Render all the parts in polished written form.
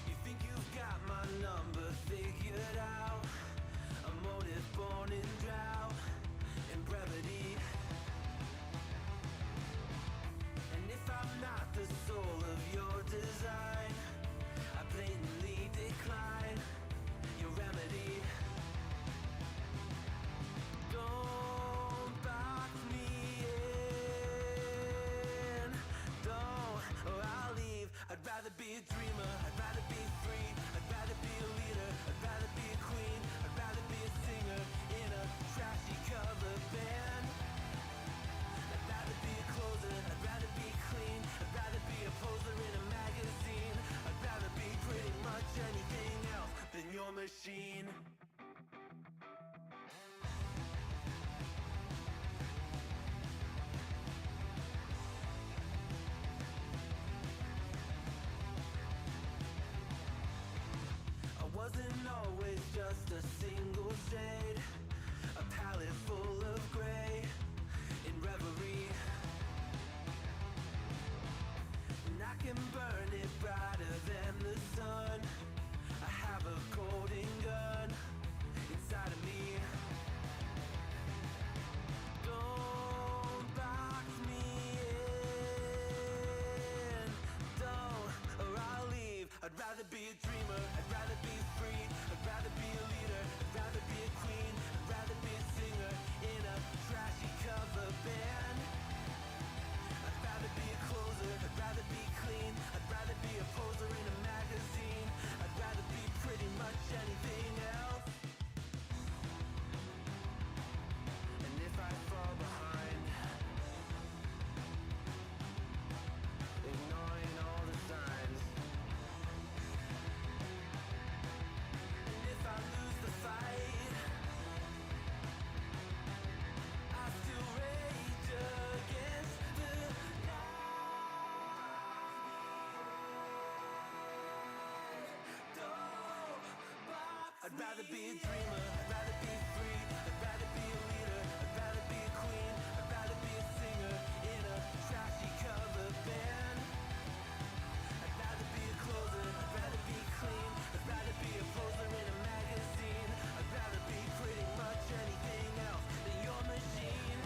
You think you've got my number figured out? A motive born in drought and brevity. And if I'm not the soul of your design, I blatantly decline your remedy. Don't box me in, don't, or I'll leave. I'd rather be a dreamer, I'd rather be free, I'd rather be a leader, I'd rather be a queen, I'd rather be a singer in a trashy cover band. I'd rather be a closer, I'd rather be clean, I'd rather be a poser in a magazine, I'd rather be pretty much anything else than your machine. Wasn't always just a single shade, a palette full of gray in reverie. And I can burn it brighter than the sun. I have a golden gun inside of me. Don't box me in, don't, or I'll leave. I'd rather be a dreamer, I'd rather be free, I'd rather be a leader, I'd rather be a queen, I'd rather be a singer in a trashy cover band. I'd rather be a closer, I'd rather be clean, I'd rather be a poser in a magazine, I'd rather be pretty much anything else. And if I fall behind, ignoring all the signs, if I lose the fight, I still rage against the night. Don't box I'd rather be a dreamer, I'd rather be free, I'd rather be a leader, I'd rather be a queen, I'd rather be a singer in a trashy cover band. I'd rather be a closer, I'd rather be clean, I'd rather be a poser in a magazine, I'd rather be pretty much anything else than your machine.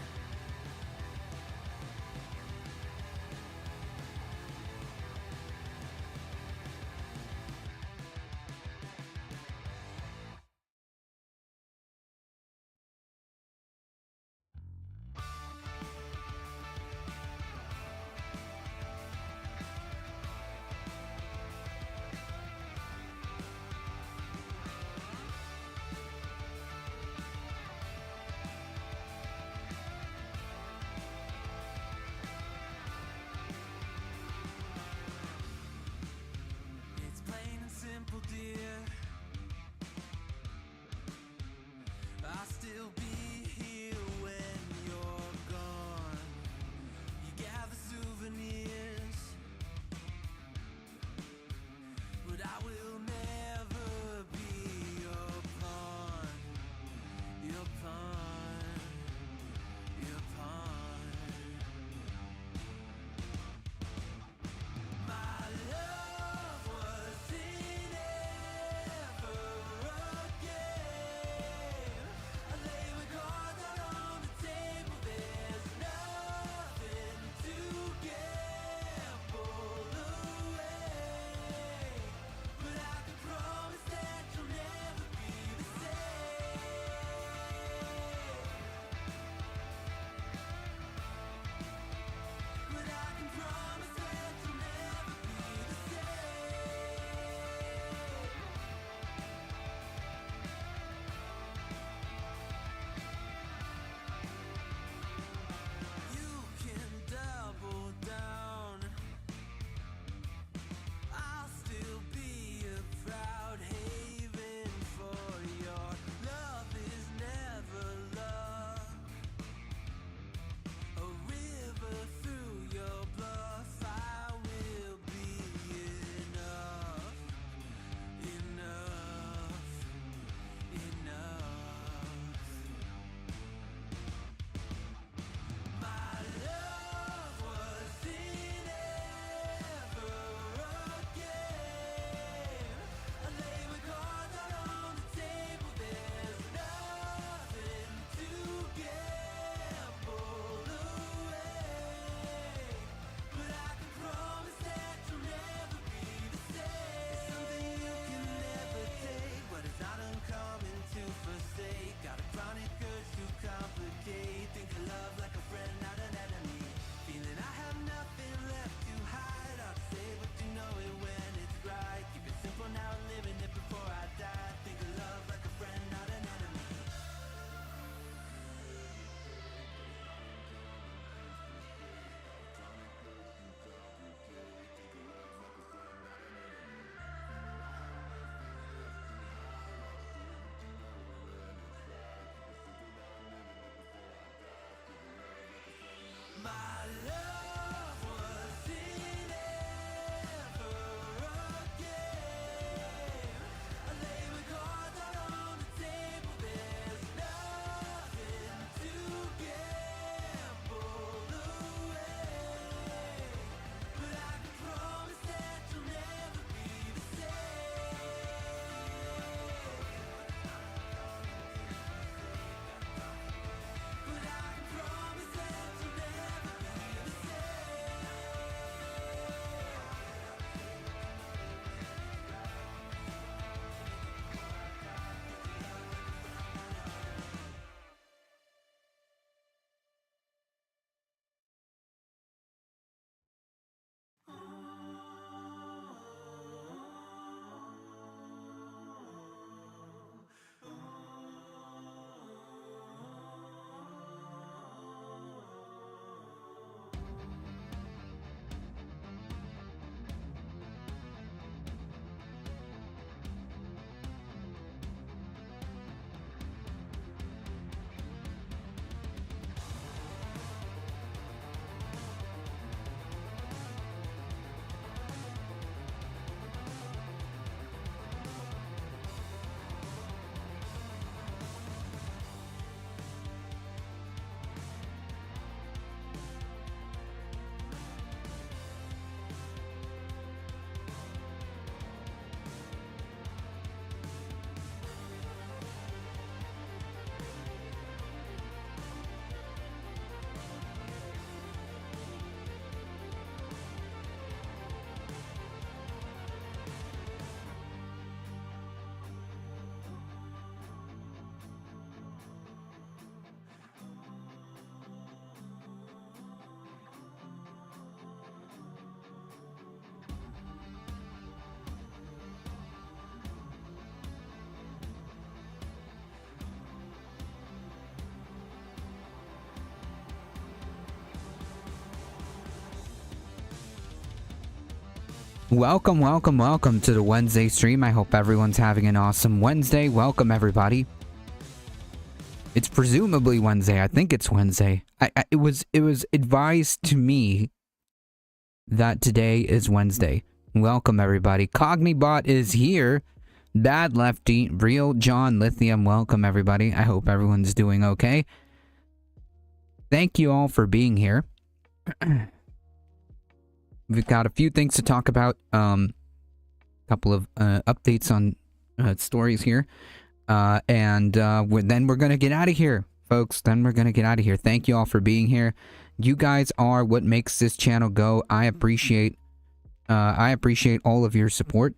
Welcome, welcome, welcome to the Wednesday stream. I hope everyone's having an awesome Wednesday. Welcome, everybody. It's presumably Wednesday. I think it's Wednesday. It was advised to me that today is Wednesday. Welcome, everybody. Cognibot is here. Bad Lefty, Real John Lithium. Welcome, everybody. I hope everyone's doing okay. Thank you all for being here. We've got a few things to talk about. Couple of updates on stories here. Then we're going to get out of here, folks. Then we're going to get out of here. Thank you all for being here. You guys are what makes this channel go. I appreciate all of your support.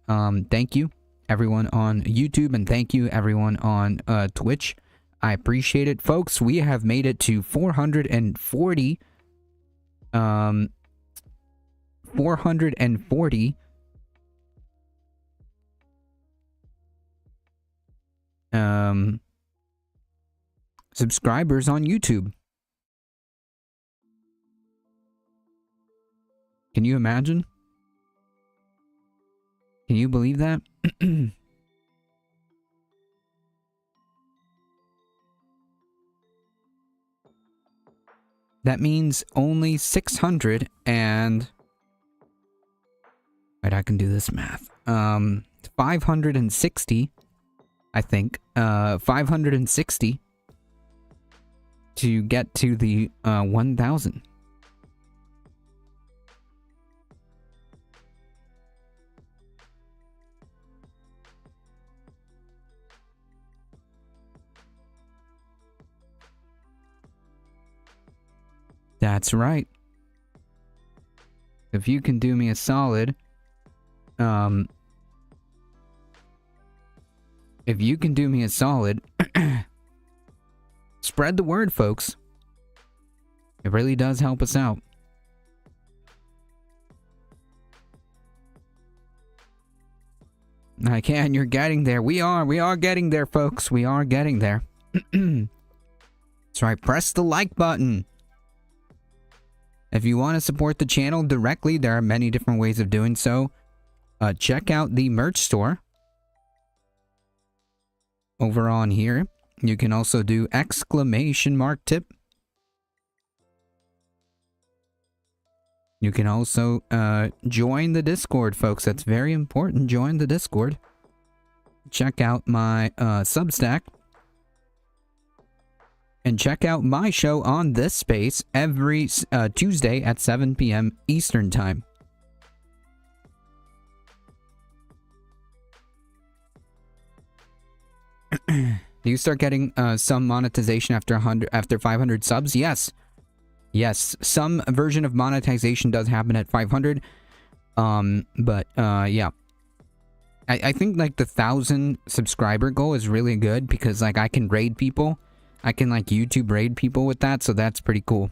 Thank you, everyone on YouTube, and thank you, everyone on Twitch. I appreciate it, folks. We have made it to 440 subscribers on YouTube. Can you imagine? Can you believe that? That means only 600 and... Right, I can do this math. 560, I think. 560 to get to the 1,000. That's right. If you can do me a solid, if you can do me a solid, spread the word, folks. It really does help us out. I can, you're getting there. We are getting there, folks. We are getting there. That's right, press the like button. If you want to support the channel directly, there are many different ways of doing so. Check out the merch store over on here. You can also do !tip. You can also join the Discord, folks. That's very important. Join the Discord. Check out my Substack. And check out my show on this space every Tuesday at 7 p.m. Eastern Time. Do you start getting some monetization after 500 subs? Yes. Yes, some version of monetization does happen at 500. Yeah. I think like the 1,000 subscriber goal is really good because like I can raid people. I can like YouTube raid people with that, so that's pretty cool.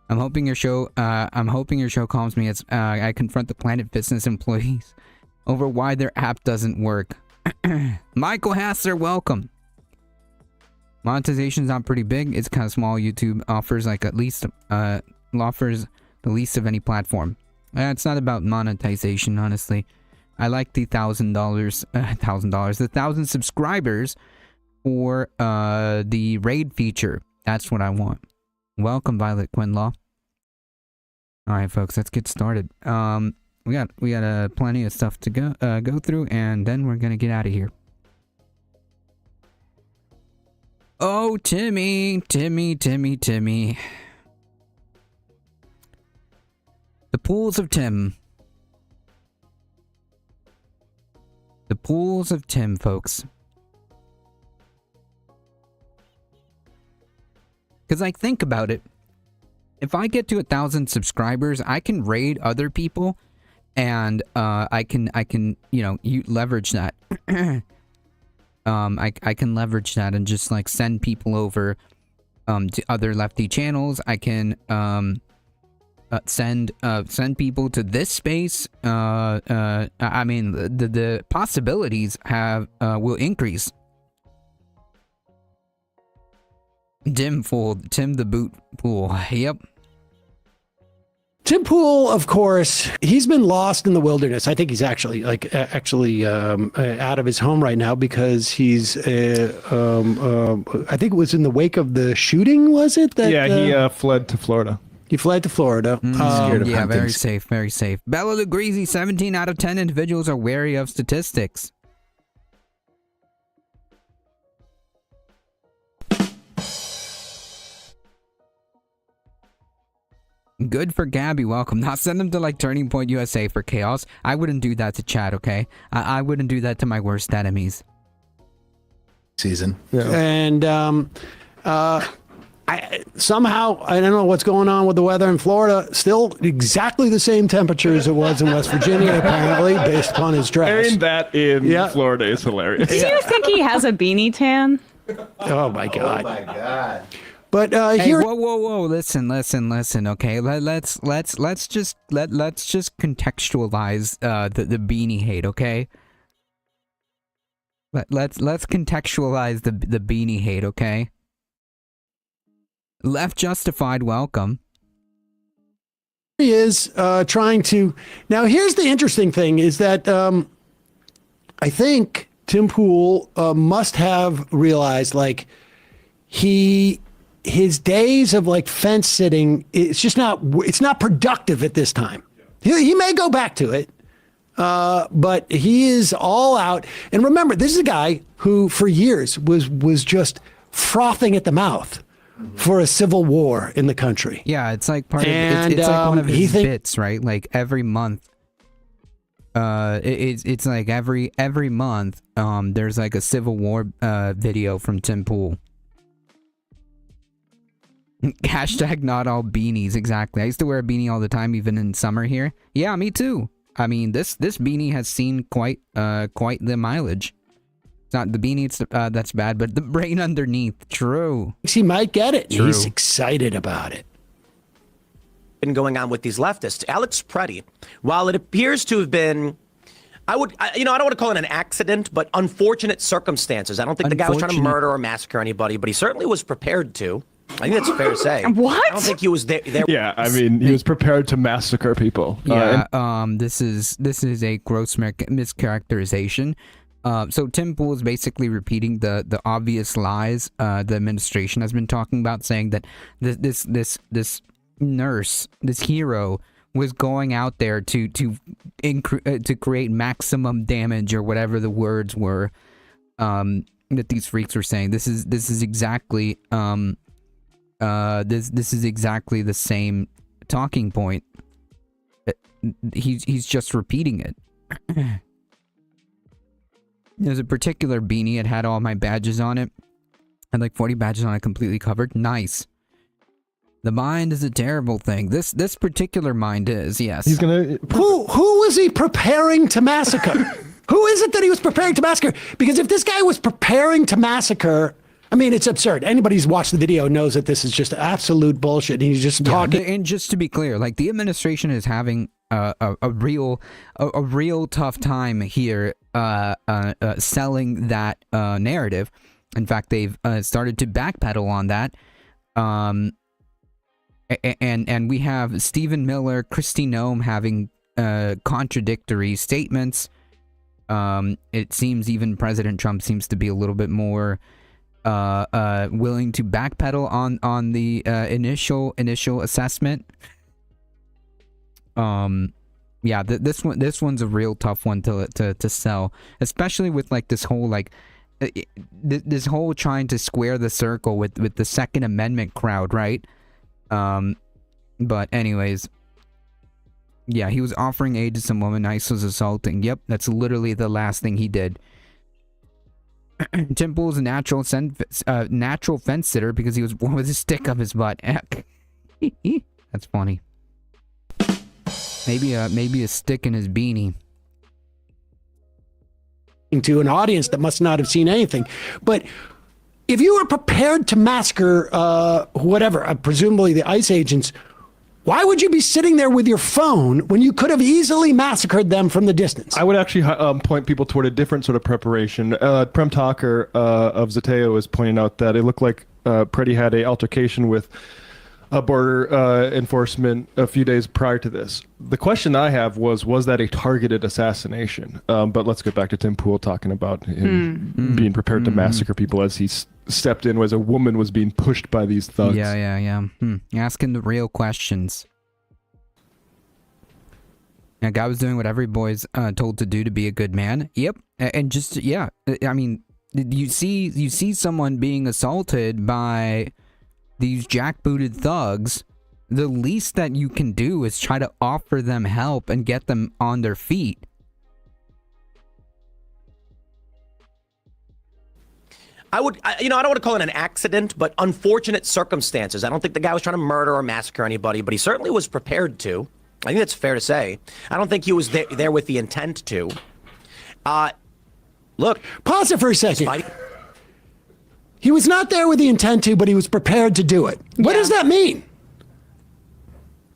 I'm hoping your show calms me as I confront the Planet Fitness employees over why their app doesn't work. Michael Hassler, welcome. Monetization's not pretty big. It's kind of small. YouTube offers like offers the least of any platform. It's not about monetization, honestly. I like the $1,000, the 1,000 subscribers for the raid feature. That's what I want. Welcome, Violet Quinlaw. All right, folks, let's get started. We got plenty of stuff to go through, and then we're gonna get out of here. Oh, Timmy. The pools of Tim. The pools of Tim, folks. Because like, think about it. If I get to 1,000 subscribers, I can raid other people, and I can leverage that. I can leverage that and just like send people over to other lefty channels. I can send people to this space. I mean, the possibilities will increase. Tim the boot pool. Yep. Tim Pool, of course, he's been lost in the wilderness. I think he's actually out of his home right now because he's. I think it was in the wake of the shooting. Was it? He fled to Florida. He fled to Florida. Scared of Yeah, very huntings. safe, very safe. Bella Lugrisi, 17 out of 10 individuals are wary of statistics. Good for Gabby, welcome. Now send them to like Turning Point USA for chaos. I wouldn't do that to Chad, okay? I wouldn't do that to my worst enemies. Season. Yeah. And somehow, I don't know what's going on with the weather in Florida. Still exactly the same temperature as it was in West Virginia, apparently, based upon his dress. Airing that in Yeah. Florida is hilarious. Do you think he has a beanie tan? Oh my God! God. But Hey, here, whoa! Listen. Okay, let's just contextualize the beanie hate. Okay. Let's contextualize the beanie hate. Okay. Left justified. Welcome. he is trying to. Now, here's the interesting thing: is that I think Tim Pool must have realized, like, his days of like fence sitting, it's not productive at this time. He may go back to it, but he is all out. And remember, this is a guy who for years was just frothing at the mouth for a civil war in the country. Yeah, it's like part And, of it's like one of he his think- bits, right? Like every month. It's like every month. There's like a Civil War video from Tim Pool. Hashtag not all beanies. Exactly. I used to wear a beanie all the time, even in summer here. Yeah, me too. I mean, this beanie has seen quite the mileage. It's not the beanie that's bad, but the brain underneath. True. He might get it. True. He's excited about it. Been going on with these leftists. Alex Preddy, while it appears to have been, I don't want to call it an accident, but unfortunate circumstances. I don't think the guy was trying to Unfortunate. murder or massacre anybody, but he certainly was prepared to. I think that's fair to say. What? I don't think he was there. Yeah, I mean, he was prepared to massacre people. Yeah, this is a gross mischaracterization. So Tim Pool is basically repeating the obvious lies the administration has been talking about, saying that this nurse, this hero, was going out there to create maximum damage, or whatever the words were that these freaks were saying. This is exactly this is exactly the same talking point. He's just repeating it. There's a particular beanie. It had all my badges on it. I had like 40 badges on it, completely covered. Nice. The mind is a terrible thing. This particular mind is, yes. he's gonna. Who was he preparing to massacre? Who is it that he was preparing to massacre? Because if this guy was preparing to massacre, I mean, it's absurd. Anybody who's watched the video knows that this is just absolute bullshit. He's just talking. And just to be clear, like, the administration is having a real tough time here selling that narrative. In fact, they've started to backpedal on that. And we have Stephen Miller, Kristi Noem having contradictory statements. It seems even President Trump seems to be a little bit more willing to backpedal on the initial assessment. Yeah, this one's a real tough one to sell, especially with like this whole like this whole trying to square the circle with the Second Amendment crowd, right? But anyways, yeah, he was offering aid to some woman ICE was assaulting. Yep, that's literally the last thing he did. Tim Pool's a natural fence sitter because he was born with a stick up his butt. That's funny. Maybe a stick in his beanie. To an audience that must not have seen anything. But if you were prepared to massacre whatever, presumably the ICE agents, why would you be sitting there with your phone when you could have easily massacred them from the distance? I would actually point people toward a different sort of preparation. Prem Talker of Zateo is pointing out that it looked like Preddy had a altercation with border enforcement a few days prior to this. The question I have was that a targeted assassination? But let's get back to Tim Pool talking about him being prepared to massacre people as he stepped in as a woman was being pushed by these thugs. Yeah. Asking the real questions. That guy was doing what every boy's told to do to be a good man. Yep, and just I mean, you see someone being assaulted by these jackbooted thugs. The least that you can do is try to offer them help and get them on their feet. I don't want to call it an accident, but unfortunate circumstances. I don't think the guy was trying to murder or massacre anybody, but he certainly was prepared to. I think that's fair to say. I don't think he was there with the intent to. Look. Pause it for a second. He was not there with the intent to, but he was prepared to do it. What does that mean?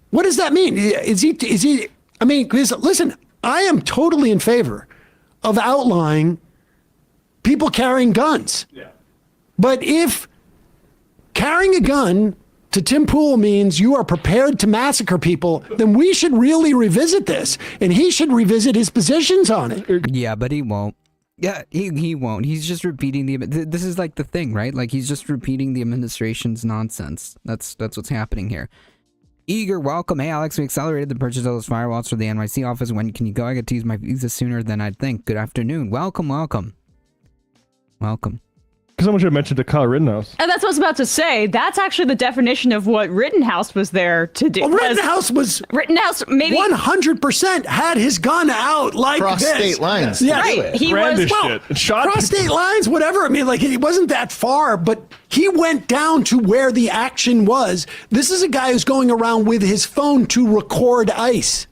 What does that mean? Is he, I mean, listen, I am totally in favor of outlawing people carrying guns. Yeah. But if carrying a gun to Tim Pool means you are prepared to massacre people, then we should really revisit this, and he should revisit his positions on it. Yeah, but he won't. Yeah, he won't. He's just repeating this is like the thing, right? Like he's just repeating the administration's nonsense. That's what's happening here. Eager, welcome. Hey, Alex, we accelerated the purchase of those firewalls for the NYC office. When can you go? I get to use my visa sooner than I'd think. Good afternoon. Welcome. Someone should have mentioned to Kyle Rittenhouse. And that's what I was about to say. That's actually the definition of what Rittenhouse was there to do. Well, Rittenhouse maybe 100% had his gun out like cross this. State lines. Yeah, right. He brandished was it. Shot cross state lines, whatever. I mean, like he wasn't that far, but he went down to where the action was. This is a guy who's going around with his phone to record ICE.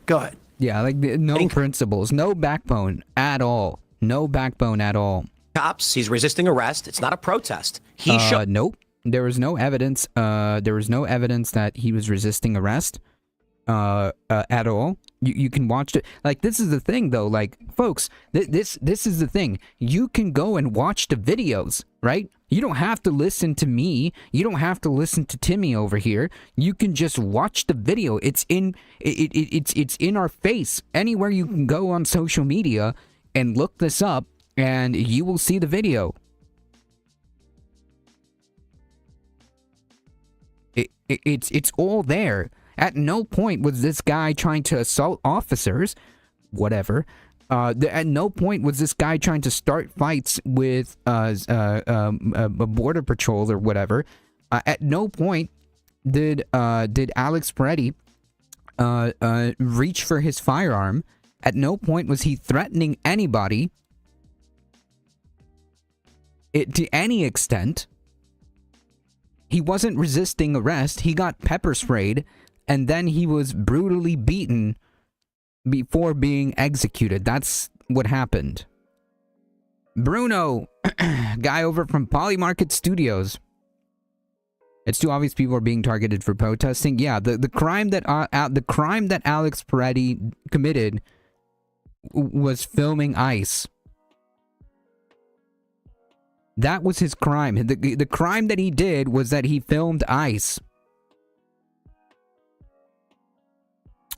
Go ahead. Yeah, like no principles, no backbone at all. No backbone at all. Cops, he's resisting arrest. It's not a protest. Nope. There was no evidence. There was no evidence that he was resisting arrest. At all. You can watch it. Like this is the thing, though. Like folks, this is the thing. You can go and watch the videos, right? You don't have to listen to me. You don't have to listen to Timmy over here. You can just watch the video. It's in our face. Anywhere you can go on social media and look this up, and you will see the video. It's all there. At no point was this guy trying to assault officers, whatever. At no point was this guy trying to start fights with a border patrol or whatever. At no point did Alex Peretti reach for his firearm. At no point was he threatening anybody. To any extent. He wasn't resisting arrest. He got pepper sprayed, and then he was brutally beaten before being executed. That's what happened. Bruno, guy over from Polymarket Studios. It's too obvious people are being targeted for protesting. Yeah, the crime that Alex Peretti committed was filming ICE. That was his crime. The crime that he did was that he filmed ICE.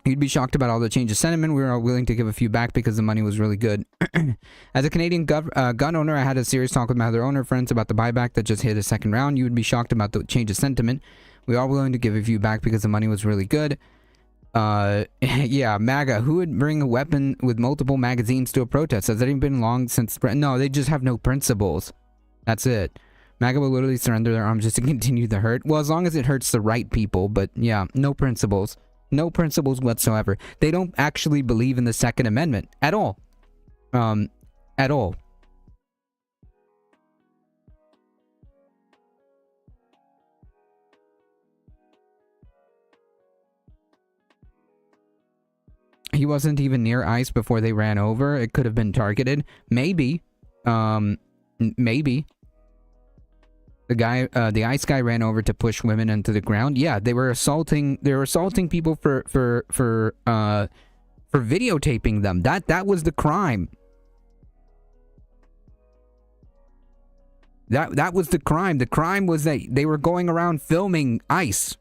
You'd be shocked about all the change of sentiment. We were all willing to give a few back because the money was really good. As a Canadian gun owner, I had a serious talk with my other owner friends about the buyback that just hit a second round. You would be shocked about the change of sentiment. We are willing to give a few back because the money was really good. Yeah, MAGA. Who would bring a weapon with multiple magazines to a protest? Has that even been long since? No, they just have no principles. That's it. MAGA will literally surrender their arms just to continue the hurt. Well, as long as it hurts the right people, but yeah, no principles. No principles whatsoever. They don't actually believe in the Second Amendment at all. At all. He wasn't even near ICE before they ran over. It could have been targeted. Maybe. Maybe. The ICE guy ran over to push women into the ground. Yeah, they were assaulting people for videotaping them. That was the crime. That was the crime. The crime was that they were going around filming ICE.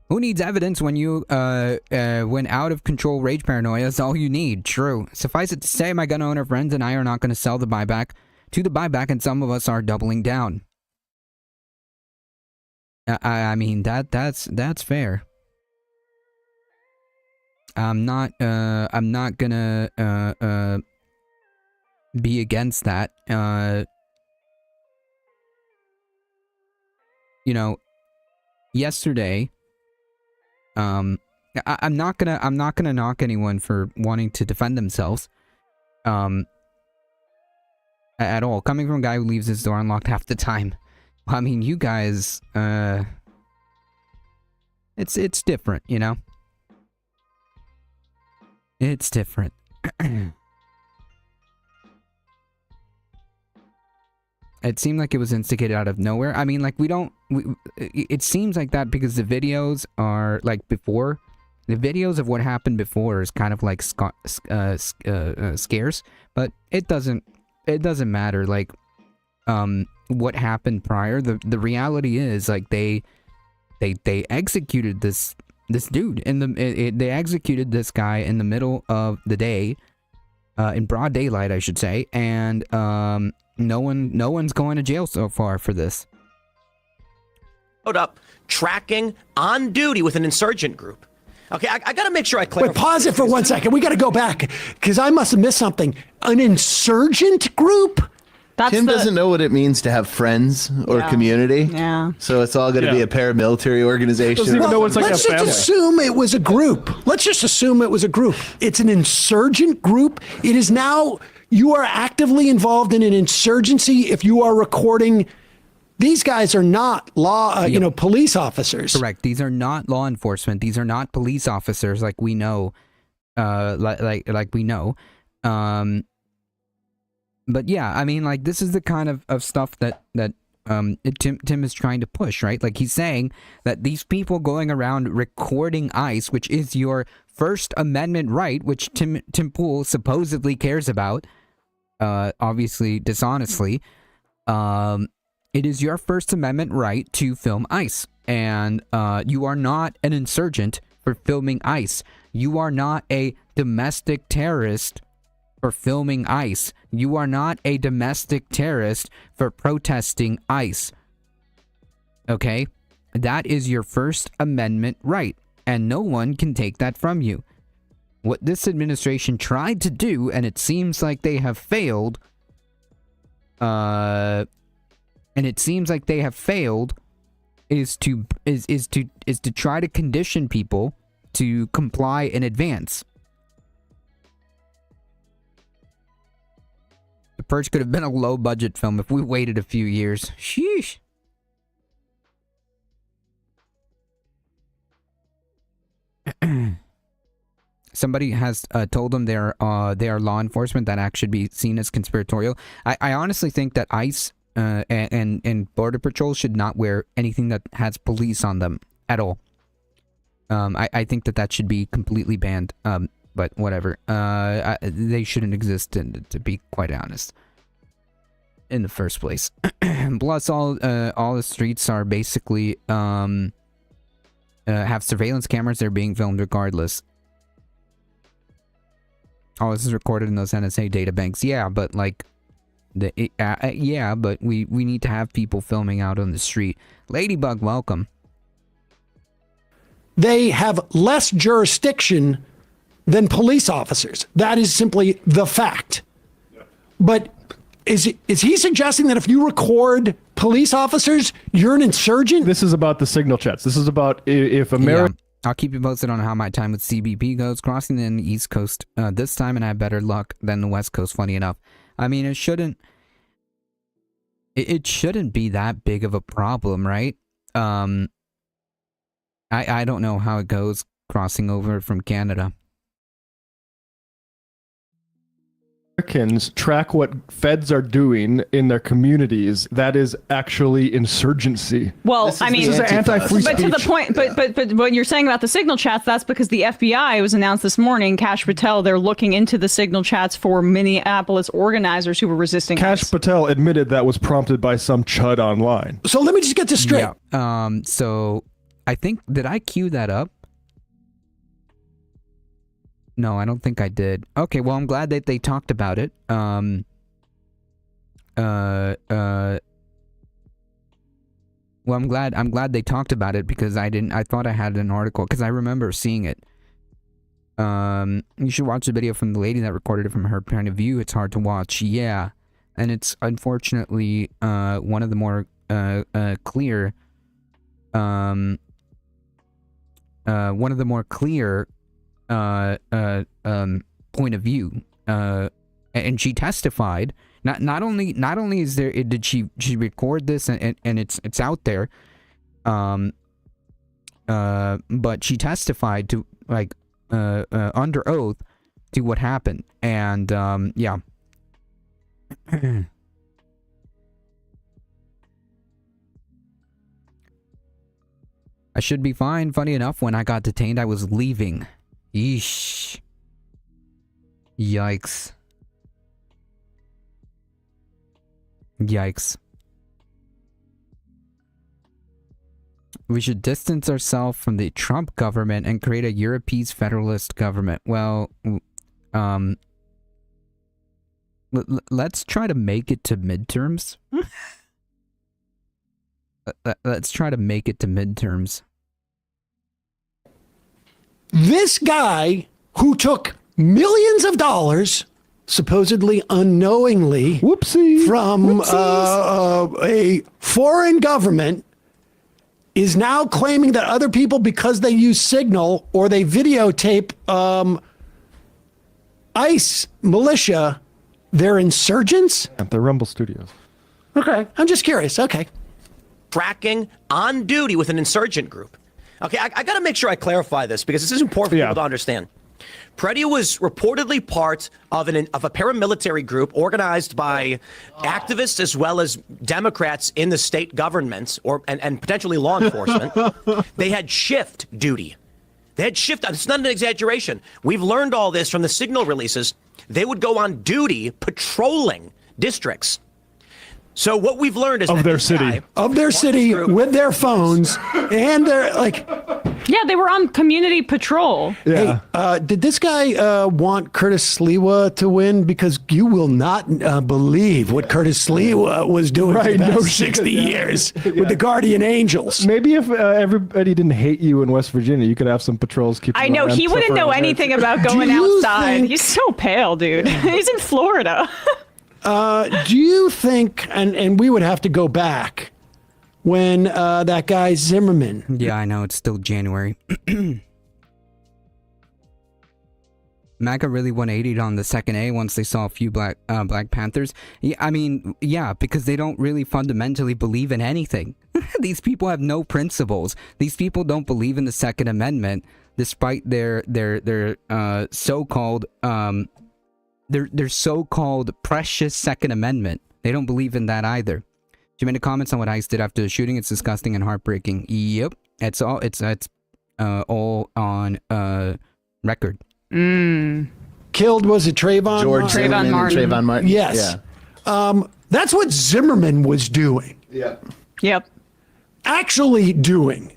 Who needs evidence when when out of control rage paranoia is all you need? True. Suffice it to say, my gun owner friends and I are not going to sell the buyback to the buyback, and some of us are doubling down. I mean that's fair. I'm not gonna be against that. You know, yesterday, I'm not gonna knock anyone for wanting to defend themselves. At all. Coming from a guy who leaves his door unlocked half the time. I mean, you guys, it's different, you know? It's different. It seemed like it was instigated out of nowhere. I mean, like, it seems like that because the videos are, like, before. The videos of what happened before is kind of like scarce, but it doesn't matter, like, what happened prior. The reality is, like, they executed this dude they executed this guy in the middle of the day, in broad daylight, I should say, and no one's going to jail so far for this. Up tracking on duty with an insurgent group. Okay, I got to make sure I clarify. Wait, pause it for 1 second. We got to go back because I must have missed something. An insurgent group? Tim doesn't know what it means to have friends or community. Yeah. So it's all going to be a paramilitary organization. Doesn't even know it's like Let's a just family. assume it was a group. Let's just assume it was a group. It's an insurgent group. It is now, you are actively involved in an insurgency if you are recording. These guys are not police officers. Correct. These are not law enforcement. These are not police officers like we know. Like we know. But yeah, I mean, like, this is the kind of stuff that Tim is trying to push, right? Like, he's saying that these people going around recording ICE, which is your First Amendment right, which Tim Pool supposedly cares about, obviously dishonestly, it is your First Amendment right to film ICE, and you are not an insurgent for filming ICE. You are not a domestic terrorist for filming ICE. You are not a domestic terrorist for protesting ICE. Okay? That is your First Amendment right, and no one can take that from you. What this administration tried to do, and it seems like they have failed, is to try to condition people to comply in advance. The Purge could have been a low-budget film if we waited a few years. Sheesh. Somebody has told them they are law enforcement. That act should be seen as conspiratorial. I honestly think that ICE and Border Patrol should not wear anything that has police on them at all. I think that should be completely banned. But whatever. They shouldn't exist, to be quite honest, in the first place. Plus, all the streets are basically have surveillance cameras. They're being filmed regardless. All this is recorded in those NSA data banks. Yeah, but like, but we need to have people filming out on the street. Ladybug, welcome. They have less jurisdiction than police officers. That is simply the fact. But is he suggesting that if you record police officers, you're an insurgent? This is about the signal chats. This is about if America. Yeah. I'll keep you posted on how my time with CBP goes. Crossing in the East Coast this time, and I have better luck than the West Coast, funny enough. I mean, it shouldn't be that big of a problem, right? I don't know how it goes crossing over from Canada. Americans track what feds are doing in their communities, that is actually insurgency. Well, I mean, This is anti-free but to the speech. point, but what you're saying about the signal chats, that's because the FBI was announced this morning. Kash Patel, they're looking into the signal chats for Minneapolis organizers who were resisting. Kash ICE. Patel admitted that was prompted by some chud online. So let me just get this straight. Yeah. So I think, did I cue that up? No, I don't think I did. Okay, well, I'm glad that they talked about it. Well, I'm glad they talked about it because I thought I had an article because I remember seeing it. You should watch the video from the lady that recorded it from her point of view. It's hard to watch. Yeah. And it's unfortunately one of the more clear point of view, and she testified. Not only is there did she record this and it's out there, but she testified to under oath to what happened, and yeah. I should be fine. Funny enough, when I got detained, I was leaving. Yeesh. Yikes. Yikes. We should distance ourselves from the Trump government and create a European federalist government. Well, let's try to make it to midterms. Let's try to make it to midterms. This guy who took millions of dollars, supposedly unknowingly, Whoopsie. from a foreign government, is now claiming that other people, because they use Signal or they videotape ICE militia, they're insurgents? At the Rumble Studios. Okay, I'm just curious. Okay. Tracking on duty with an insurgent group. Okay, I got to make sure I clarify this because this is important for people to understand. Preddy was reportedly part of a paramilitary group organized by activists as well as Democrats in the state government and potentially law enforcement. They had shift duty. They had shift. It's not an exaggeration. We've learned all this from the Signal releases. They would go on duty patrolling districts. So what we've learned is Of that their this city. guy- Of their city with their phones, and they're like, Yeah, they were on community patrol. Yeah. hey, did this guy want Curtis Sliwa to win? Because you will not believe what Curtis Sliwa was doing for the Right, past no 60 shit, yeah. years with the Guardian Angels. Maybe if everybody didn't hate you in West Virginia, you could have some patrols keep. I you know around he wouldn't for know a minute. anything about going you outside. think- He's so pale, dude. He's in Florida. Do you think, and we would have to go back, when that guy Zimmerman, Yeah, I know, it's still January. MAGA really 180'd on the second A once they saw a few Black Panthers. Yeah, I mean, yeah, because they don't really fundamentally believe in anything. These people have no principles. These people don't believe in the Second Amendment, despite their so-called their so-called precious Second Amendment. They don't believe in that either. She made comments on what ICE did after the shooting. It's disgusting and heartbreaking. Yep, it's all on record. killed, was it Trayvon? George Martin? Zimmerman Martin. and Trayvon Martin. Yes. Yeah. That's what Zimmerman was doing. Yeah. Yep. Actually doing.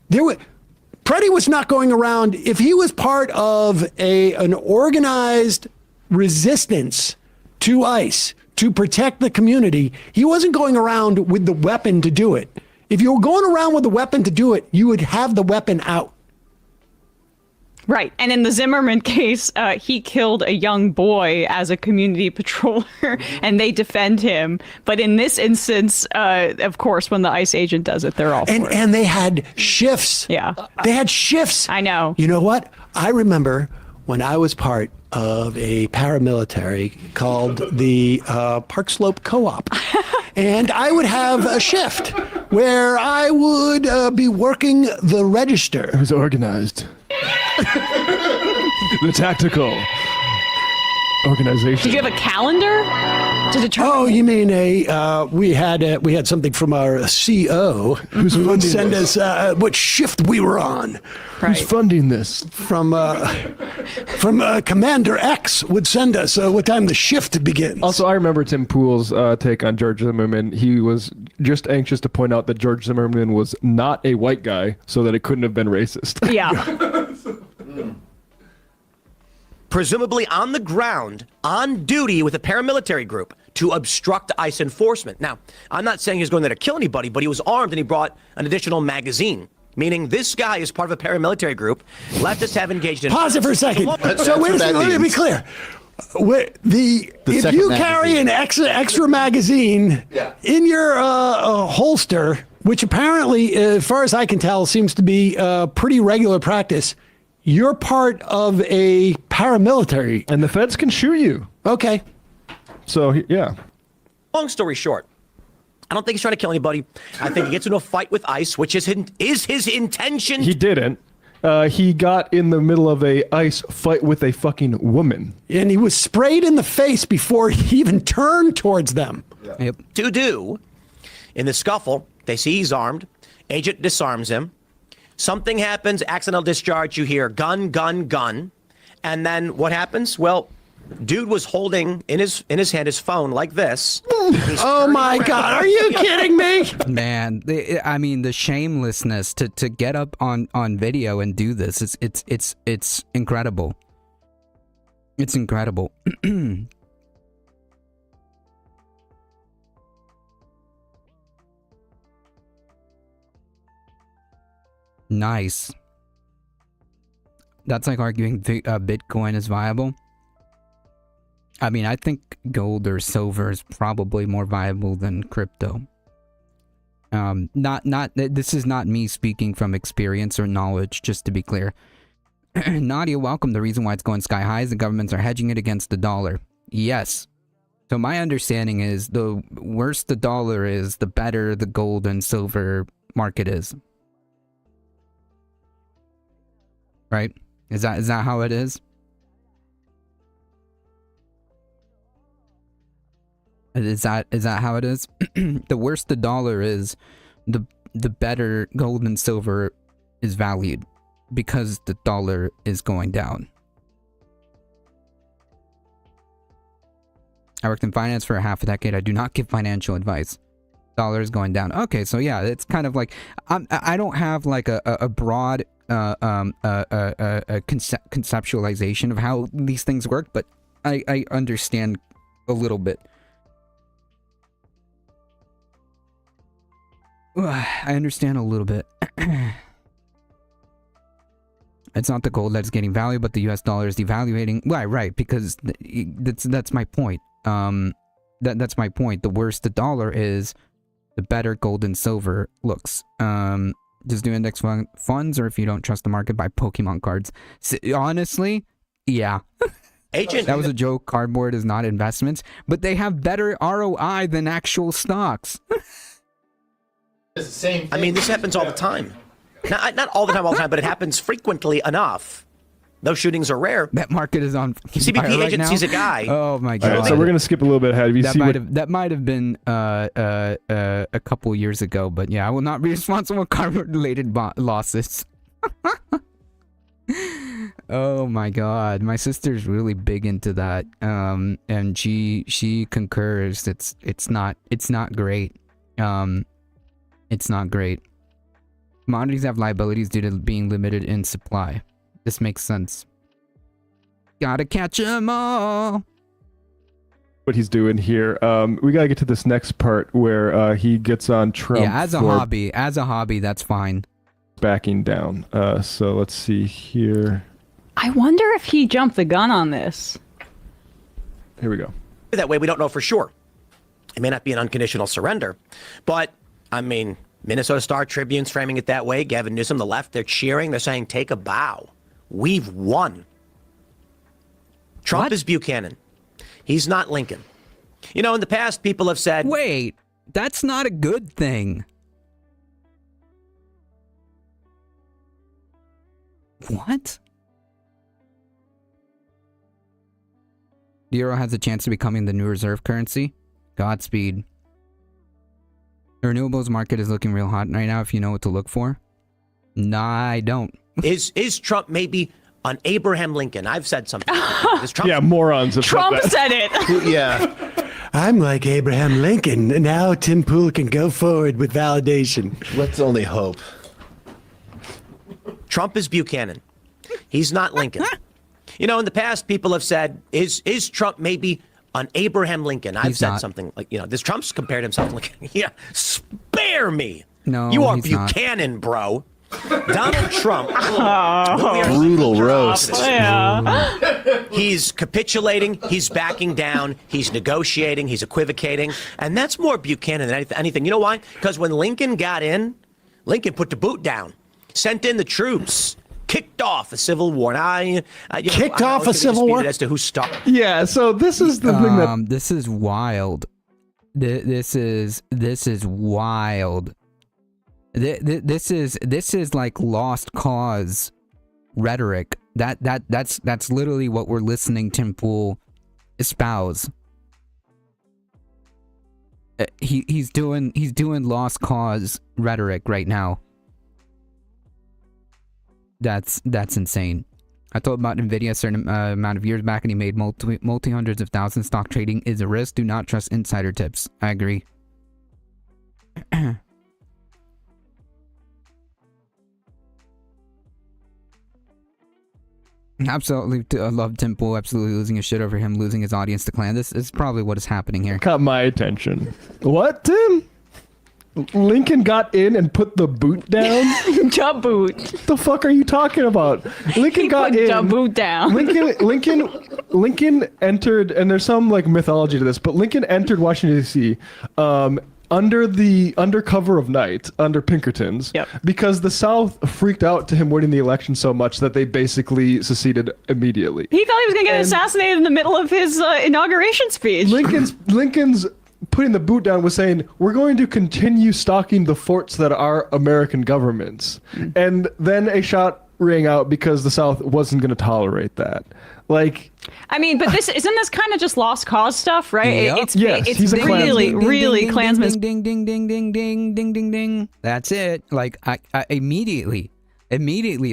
Preddy was not going around, if he was part of an organized resistance to ICE to protect the community, he wasn't going around with the weapon to do it. If you were going around with the weapon to do it, you would have the weapon out. Right. And in the Zimmerman case, he killed a young boy as a community patroller, and they defend him. But in this instance, of course, when the ICE agent does it, they're all for it. And they had shifts. Yeah. They had shifts. I know. You know what? I remember when I was part of a paramilitary called the Park Slope Co-op. And I would have a shift where I would be working the register. It was organized. The tactical. organization. Did you have a calendar to determine? Oh, you mean we had something from our CO who would send us what shift we were on. Who's funding this? From Commander X would send us what time the shift begins. Also, I remember Tim Pool's take on George Zimmerman. He was just anxious to point out that George Zimmerman was not a white guy, so that it couldn't have been racist. Yeah. Presumably on the ground, on duty with a paramilitary group to obstruct ICE enforcement. Now, I'm not saying he was going there to kill anybody, but he was armed and he brought an additional magazine, meaning this guy is part of a paramilitary group. Leftists have engaged in... Pause it for a second. That's So what wait a that second, let me be means. clear. If second you carry magazine. an extra magazine in your holster, which apparently, as far as I can tell, seems to be pretty regular practice, you're part of a paramilitary. And the feds can shoot you. Okay. So, yeah. Long story short, I don't think he's trying to kill anybody. I think he gets into a fight with ICE, which is his intention. He didn't. He got in the middle of a ICE fight with a fucking woman. And he was sprayed in the face before he even turned towards them. Yep. to do. In the scuffle, they see he's armed. Agent disarms him. Something happens, accidental discharge, you hear gun, gun, gun. And then what happens? Well, dude was holding in his hand his phone like this. Oh my God, are you kidding me? Man, I mean the shamelessness to get up on video and do this. It's incredible. It's incredible. Nice. That's like arguing Bitcoin is viable. I mean, I think gold or silver is probably more viable than crypto. This is not me speaking from experience or knowledge, just to be clear. Nadia, welcome. The reason why it's going sky high is the governments are hedging it against the dollar. Yes. So my understanding is the worse the dollar is, the better the gold and silver market is. Right? Is that how it is? Is that how it is? The worse the dollar is, the better gold and silver is valued because the dollar is going down. I worked in finance for half a decade. I do not give financial advice. Dollar is going down. Okay, so yeah, it's kind of like I don't have like a broad conceptualization of how these things work, but I understand a little bit. I understand a little bit. It's not the gold that's getting value, but the US dollar is devaluating. Right, because that's my point. That's my point. The worse the dollar is, the better gold and silver looks. Just do index funds, or if you don't trust the market, buy Pokemon cards. Honestly, yeah. Agent. That was a joke. Cardboard is not investments, but they have better ROI than actual stocks. It's the same thing. I mean, this happens all the time. Not all the time, but it happens frequently enough. Those shootings are rare. That market is on CBP fire right agent now. sees a guy. Oh my All god! right, so we're gonna skip a little bit ahead. Have you That see might what, have been a couple years ago, but yeah, I will not be responsible for carbon-related losses. Oh my god, my sister's really big into that, and she concurs. It's not great. It's not great. Commodities have liabilities due to being limited in supply. This makes sense. Gotta catch 'em all. what he's doing here? We gotta get to this next part where he gets on Trump. Yeah, as a hobby, that's fine. Backing down. So let's see here. I wonder if he jumped the gun on this. Here we go. That way, we don't know for sure. It may not be an unconditional surrender, but I mean, Minnesota Star Tribune's framing it that way. Gavin Newsom, the left, they're cheering. They're saying, take a bow. We've won. Trump is Buchanan. He's not Lincoln. You know, in the past, people have said, Wait, that's not a good thing. What? The euro has a chance of becoming the new reserve currency. Godspeed. The renewables market is looking real hot right now if you know what to look for. Nah, I don't. Is Trump maybe an Abraham Lincoln? I've said something. Is Trump Yeah, morons have Trump said that. said it. Yeah. I'm like Abraham Lincoln. Now Tim Pool can go forward with validation. Let's only hope. Trump is Buchanan. He's not Lincoln. You know, in the past, people have said, is Trump maybe an Abraham Lincoln? I've He's said not. something like, this Trump's compared himself to Lincoln. Yeah, spare me. No, you are he's not. Buchanan, bro. Donald Trump. Brutal roast. Yeah. He's capitulating. He's backing down. He's negotiating. He's equivocating. And that's more Buchanan than anything. You know why? Because when Lincoln got in, Lincoln put the boot down, sent in the troops, kicked off a civil war. And Kicked I know off a it's civil war? as to who started. Yeah, so this is the thing that This is wild. This is wild. This is like lost cause rhetoric. That's literally what we're listening Tim Pool espouse. He's doing lost cause rhetoric right now. That's insane. I thought about Nvidia a certain amount of years back, and he made multi hundreds of thousands. Stock trading is a risk. Do not trust insider tips. I agree. Absolutely, I love Tim Pool absolutely losing his shit over him losing his audience to Clan. This is probably what is happening here. caught my attention. What, Tim? Lincoln got in and put the boot down? Da boot. The fuck are you talking about? Lincoln got Put in. da boot down. Lincoln entered, and there's some like mythology to this, but Lincoln entered Washington D.C. Under cover of night, under Pinkertons, Yep. because the South freaked out to him winning the election so much that they basically seceded immediately. He thought he was going to get assassinated in the middle of his inauguration speech. Lincoln's putting the boot down was saying, we're going to continue stocking the forts that are American governments. And then a shot rang out because the South wasn't going to tolerate that. Like, I mean, but this isn't this kind of just lost cause stuff, right? Yep. It's Yes, it's he's a really, Klansman. really Klansman's. Ding ding ding ding ding ding ding ding. That's it. Like I immediately,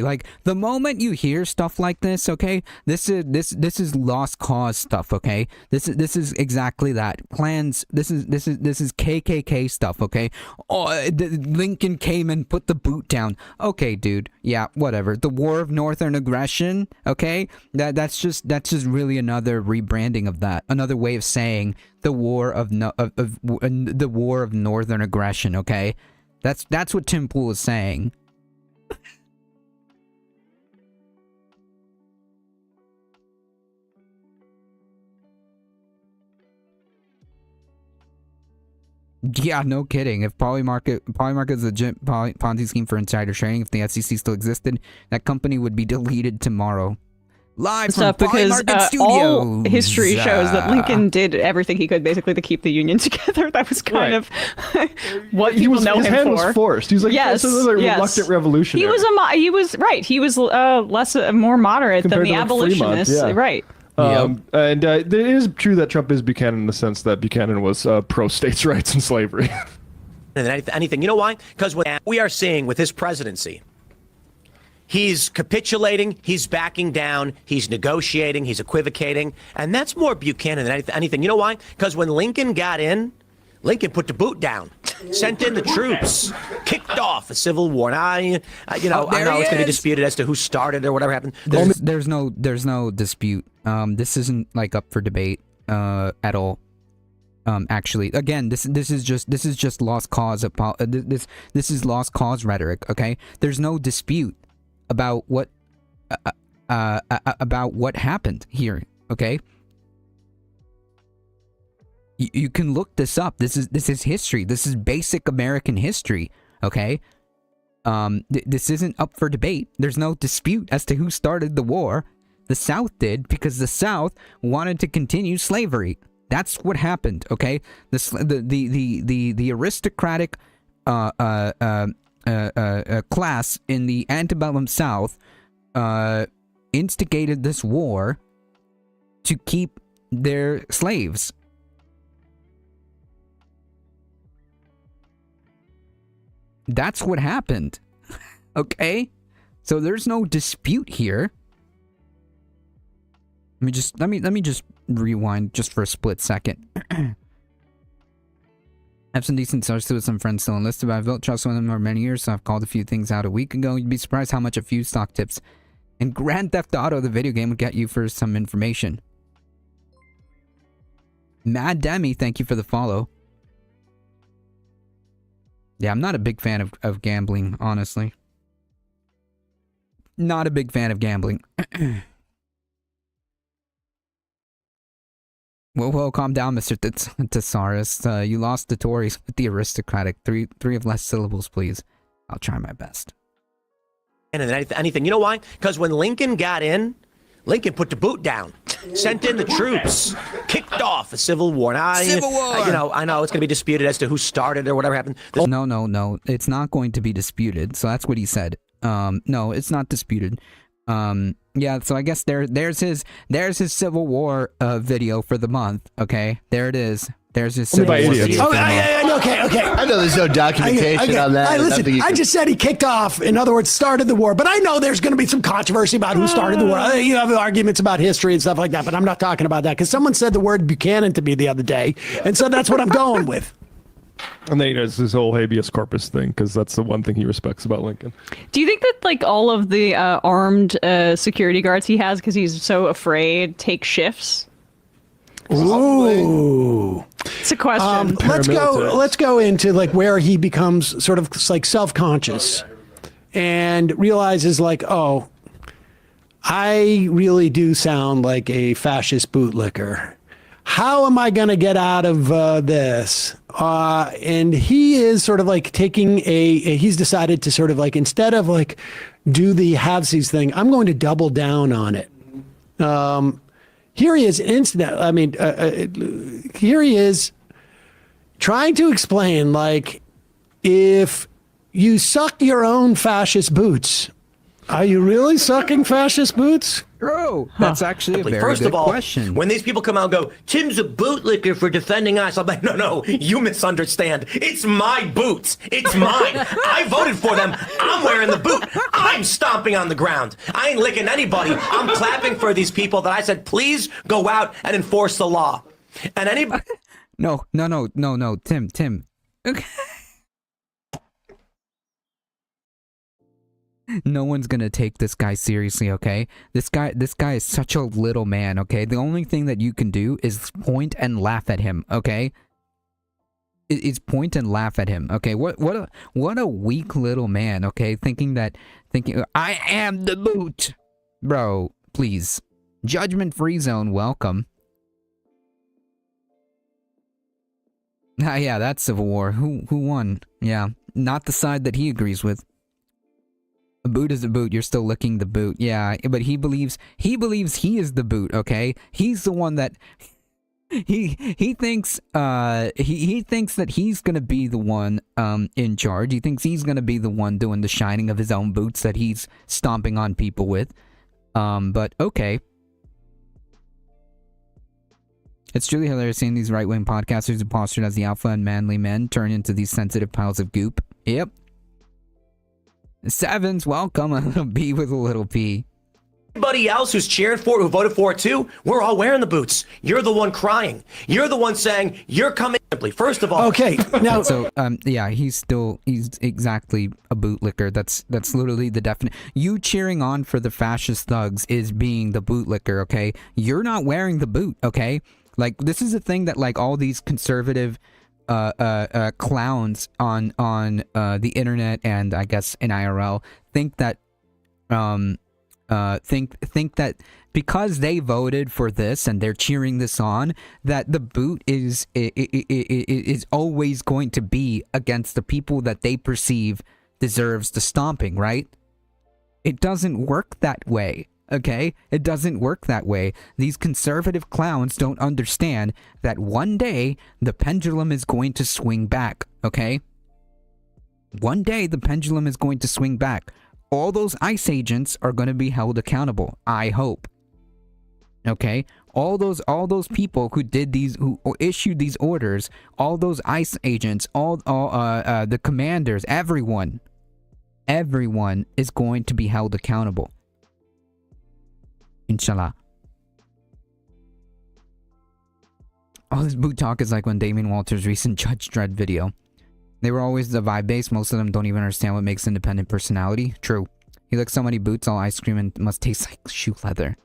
like the moment you hear stuff like this, okay, this is lost cause stuff, okay. This is exactly that. Clans. This is KKK stuff, okay. Oh, Lincoln came and put the boot down. Okay, dude. Yeah, whatever. The War of Northern Aggression, okay. That's just really another rebranding of that. Another way of saying the War of the War of Northern Aggression, okay. That's what Tim Pool is saying. Yeah, no kidding. If Polymarket is a legit Ponzi scheme for insider trading, if the SEC still existed, that company would be deleted tomorrow. Live Stuff from because Polymarket all Studios. history shows that Lincoln did everything he could basically to keep the Union together. That was kind Right. of what people know his him hand for. was forced. He was like, Yes, this is a yes. reluctant revolutionary. He was right. He was more moderate Compared than the to, like, Fremont, abolitionists, yeah. right? And it is true that Trump is Buchanan in the sense that Buchanan was pro states' rights and slavery. Than anything. You know why? Because what we are seeing with his presidency, he's capitulating, he's backing down, he's negotiating, he's equivocating, and that's more Buchanan than anything. You know why? Because when Lincoln got in, Lincoln put the boot down, sent in the troops, kicked off a civil war. And I know there it's he going to be is. disputed as to who started or whatever happened. There's no dispute. This isn't like up for debate at all. Actually, again, this is just lost cause. This is lost cause rhetoric. Okay, there's no dispute about what happened here. Okay, you can look this up. This is history. This is basic American history. Okay, this isn't up for debate. There's no dispute as to who started the war. The South did because the South wanted to continue slavery. That's what happened, okay? The aristocratic class in the antebellum South instigated this war to keep their slaves. That's what happened. Okay? So there's no dispute here. Let me just rewind just for a split second. I have some decent sources with some friends still enlisted, but I've built trust with them for many years, so I've called a few things out a week ago. You'd be surprised how much a few stock tips and Grand Theft Auto, the video game, would get you for some information. Mad Demi, thank you for the follow. Yeah, I'm not a big fan of gambling, honestly. Not a big fan of gambling. Well, calm down, Mr. Thesaurus. You lost the Tories with the aristocratic. Three of less syllables, please. I'll try my best. And anything. You know why? Because when Lincoln got in, Lincoln put the boot down, sent in the troops, kicked off a civil war. Now, Civil war! I know it's going to be disputed as to who started or whatever happened. No. It's not going to be disputed. So that's what he said. No, it's not disputed. Yeah, so I guess there's his Civil War video for the month. Okay, there it is. There's his Civil War video. Okay. I know there's no documentation on that. Hey, listen, I just said he kicked off. In other words, started the war. But I know there's going to be some controversy about who started the war. You have arguments about history and stuff like that. But I'm not talking about that because someone said the word Buchanan to me the other day, and so that's what I'm going with. And then he does his whole habeas corpus thing because that's the one thing he respects about Lincoln. Do you think that like all of the armed security guards he has, because he's so afraid, take shifts? Ooh. It's a question. Let's go into like where he becomes sort of like self-conscious and realizes like, oh, I really do sound like a fascist bootlicker. How am I going to get out of this? And he is sort of like taking he's decided to sort of like, instead of like do the halvesies thing, I'm going to double down on it. Here he is, here he is trying to explain, like, if you suck your own fascist boots, are you really sucking fascist boots? Bro, that's actually a very First good of all, question. when these people come out and go, Tim's a bootlicker for defending us, I'm like, no, you misunderstand. It's my boots. It's mine. I voted for them. I'm wearing the boot. I'm stomping on the ground. I ain't licking anybody. I'm clapping for these people that I said, please go out and enforce the law. And anybody... No, Tim. Okay. No one's gonna take this guy seriously, okay? This guy is such a little man, okay? The only thing that you can do is point and laugh at him, okay? Is point and laugh at him, okay? What a weak little man, okay? Thinking I am the boot, bro. Please, judgment-free zone, welcome. Yeah, that's Civil War. Who won? Yeah, not the side that he agrees with. A boot is a boot. You're still licking the boot. Yeah, but he believes he is the boot. Okay, he's the one that he thinks he thinks that he's gonna be the one in charge. He thinks he's gonna be the one doing the shining of his own boots that he's stomping on people with. But okay. It's truly hilarious seeing these right-wing podcasters who postured as the alpha and manly men turn into these sensitive piles of goop. Yep. Sevens, welcome. A little B with a little P. Everybody else who's cheering for it, who voted for it too, we're all wearing the boots. You're the one crying. You're the one saying you're coming. Simply, first of all, okay. Now, so yeah, he's exactly a bootlicker. That's literally the definition. You cheering on for the fascist thugs is being the bootlicker. Okay, you're not wearing the boot. Okay, like this is a thing that like all these conservative clowns on the internet and I guess in IRL think that think that because they voted for this and they're cheering this on, that the boot is always going to be against the people that they perceive deserves the stomping, right? It doesn't work that way. Okay? It doesn't work that way. These conservative clowns don't understand that one day the pendulum is going to swing back. Okay? One day the pendulum is going to swing back. All those ICE agents are going to be held accountable. I hope. Okay, all those people who did these, who issued these orders, all those ICE agents, all the commanders, everyone is going to be held accountable. Inshallah. All this boot talk is like when Damien Walters' recent Judge Dredd video. They were always the vibe base. Most of them don't even understand what makes independent personality. True. He licks so many boots, all ice cream, and must taste like shoe leather.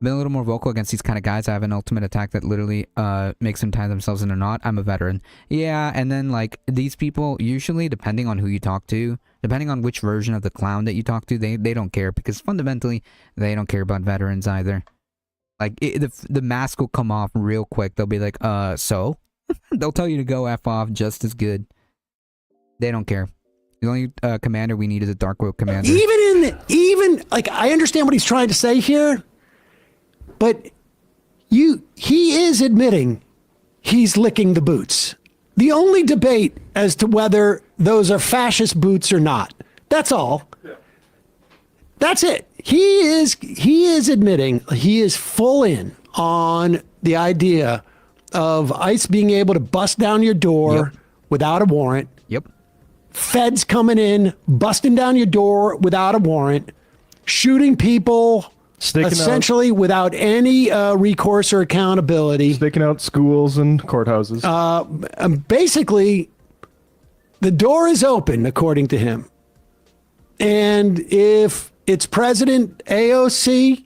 Been a little more vocal against these kind of guys. I have an ultimate attack that literally makes them tie themselves in a knot. I'm a veteran. Yeah, and then like these people, usually depending on who you talk to, depending on which version of the clown that you talk to, they don't care, because fundamentally they don't care about veterans either. Like the mask will come off real quick. They'll be like, so? They'll tell you to go F off just as good. They don't care. The only commander we need is a Dark World commander. Even like, I understand what he's trying to say here, but he is admitting he's licking the boots. The only debate as to whether those are fascist boots or not. That's all. Yeah. That's it. He is admitting he is full in on the idea of ICE being able to bust down your door without a warrant. Yep. Feds coming in, busting down your door without a warrant, shooting people essentially without any recourse or accountability. Staking out schools and courthouses. Basically, the door is open, according to him. And if it's President AOC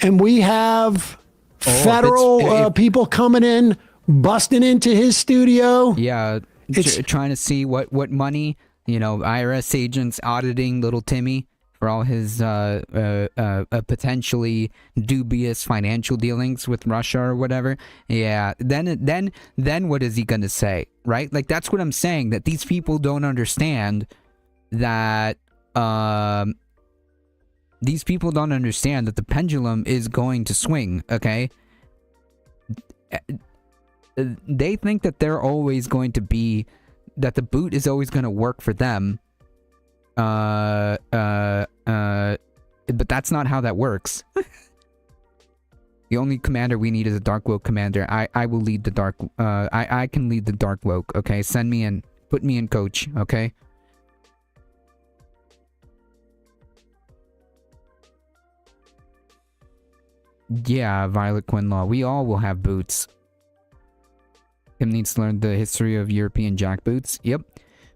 and we have federal people coming in, busting into his studio. Yeah, trying to see what money, IRS agents auditing little Timmy for all his potentially dubious financial dealings with Russia or whatever. Yeah, then what is he gonna say, right? Like, that's what I'm saying, that these people don't understand that these people don't understand that the pendulum is going to swing, okay? They think that they're always going to be, that the boot is always going to work for them. But that's not how that works. The only commander we need is a Dark Woke commander. I will lead the Dark, I can lead the Dark Woke, okay? Send me in. Put me in, coach, okay? Yeah, Violet Quinlaw. We all will have boots. Tim needs to learn the history of European jackboots. Yep.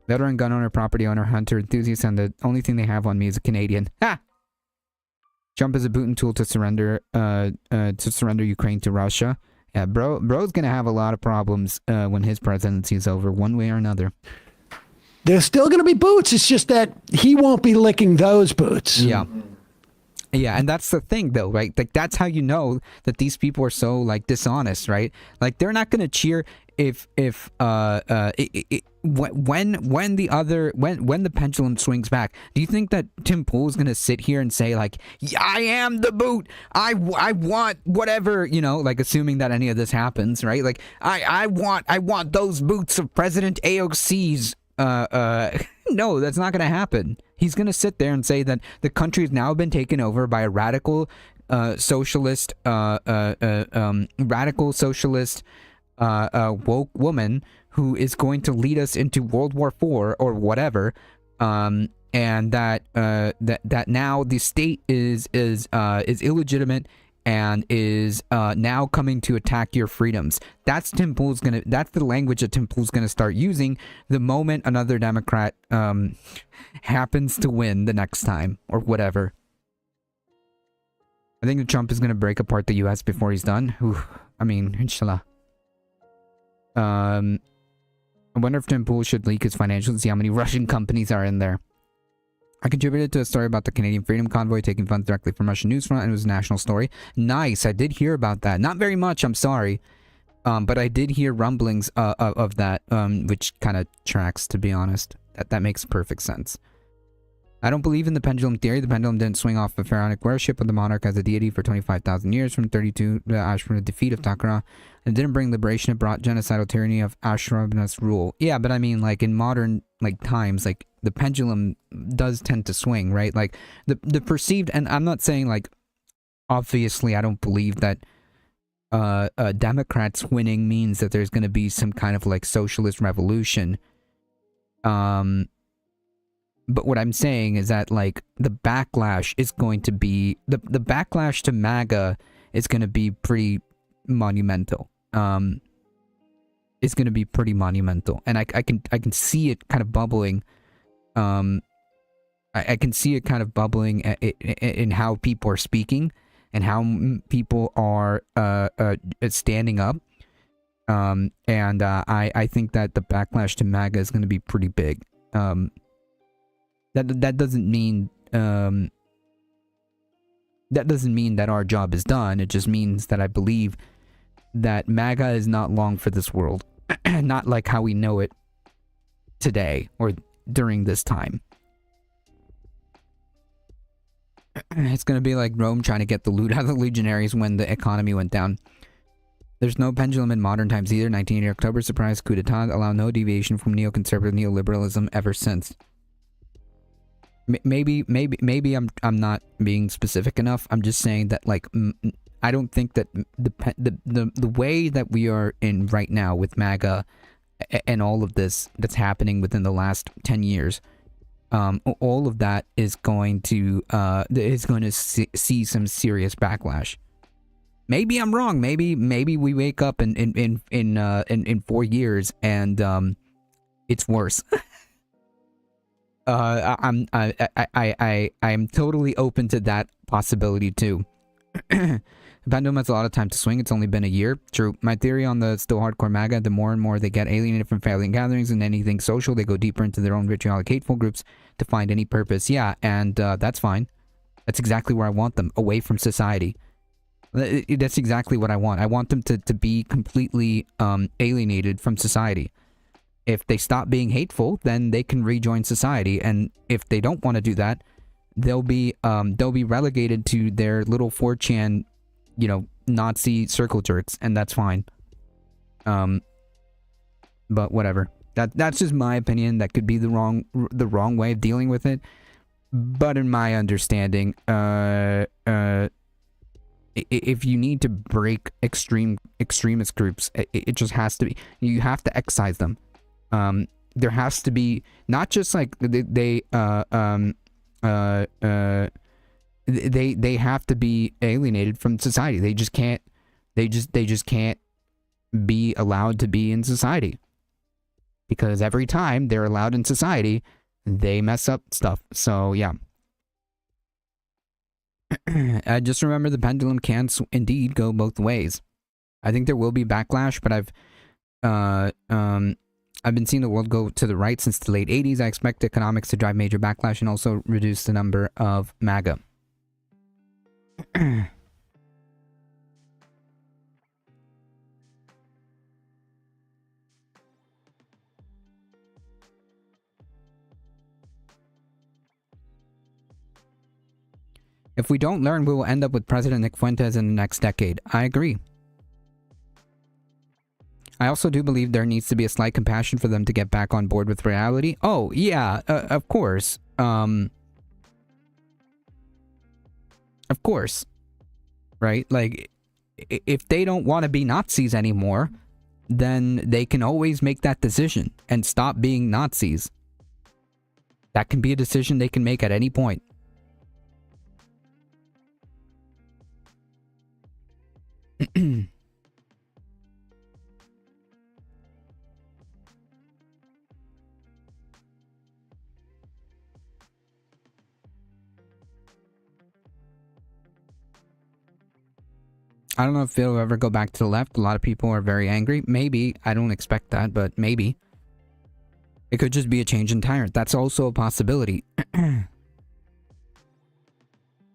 Veteran gun owner, property owner, hunter, enthusiast, and the only thing they have on me is a Canadian. Ha! Trump is a boot and tool to surrender Ukraine to Russia. Yeah, bro's gonna have a lot of problems when his presidency is over, one way or another. There's still gonna be boots. It's just that he won't be licking those boots. Yeah. Yeah, and that's the thing, though, right? Like, that's how you know that these people are so, like, dishonest, right? Like, they're not gonna cheer when the pendulum swings back. Do you think that Tim Pool is gonna sit here and say, like, yeah, I am the boot, I want whatever, like, assuming that any of this happens, right? Like, I want those boots of President AOC's. No, that's not gonna happen. He's gonna sit there and say that the country has now been taken over by a radical socialist woke woman who is going to lead us into World War IV or whatever, and that now the state is illegitimate and is now coming to attack your freedoms. That's the language that Tim Pool's gonna start using the moment another Democrat happens to win the next time or whatever. I think that Trump is gonna break apart the U.S. before he's done. I mean, inshallah. I wonder if Tim Pool should leak his financials and see how many Russian companies are in there. I contributed to a story about the Canadian Freedom Convoy taking funds directly from Russian Newsfront, and it was a national story. Nice, I did hear about that. Not very much, I'm sorry. But I did hear rumblings of that, which kind of tracks, to be honest. That makes perfect sense. I don't believe in the pendulum theory. The pendulum didn't swing off of pharaonic worship of the monarch as a deity for 25,000 years from 32 from the defeat of Takara. It didn't bring liberation. It brought genocidal tyranny of Ashurbanipal's rule. Yeah, but I mean, like, in modern times, like, the pendulum does tend to swing, right? Like, the perceived, and I'm not saying, like, obviously, I don't believe that Democrats winning means that there's going to be some kind of like socialist revolution. But what I'm saying is that like the backlash is going to be the backlash to MAGA is going to be pretty monumental. It's going to be pretty monumental, and I can see it kind of bubbling. I can see it kind of bubbling in how people are speaking and how people are standing up. And I think that the backlash to MAGA is going to be pretty big. That doesn't mean that our job is done. It just means that I believe that MAGA is not long for this world, not like how we know it today or during this time. It's going to be like Rome trying to get the loot out of the legionaries when the economy went down. There's no pendulum in modern times either. 1980 October surprise coup d'etat allow no deviation from neoconservative neoliberalism ever since. Maybe I'm not being specific enough. I'm just saying that like I don't think that the way that we are in right now with MAGA and all of this that's happening within the last 10 years, all of that is going to see some serious backlash. Maybe I'm wrong. Maybe we wake up in 4 years and it's worse. I am totally open to that possibility too. The pendulum has a lot of time to swing. It's only been a year. True. My theory on the still hardcore MAGA, the more and more they get alienated from family gatherings and anything social, they go deeper into their own vitriolic, hateful groups to find any purpose. Yeah, and that's fine. That's exactly where I want them, away from society. That's exactly what I want. I want them to be completely alienated from society. If they stop being hateful, then they can rejoin society. And if they don't want to do that, they'll be relegated to their little 4chan, Nazi circle jerks, and that's fine. But whatever. That's just my opinion. That could be the wrong way of dealing with it. But in my understanding, if you need to break extremist groups, it just has to be. You have to excise them. There has to be not just like they have to be alienated from society. They just can't be allowed to be in society, because every time they're allowed in society, they mess up stuff. So yeah. I just remember the pendulum can indeed go both ways. I think there will be backlash, but I've been seeing the world go to the right since the late 80s. I expect economics to drive major backlash and also reduce the number of MAGA. If we don't learn, we will end up with President Nick Fuentes in the next decade. I agree. I also do believe there needs to be a slight compassion for them to get back on board with reality. Oh, yeah, of course. Of course. Right? Like, if they don't want to be Nazis anymore, then they can always make that decision and stop being Nazis. That can be a decision they can make at any point. I don't know if it'll ever go back to the left. A lot of people are very angry. Maybe. I don't expect that, but maybe. It could just be a change in tyrant. That's also a possibility.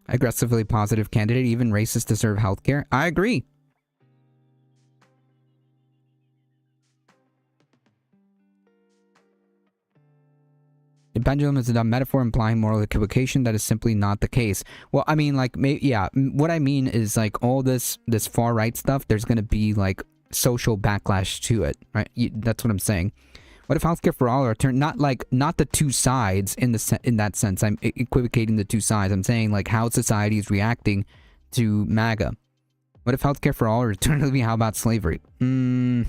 Aggressively positive candidate, even racist, deserve healthcare. I agree. The pendulum is a dumb metaphor implying moral equivocation. That is simply not the case. Well, I mean, like, yeah, what I mean is, like, all this far right stuff, there's going to be, like, social backlash to it, right? That's what I'm saying. What if healthcare for all are turned, not the two sides in that sense. I'm equivocating the two sides. I'm saying, like, how society is reacting to MAGA? What if healthcare for all or eternally? How about slavery? No.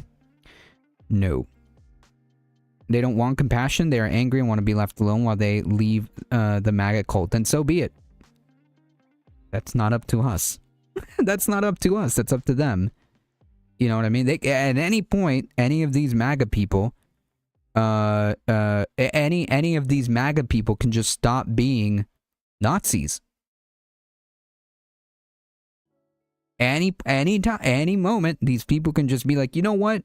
They don't want compassion. They are angry and want to be left alone while they leave the MAGA cult. Then so be it. That's not up to us. That's not up to us. That's up to them. You know what I mean? They, at any point, any of these MAGA people, any of these MAGA people can just stop being Nazis. Any time, any moment, these people can just be like, you know what?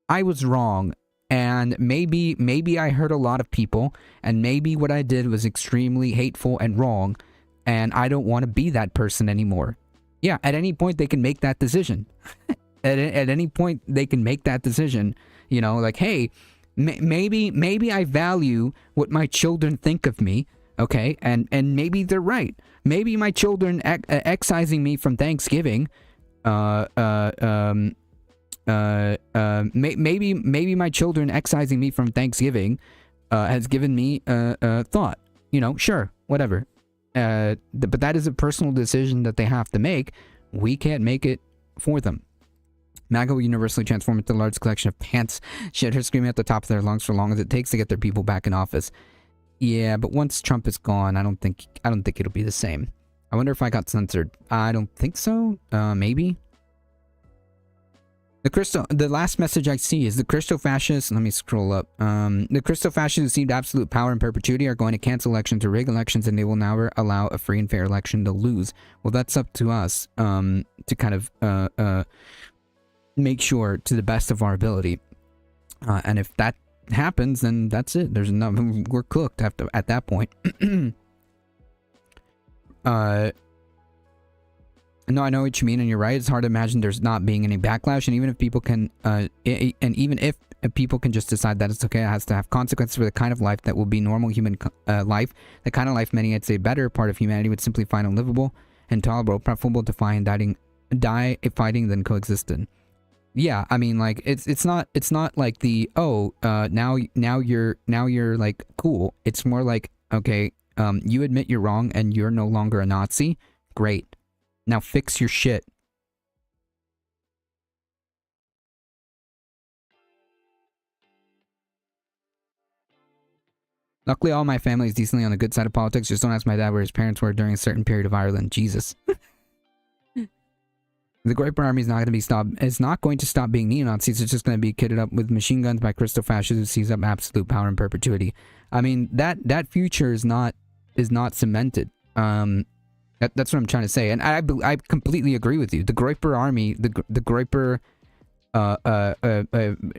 I was wrong. And maybe I hurt a lot of people, and maybe what I did was extremely hateful and wrong, and I don't want to be that person anymore. Yeah, at any point they can make that decision. at any point they can make that decision. You know, like, hey, maybe I value what my children think of me, okay? And maybe they're right. Maybe my children excising me from Thanksgiving, maybe my children excising me from Thanksgiving has given me a thought. You know, sure, whatever. But that is a personal decision that they have to make. We can't make it for them. MAGA will universally transform into a large collection of pants shitters screaming at the top of their lungs for as long as it takes to get their people back in office. Yeah, but once Trump is gone, I don't think it'll be the same. I wonder if I got censored. I don't think so. Maybe. The last message I see is the Christo-fascists, let me scroll up. The Christo-fascists who received absolute power in perpetuity are going to cancel elections or rig elections, and they will never allow a free and fair election to lose. Well, that's up to us, to kind of, make sure to the best of our ability. And if that happens, then that's it. We're cooked at that point. No, I know what you mean, and you're right. It's hard to imagine there's not being any backlash, and even if people can, people can just decide that it's okay, it has to have consequences for the kind of life that will be normal human life, the kind of life many I'd say better part of humanity would simply find unlivable, intolerable, preferable to die fighting than coexisting. Yeah, I mean, like, it's not like the now you're like cool. It's more like, okay, you admit you're wrong and you're no longer a Nazi. Great. Now fix your shit. Luckily, all my family is decently on the good side of politics. Just don't ask my dad where his parents were during a certain period of Ireland. Jesus. The Great Burn Army is not going to stop being neo-Nazis. It's just going to be kitted up with machine guns by Christo-fascists who seize up absolute power in perpetuity. I mean, that future is not cemented. That's what I'm trying to say, and I completely agree with you. The Groyper Army, the Groyper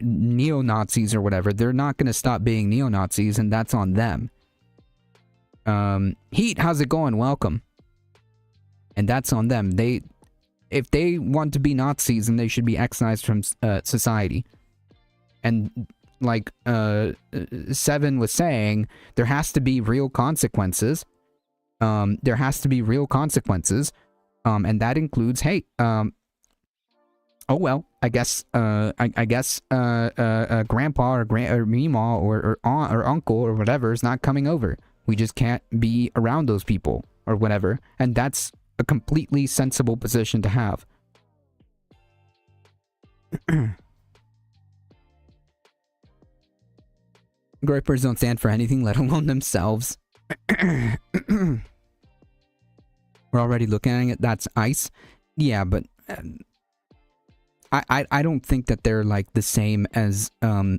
neo-Nazis or whatever, they're not going to stop being neo-Nazis, and that's on them. Heat, how's it going? Welcome. And that's on them. If they want to be Nazis, then they should be excised from society. And like Seven was saying, there has to be real consequences. There has to be real consequences, and that includes, hey, oh well, I guess grandpa or meemaw or aunt or uncle or whatever is not coming over. We just can't be around those people or whatever, and that's a completely sensible position to have. Groypers don't stand for anything, let alone themselves. We're already looking at it. That's ICE. Yeah, but I don't think that they're like the same as I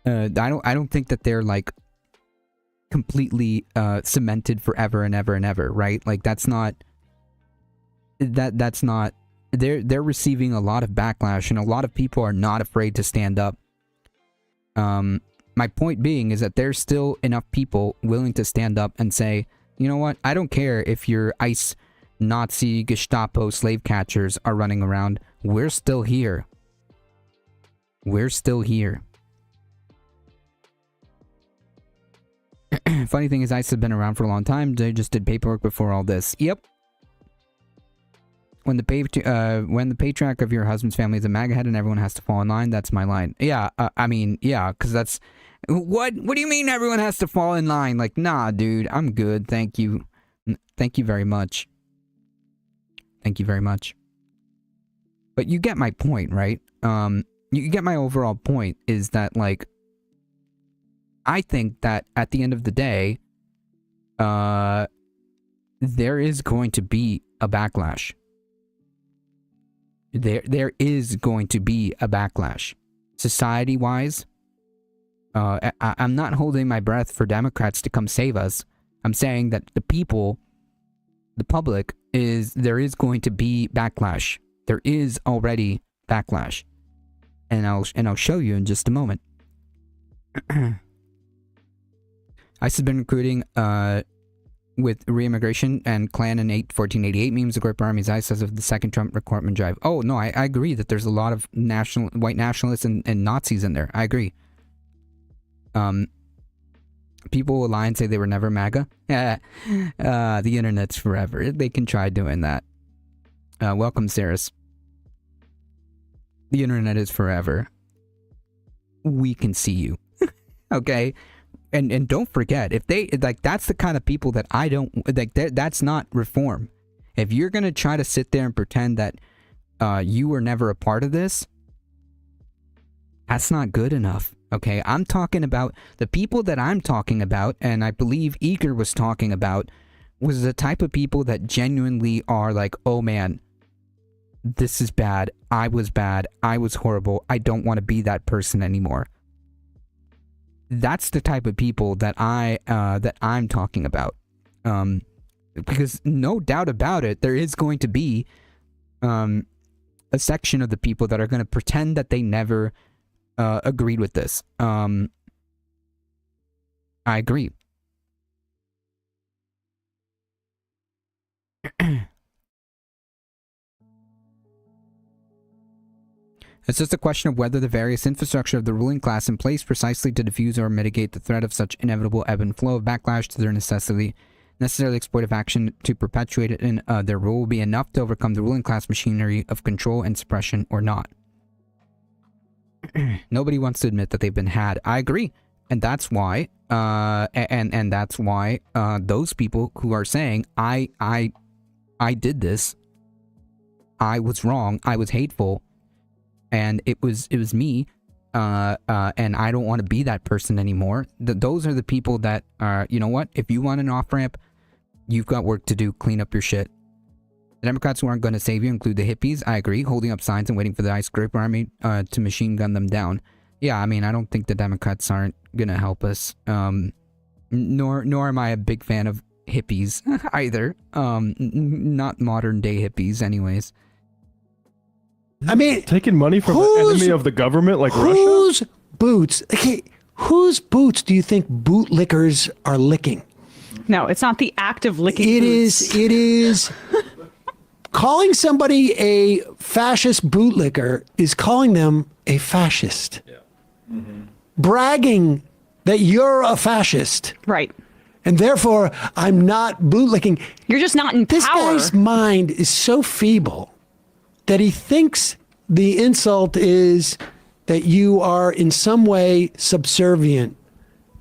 don't think that they're like completely cemented forever and ever and ever, right? Like that's not they're receiving a lot of backlash, and a lot of people are not afraid to stand up. My point being is that there's still enough people willing to stand up and say, you know what, I don't care if your ICE, Nazi, Gestapo, slave catchers are running around. We're still here. We're still here. Funny thing is, ICE have been around for a long time. They just did paperwork before all this. Yep. When the patriarch of your husband's family is a MAGA head and everyone has to fall in line, that's my line. Yeah, I mean, yeah, because that's... What do you mean everyone has to fall in line? Like, nah, dude, I'm good, thank you. Thank you very much. Thank you very much. But you get my point, right? You get my overall point is that, like, I think that at the end of the day, there is going to be a backlash. There is going to be a backlash. Society-wise, I'm not holding my breath for Democrats to come save us. I'm saying that the people, the public, there is going to be backlash. There is already backlash. And I'll show you in just a moment. ICE has been recruiting with re-immigration and Klan and 1488 memes. The Grip Army's ICE as of the second Trump recruitment drive. Oh, no, I agree that there's a lot of white nationalists and Nazis in there. I agree. People will lie and say they were never MAGA. The internet's forever. They can try doing that. Welcome, Saris. The internet is forever. We can see you. Okay? And don't forget, if they, like, that's the kind of people that I don't, like, that's not reform. If you're going to try to sit there and pretend that you were never a part of this, that's not good enough. Okay? I'm talking about, the people that I'm talking about, and I believe Eager was talking about, was the type of people that genuinely are like, oh man, this is bad. I was horrible. I don't want to be that person anymore. That's the type of people that I'm talking about. Because no doubt about it, there is going to be a section of the people that are going to pretend that they never agreed with this. I agree. It's just a question of whether the various infrastructure of the ruling class in place precisely to diffuse or mitigate the threat of such inevitable ebb and flow of backlash to their necessarily exploitive action to perpetuate it in their rule will be enough to overcome the ruling class machinery of control and suppression or not. Nobody wants to admit that they've been had. I agree. And that's why, and that's why those people who are saying, I did this, I was wrong, I was hateful, and it was me, and I don't want to be that person anymore. Those are the people that are, you know what? If you want an off-ramp, you've got work to do. Clean up your shit. The Democrats who aren't going to save you include the hippies. I agree. Holding up signs and waiting for the ICE Grip Army to machine gun them down. Yeah, I mean, I don't think the Democrats aren't going to help us. Nor am I a big fan of hippies either. Not modern day hippies anyways. I mean, Taking money from an enemy of the government like Russia? whose boots do you think bootlickers are licking? No, it's not the act of licking It boots. is calling somebody a fascist bootlicker is calling them a fascist. Yeah. Mm-hmm. Bragging that you're a fascist. Right. And therefore, I'm not bootlicking. You're just not in This power. guy's mind is so feeble that he thinks the insult is that you are in some way subservient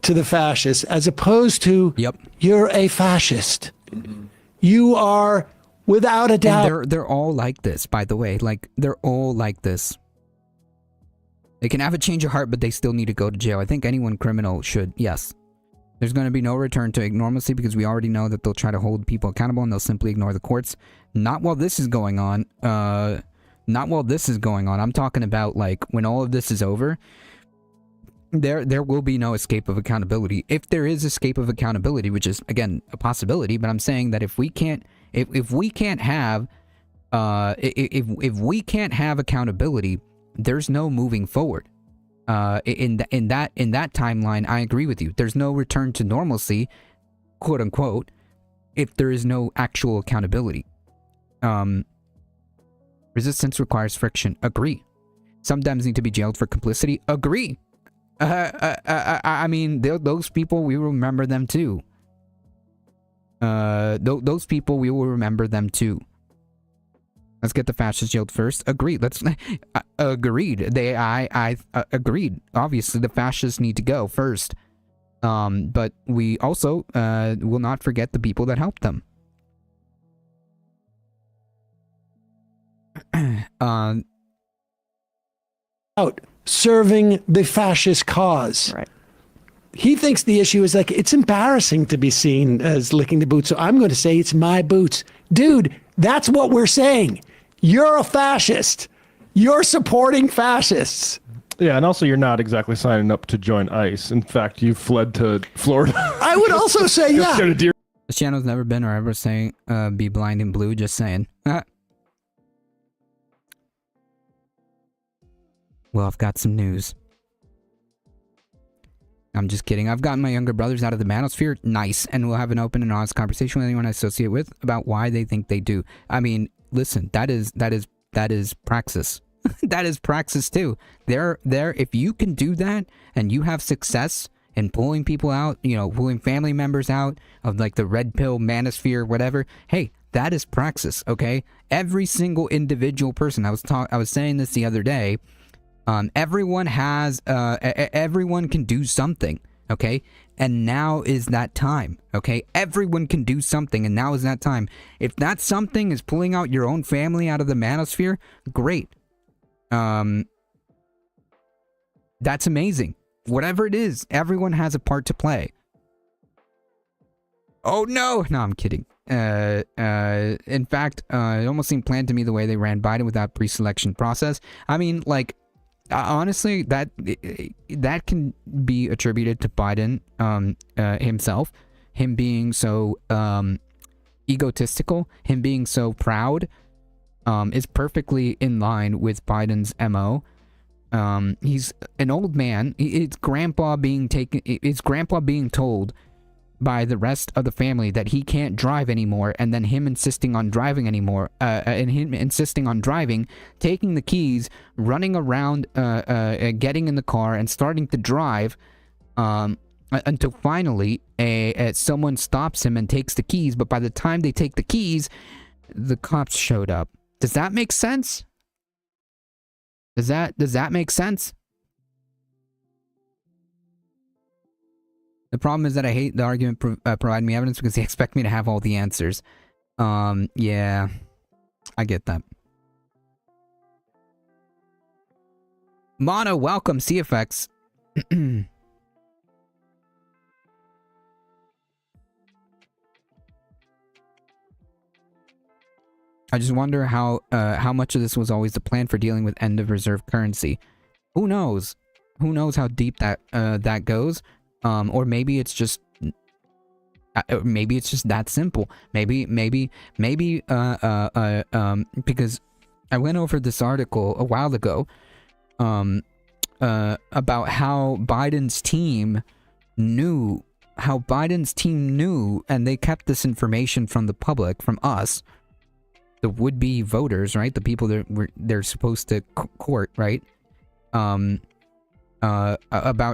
to the fascists, as opposed to you're a fascist. Mm-hmm. You are, without a doubt. And they're all like this, by the way. Like, they're all like this. They can have a change of heart, but they still need to go to jail. I think anyone criminal should, yes. There's going to be no return to normalcy because we already know that they'll try to hold people accountable and they'll simply ignore the courts. Not while this is going on. Not while this is going on. I'm talking about, like, when all of this is over, there will be no escape of accountability. If there is escape of accountability, which is, again, a possibility, but I'm saying that if we can't have accountability, there's no moving forward. In that timeline, I agree with you. There's no return to normalcy, quote unquote, if there is no actual accountability. Resistance requires friction. Agree. Some Dems need to be jailed for complicity. Agree. I mean, those people, we will remember them too. Those people, we will remember them too. Let's get the fascists jailed first. Agreed. Agreed. I agreed. Obviously, the fascists need to go first. But we also will not forget the people that helped them. out serving the fascist cause. Right. He thinks the issue is like, it's embarrassing to be seen as licking the boots. So I'm going to say it's my boots. Dude, that's what we're saying. You're a fascist. You're supporting fascists. Yeah, and also you're not exactly signing up to join ICE. In fact, you fled to Florida. I would also say, Go scared yeah. of deer. This channel's never been or ever saying be blind and blue, just saying. Well, I've got some news. I'm just kidding. I've gotten my younger brothers out of the manosphere. Nice. And we'll have an open and honest conversation with anyone I associate with about why they think they do. I mean, listen, that is praxis. That is praxis too. If you can do that and you have success in pulling people out, pulling family members out of like the red pill manosphere, whatever, hey, that is praxis, okay? Every single individual person, I was saying this the other day, everyone can do something, okay? And now is that time, okay? Everyone can do something, and now is that time. If that something is pulling out your own family out of the manosphere, great. That's amazing. Whatever it is, everyone has a part to play. Oh no! No, I'm kidding. In fact, it almost seemed planned to me the way they ran Biden without pre-selection process. I mean, like, honestly, that can be attributed to Biden himself, him being so egotistical, him being so proud, is perfectly in line with Biden's MO. He's an old man. It's grandpa being told by the rest of the family that he can't drive anymore, and then him insisting on driving anymore, and him insisting on driving, taking the keys, running around, getting in the car and starting to drive, until finally someone stops him and takes the keys. But by the time they take the keys, the cops showed up. Does that make sense? Does that make sense? The problem is that I hate the argument providing me evidence because they expect me to have all the answers. Yeah, I get that. Mono, welcome, CFX. I just wonder how much of this was always the plan for dealing with end of reserve currency. Who knows? Who knows how deep that goes? Or maybe it's just that simple. Maybe because I went over this article a while ago about how Biden's team knew, and they kept this information from the public, from us, the would-be voters, right? The people that they're supposed to court, right? About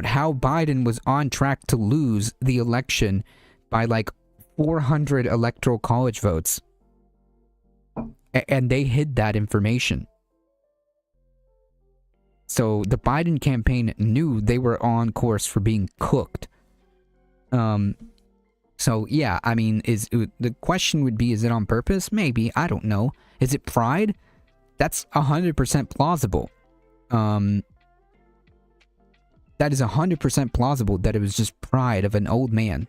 how Biden was on track to lose the election by like 400 electoral college votes. And they hid that information. So the Biden campaign knew they were on course for being cooked. So yeah, I mean, the question would be, is it on purpose? Maybe, I don't know. Is it pride? That's 100% plausible. That is 100% plausible that it was just pride of an old man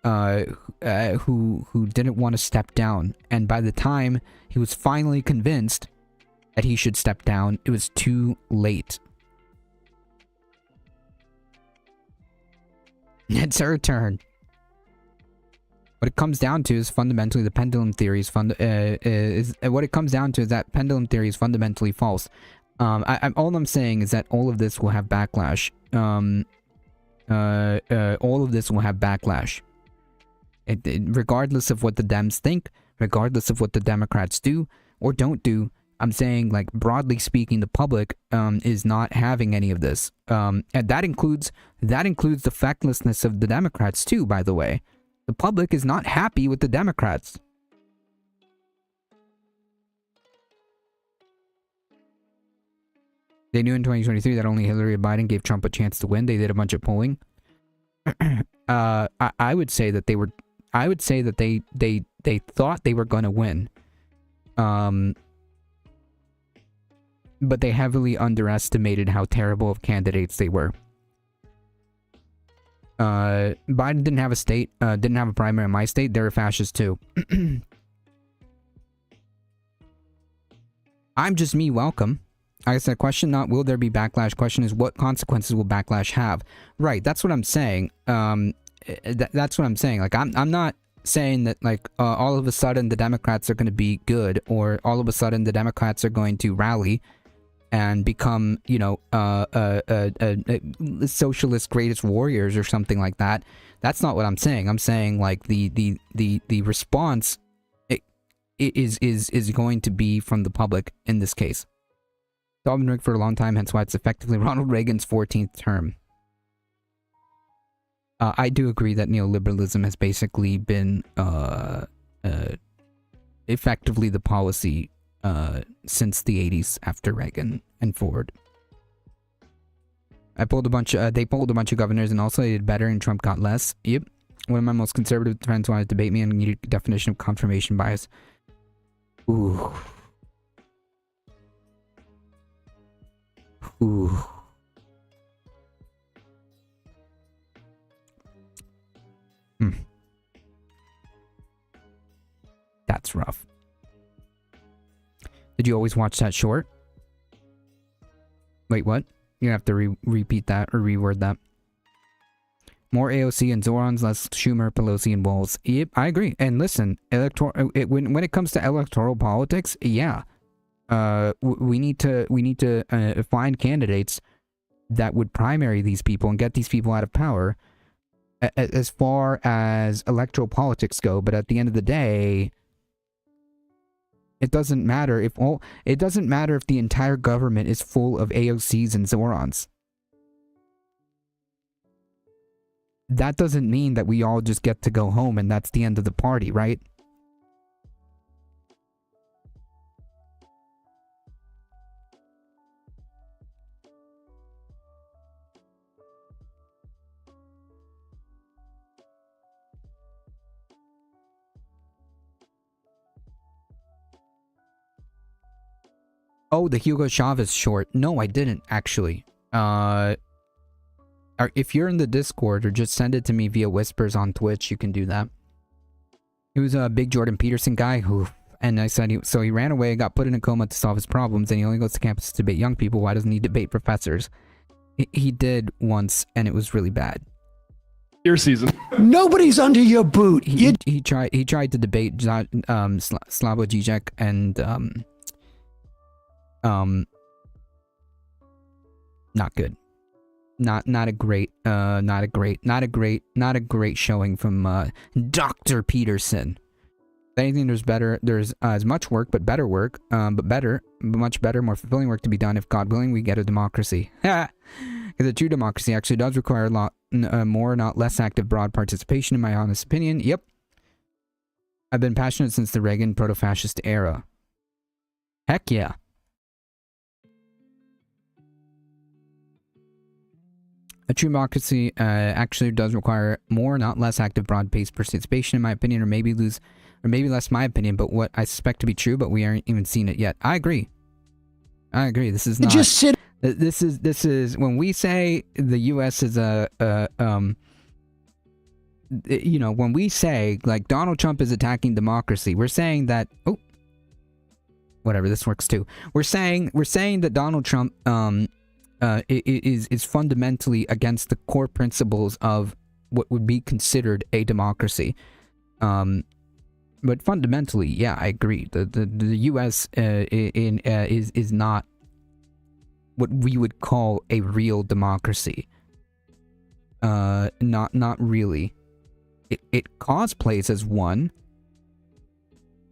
who didn't want to step down, and by the time he was finally convinced that he should step down, it was too late. It's her turn. What it comes down to is fundamentally the pendulum theory is what it comes down to is that pendulum theory is fundamentally false. All I'm saying is that all of this will have backlash. All of this will have backlash. Regardless of what the Dems think, regardless of what the Democrats do or don't do, I'm saying, like, broadly speaking, the public is not having any of this. And that includes the fecklessness of the Democrats too, by the way. The public is not happy with the Democrats. They knew in 2023 that only Hillary and Biden gave Trump a chance to win. They did a bunch of polling. I would say that they thought they were going to win. but they heavily underestimated how terrible of candidates they were. Biden didn't have a state, didn't have a primary in my state. They're a fascist too. I'm just me. Welcome. I said, question not will there be backlash. Question is what consequences will backlash have? Right. That's what I'm saying. That's what I'm saying. Like I'm not saying that like all of a sudden the Democrats are going to be good, or all of a sudden the Democrats are going to rally and become, you know, socialist greatest warriors or something like that. That's not what I'm saying. I'm saying like the response is going to be from the public in this case. It's all been rigged for a long time, hence why it's effectively Ronald Reagan's 14th term. I do agree that neoliberalism has basically been effectively the policy since the 80s after Reagan and forward. They pulled a bunch of governors, and also they did better and Trump got less. Yep. One of my most conservative friends wanted to debate me on the definition of confirmation bias. Ooh. Ooh. That's rough. Did you always watch that short? Wait, what? You have to repeat that or reword that. More AOC and Zorons, less Schumer, Pelosi, and Walz. Yep, I agree. And listen, when it comes to electoral politics, yeah, we need to find candidates that would primary these people and get these people out of power. As far as electoral politics go, but at the end of the day, it doesn't matter if the entire government is full of AOCs and Zorons. That doesn't mean that we all just get to go home and that's the end of the party, right? Oh, the Hugo Chavez short. No, I didn't, actually. If you're in the Discord, or just send it to me via Whispers on Twitch, you can do that. He was a big Jordan Peterson guy who... And I said, so he ran away, got put in a coma to solve his problems, and he only goes to campus to debate young people. Why doesn't he debate professors? He did once, and it was really bad. Ear season. Nobody's under your boot. He tried to debate Slavoj Žižek and... not good. Not a great showing from Dr. Peterson. If anything, there's as much work, but better work, much better, more fulfilling work to be done if, God willing, we get a democracy. Because a true democracy actually does require a lot more, not less active, broad participation, in my honest opinion. Yep. I've been passionate since the Reagan proto-fascist era. Heck yeah. A true democracy actually does require more, not less active, broad-based participation, in my opinion, or maybe less my opinion, but what I suspect to be true, but we aren't even seen it yet. I agree. This is not... Just sit... This is when we say the U.S. is when we say, like, Donald Trump is attacking democracy, we're saying that... Oh. Whatever, this works too. We're saying that Donald Trump, is fundamentally against the core principles of what would be considered a democracy. But fundamentally, yeah, I agree. The U.S. Is not what we would call a real democracy. Not really. It cosplays as one.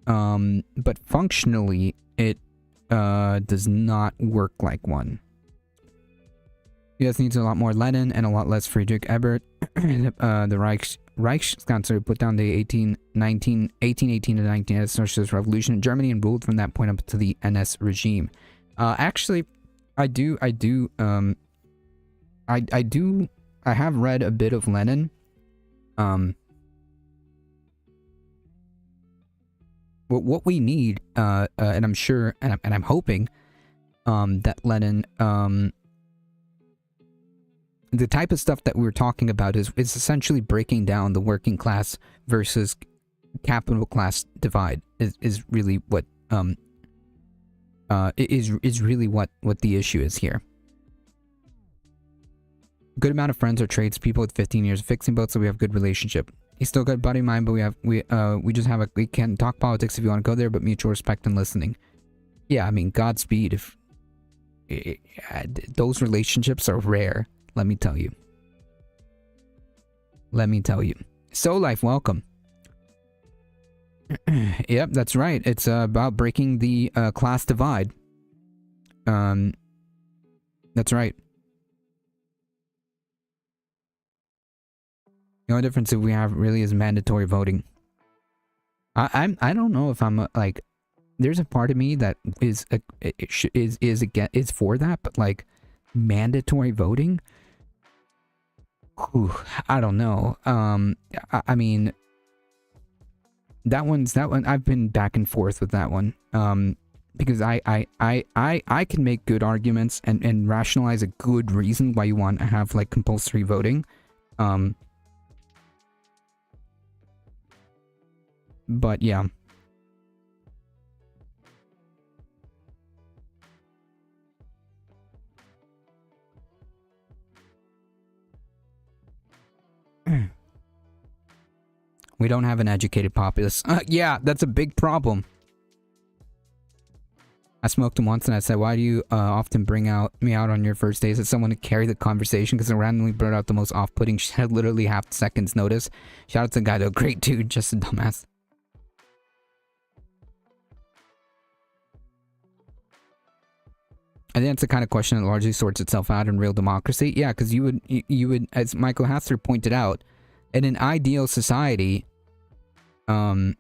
But functionally, it does not work like one. U.S. needs a lot more Lenin and a lot less Friedrich Ebert. The Reichskanzler put down the 1818 to 19 Socialist Revolution in Germany and ruled from that point up to the NS regime. Actually, I have read a bit of Lenin. What we need, and I'm sure, and I'm hoping, that Lenin, the type of stuff that we're talking about is essentially breaking down the working class versus capital class divide is really what is really what the issue is here. Good amount of friends are tradespeople with 15 years of fixing boats, so we have good relationship. He's still got a buddy of mine, but we just have we can talk politics if you want to go there, but mutual respect and listening. Yeah, I mean, Godspeed. If those relationships are rare, let me tell you. Let me tell you. So Life, welcome. Yep, that's right. It's about breaking the class divide. That's right. The only difference that we have really is mandatory voting. I don't know if I'm like, there's a part of me that is for that, but like mandatory voting. Whew, I don't know. I mean, that one. I've been back and forth with that one. Because I can make good arguments and rationalize a good reason why you want to have like compulsory voting. But yeah. We don't have an educated populace. Yeah, that's a big problem. I smoked him once and I said, why do you often bring me out on your first days as someone to carry the conversation? Because I randomly brought out the most off-putting shit at literally half a second's notice. Shout out to the guy though, great dude, just a dumbass. I think that's the kind of question that largely sorts itself out in real democracy. Yeah, because you would, as Michael Hasler pointed out, in an ideal society, in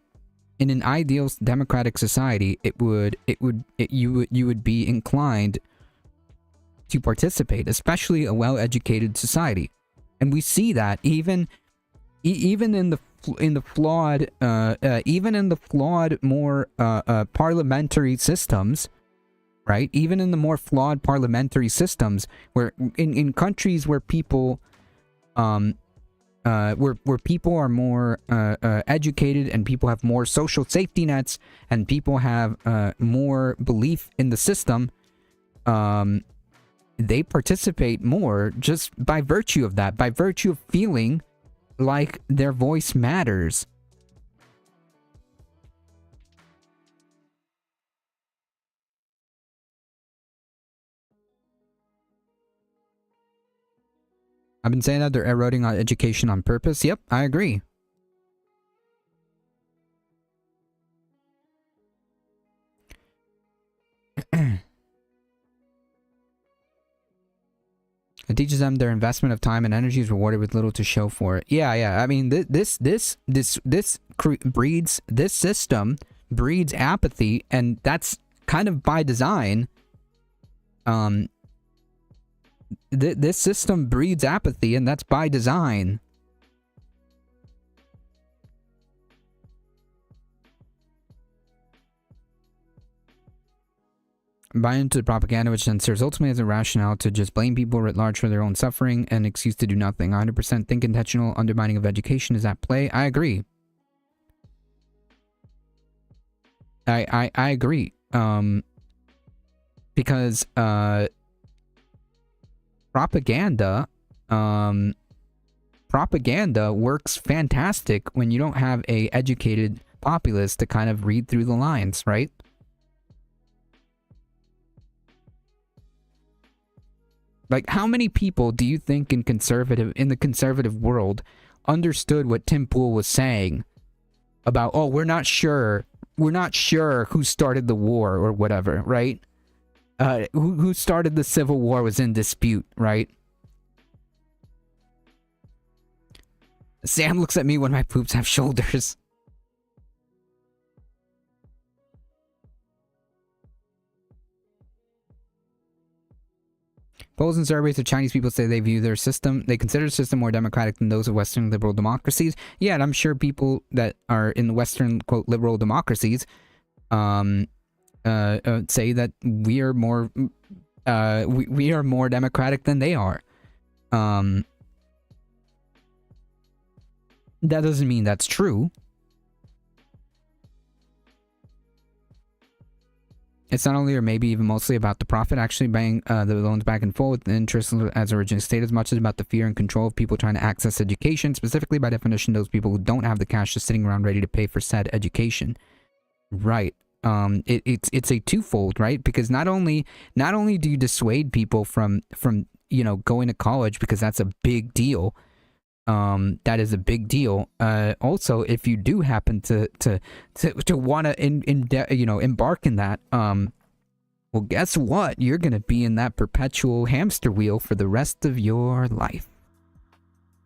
an ideal democratic society, you would be inclined to participate, especially a well-educated society, and we see that even in the flawed more parliamentary systems. Right, even in the more flawed parliamentary systems, where in countries where people, where people are more educated and people have more social safety nets and people have more belief in the system, they participate more just by virtue of that, by virtue of feeling like their voice matters. I've been saying that they're eroding our education on purpose. Yep, I agree. It teaches them their investment of time and energy is rewarded with little to show for it. Yeah. I mean, this system breeds apathy, and that's kind of by design. This system breeds apathy, and that's by design. Buy into the propaganda, which then serves ultimately as a rationale to just blame people writ large for their own suffering and excuse to do nothing. 100% think intentional undermining of education is at play. I agree. I agree. Because propaganda works fantastic when you don't have a educated populace to kind of read through the lines, right? Like, how many people do you think in the conservative world understood what Tim Pool was saying about, oh, we're not sure who started the war or whatever, right? Who started the Civil War was in dispute, right? Sam looks at me when my poops have shoulders. Polls and surveys of Chinese people say they consider the system more democratic than those of Western liberal democracies. Yeah, and I'm sure people that are in the Western, quote, liberal democracies, say that we are more we are more democratic than they are. That doesn't mean that's true. It's not only or maybe even mostly about the profit actually paying the loans back in full with the interest as originally stated, as much as about the fear and control of people trying to access education, specifically by definition those people who don't have the cash just sitting around ready to pay for said education. Right. It's a twofold, right? Because not only do you dissuade people from going to college, because that's a big deal. That is a big deal. Also, if you do happen to want to embark in that, well, guess what? You're gonna be in that perpetual hamster wheel for the rest of your life.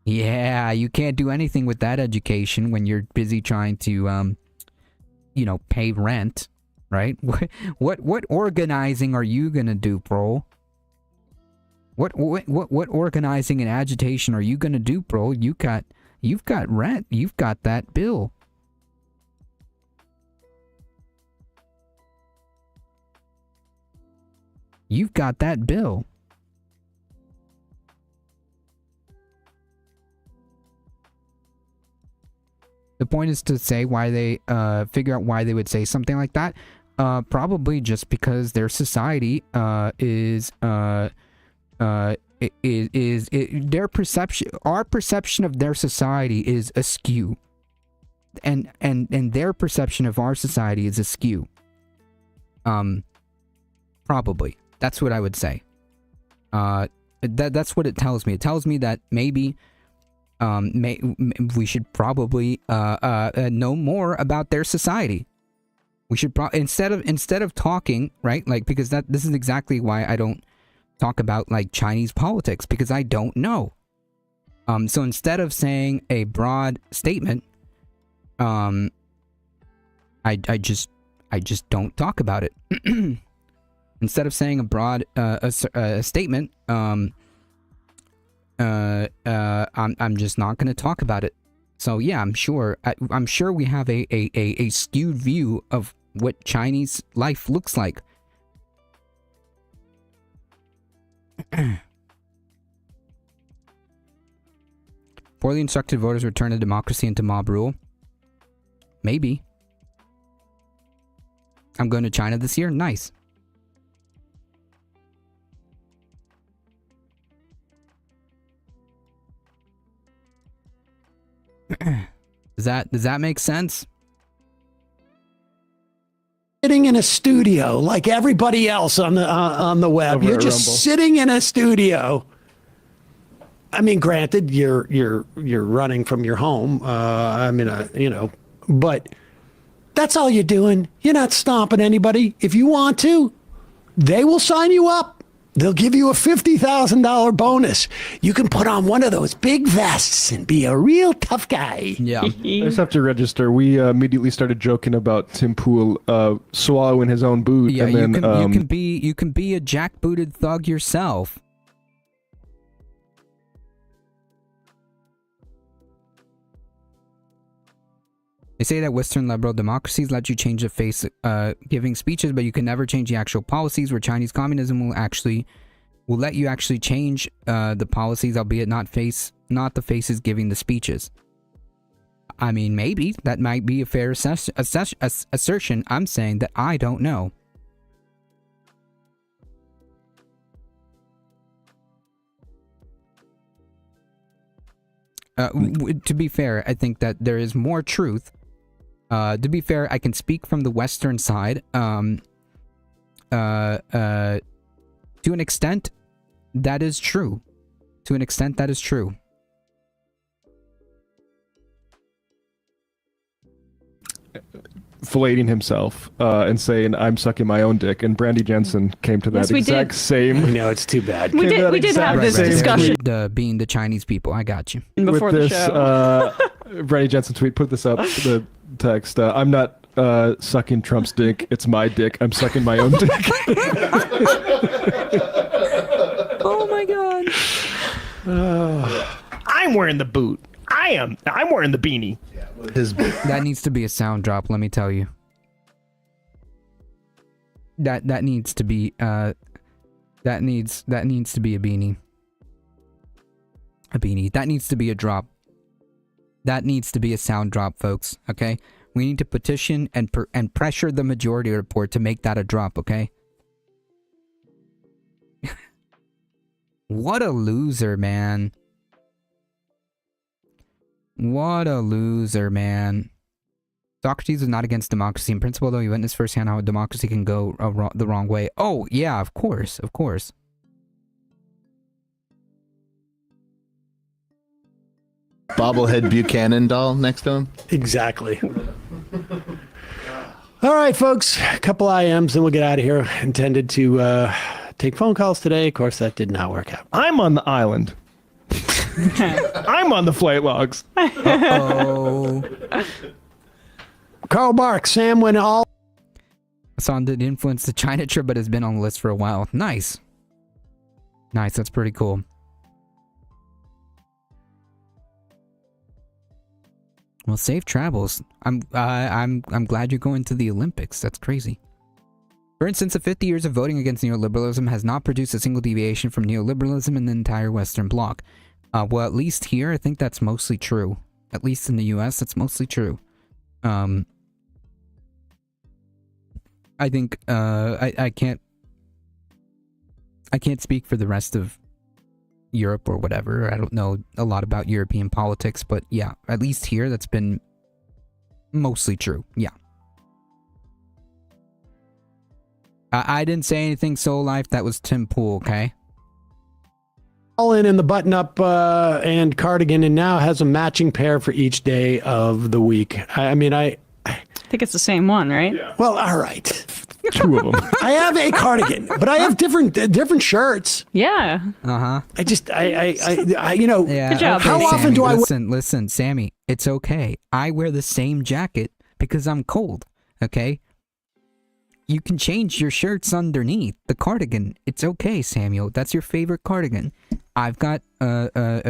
Yeah, you can't do anything with that education when you're busy trying to pay rent, right? What organizing are you gonna do, bro? What organizing and agitation are you gonna do, bro? You've got rent. You've got that bill. You've got that bill. The point is to say why they figure out why they would say something like that. Probably just because their society is their perception, our perception of their society is askew, and their perception of our society is askew. Probably that's what I would say. That's what it tells me. It tells me that maybe we should probably know more about their society. We should instead of talking, right, like, because this is exactly why I don't talk about like Chinese politics, because I don't know. So instead of saying a broad statement, I just don't talk about it. Instead of saying a broad statement, I'm just not going to talk about it. So yeah, I'm sure we have a skewed view of what Chinese life looks like. Poorly instructed voters return to democracy and to mob rule. Maybe. I'm going to China this year. Nice. Does that make sense? Sitting in a studio like everybody else on the web. Over You're at just Rumble. sitting in a studio. I mean, granted, you're running from your home. But that's all you're doing. You're not stomping anybody. If you want to, they will sign you up. They'll give you a $50,000 bonus. You can put on one of those big vests and be a real tough guy. Yeah. I just have to register. We immediately started joking about Tim Pool swallowing his own boot, Yeah, and then you can be a jackbooted thug yourself. They say that Western liberal democracies let you change the face giving speeches, but you can never change the actual policies, where Chinese communism will let you actually change the policies, albeit not the faces giving the speeches. I mean, maybe that might be a fair assertion. I'm saying that I don't know. To be fair, I think that there is more truth. To be fair, I can speak from the Western side. To an extent, that is true. To an extent, that is true. filleting himself and saying, "I'm sucking my own dick," and Brandy Jensen came to that Yes, we exact did. same. No, it's too bad. We Came to that did have exact this same discussion Being the Chinese people, I got you. before with the this show. Brandy Jensen tweet. Put this up. The text. I'm not sucking Trump's dick. It's my dick. I'm sucking my own dick. Oh my god. I'm wearing the boot. I'm wearing the beanie. His That needs to be a sound drop, let me tell you. that needs to be that needs to be a beanie. A beanie. That needs to be a drop. That needs to be a sound drop, folks. Okay, we need to petition and pressure the majority report to make that a drop. Okay. What a loser, man. What a loser, man. Socrates was not against democracy in principle, though he witnessed firsthand how democracy can go the wrong way. Oh, yeah, of course, of course. Bobblehead Buchanan doll next to him. Exactly. All right, folks. A couple IMs, and we'll get out of here. Intended to take phone calls today. Of course, that did not work out. I'm on the island. I'm on the flight logs. Oh. Carl Bark, Sam went all. Hassan did influence the China trip, but has been on the list for a while. Nice. Nice, that's pretty cool. Well, safe travels. I'm glad you're going to the Olympics. That's crazy. For instance, the 50 years of voting against neoliberalism has not produced a single deviation from neoliberalism in the entire Western Bloc. Well, at least here, I think that's mostly true. At least in the US, that's mostly true. I think I can't speak for the rest of Europe or whatever. I don't know a lot about European politics, but yeah, at least here that's been mostly true. Yeah. I didn't say anything, Soul Life. That was Tim Pool, okay? All in the button up and cardigan, and now has a matching pair for each day of the week. I mean, I think it's the same one, right? Yeah. Well, all right. Two of them. I have a cardigan, but I have different shirts. Yeah. Uh-huh. I just, I you know, Yeah. Good job. how Okay, often Sammy, do I listen, Sammy, it's okay. I wear the same jacket because I'm cold, okay? You can change your shirts underneath the cardigan. It's okay, Samuel. That's your favorite cardigan. I've got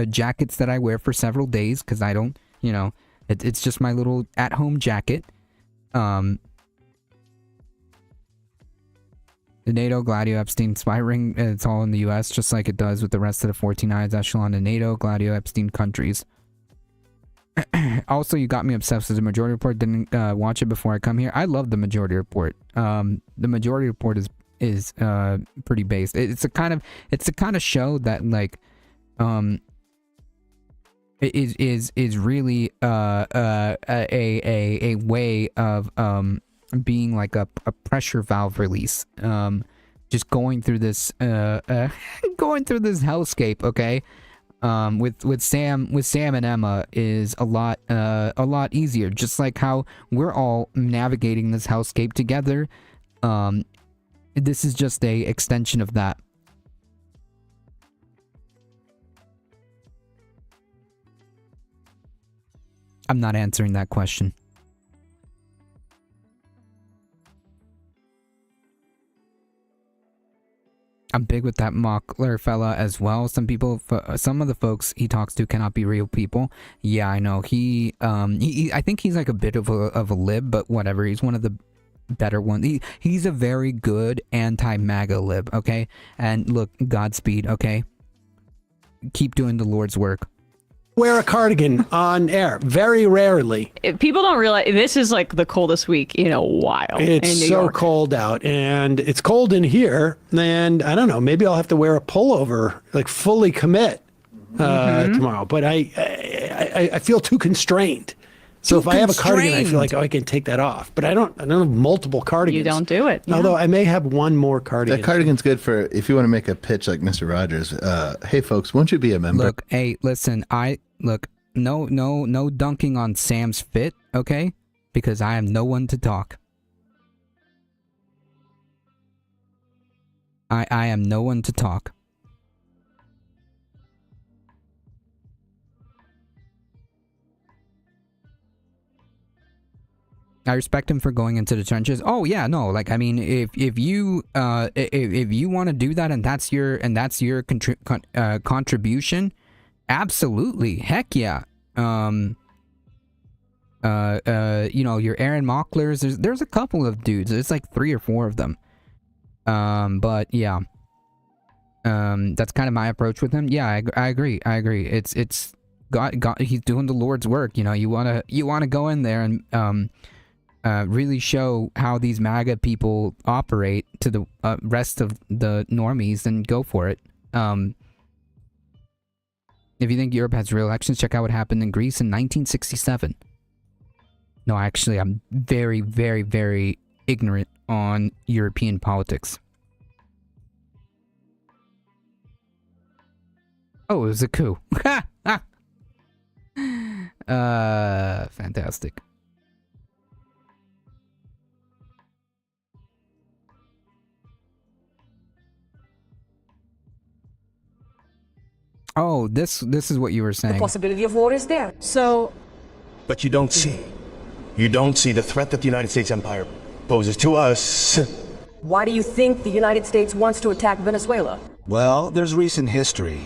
jackets that I wear for several days because I don't, you know, it's just my little at-home jacket. The NATO, Gladio, Epstein, spy ring, it's all in the US, just like it does with the rest of the 14 eyes echelon of NATO, Gladio, Epstein countries. Also, you got me obsessed with the Majority Report. Didn't watch it before I come here. I love the Majority Report. The Majority Report is pretty based. It's the kind of show that like is really a way of being like a pressure valve release. Just going through this hellscape, okay? With Sam and Emma is a lot easier. Just like how we're all navigating this hellscape together. This is just a extension of that. I'm not answering that question. I'm big with that Mockler fella as well. Some of the folks he talks to cannot be real people. Yeah, I know. He I think he's like a bit of a lib, but whatever. He's one of the better ones. He's a very good anti-MAGA lib, okay? And look, Godspeed, okay? Keep doing the Lord's work. Wear a cardigan on air? Very rarely. People don't realize this is like the coldest week in a while. It's in New so York. cold out, and it's cold in here. And I don't know. Maybe I'll have to wear a pullover, like fully commit tomorrow. But I feel too constrained. So if I have a cardigan, I feel like I can take that off. But I don't have multiple cardigans. You don't do it. Yeah. Although I may have one more cardigan. That cardigan's good for if you want to make a pitch like Mr. Rogers. Hey, folks, won't you be a member? Look, hey, listen, no dunking on Sam's fit, okay? Because I am no one to talk. I am no one to talk. I respect him for going into the trenches. Oh yeah, no, like I mean, if you want to do that and that's your contribution, absolutely, heck yeah. You know, your Aaron Mocklers. There's a couple of dudes. It's like 3 or 4 of them. But yeah. That's kind of my approach with him. Yeah, I agree. It's God, he's doing the Lord's work. You know, you wanna go in there and really show how these MAGA people operate to the rest of the normies, then go for it. If you think Europe has real elections, check out what happened in Greece in 1967. No, actually, I'm very, very, very ignorant on European politics. Oh, it was a coup. Fantastic. Oh, this is what you were saying. Possibility of war is there. So, But you don't see the threat that the United States empire poses to us. why do you think the United States wants to attack Venezuela? Well, there's recent history.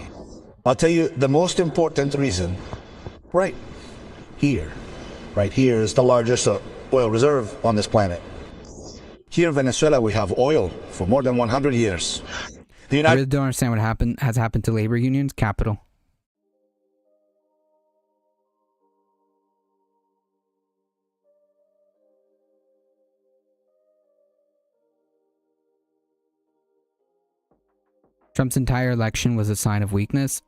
I'll tell you the most important reason. Right here is the largest oil reserve on this planet. Here in Venezuela, we have oil for more than 100 years. The I really don't understand what has happened to labor unions. Capital. Trump's entire election was a sign of weakness.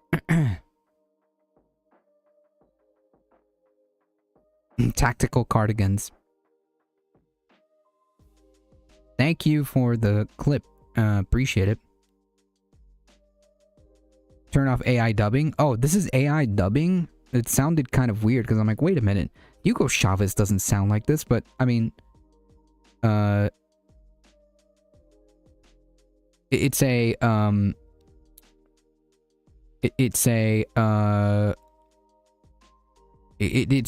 Tactical cardigans. Thank you for the clip. Appreciate it. Turn off AI dubbing. Oh, this is AI dubbing? It sounded kind of weird because I'm like, wait a minute. Hugo Chavez doesn't sound like this, but I mean, it's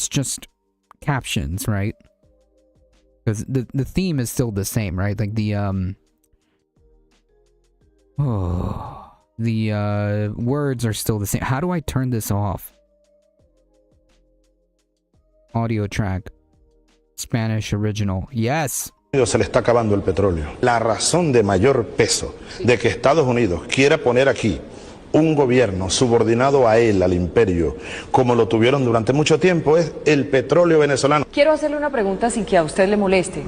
just captions, right? Because the theme is still the same, right? Like the words are still the same. How do I turn this off? Audio track. Spanish original. Yes. Se le está acabando el petróleo. La razón de mayor peso de que Estados Unidos quiera poner aquí un gobierno subordinado a él, al imperio, como lo tuvieron durante mucho tiempo, es el petróleo venezolano. Quiero hacerle una pregunta sin que a usted le moleste.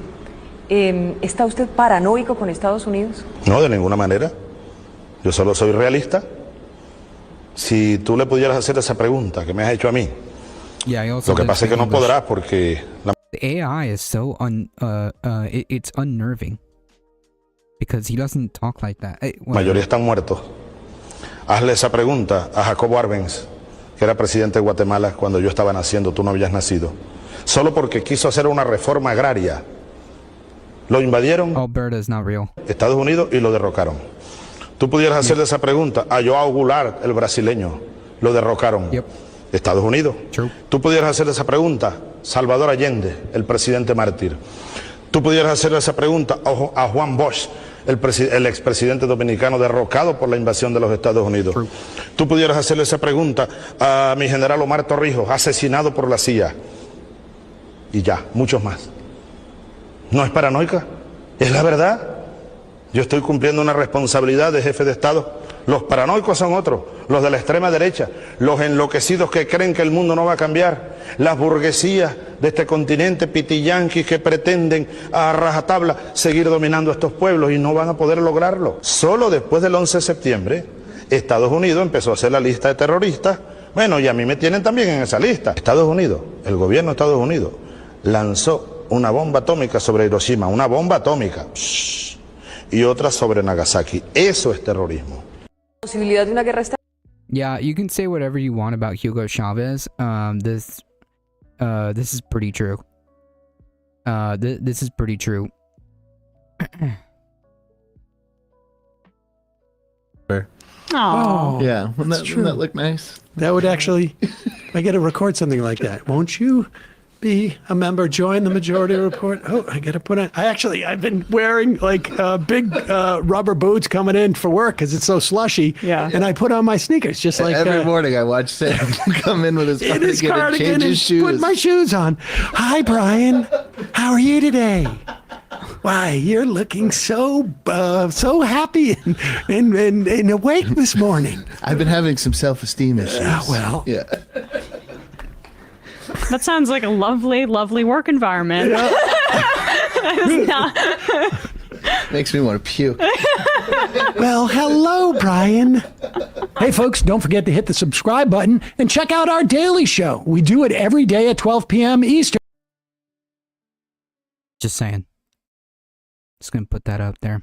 ¿Está usted paranoico con Estados Unidos? No, de ninguna manera. Yo solo soy realista. Si tú le pudieras hacer esa pregunta que me has hecho a mí, lo que pasa es que no podrás porque the AI is so it's unnerving because he doesn't talk like that. la mayoría están muertos. Hazle esa pregunta a Jacobo Arbenz, que era presidente de Guatemala cuando yo estaba naciendo, tú no habías nacido. Solo porque quiso hacer una reforma agraria. Lo invadieron Alberta is not real. Estados Unidos y lo derrocaron. Tú pudieras hacerle esa pregunta a João Goulart, el brasileño. Lo derrocaron. Estados Unidos. True. Tú pudieras hacerle esa pregunta Salvador Allende, el presidente mártir. Tú pudieras hacerle esa pregunta a Juan Bosch, el expresidente dominicano derrocado por la invasión de los Estados Unidos. True. Tú pudieras hacerle esa pregunta a mi general Omar Torrijos, asesinado por la CIA. Y ya, muchos más. ¿No es paranoica? ¿Es la verdad? Yo estoy cumpliendo una responsabilidad de jefe de Estado. Los paranoicos son otros, los de la extrema derecha, los enloquecidos que creen que el mundo no va a cambiar, las burguesías de este continente, pitiyanquis que pretenden a rajatabla seguir dominando estos pueblos y no van a poder lograrlo. Solo después del 11 de septiembre, Estados Unidos empezó a hacer la lista de terroristas. Bueno, y a mí me tienen también en esa lista. Estados Unidos, el gobierno de Estados Unidos, lanzó una bomba atómica sobre Hiroshima, una bomba atómica, y otra sobre Nagasaki. Eso es terrorismo. Posibilidad de una guerra estatal. Yeah, you can say whatever you want about Hugo Chavez. This is pretty true. This is pretty true. Oh, Yeah, wouldn't that look nice? That would actually, I got to record something like that. Won't you be a member? Join the Majority Report. Oh, I got to put on. I've been wearing like big rubber boots coming in for work because it's so slushy. Yeah. And I put on my sneakers just like Every morning I watch Sam come in with his in his cardigan and cardigan change and his shoes. put my shoes on. Hi, Brian. How are you today? Why, you're looking so happy and awake this morning. I've been having some self-esteem issues. Well. Yeah. That sounds like a lovely, lovely work environment. It's not- Makes me want to puke. Well, hello, Brian. Hey, folks, don't forget to hit the subscribe button and check out our daily show. We do it every day at 12 p.m. Eastern. Just saying. Just gonna put that out there.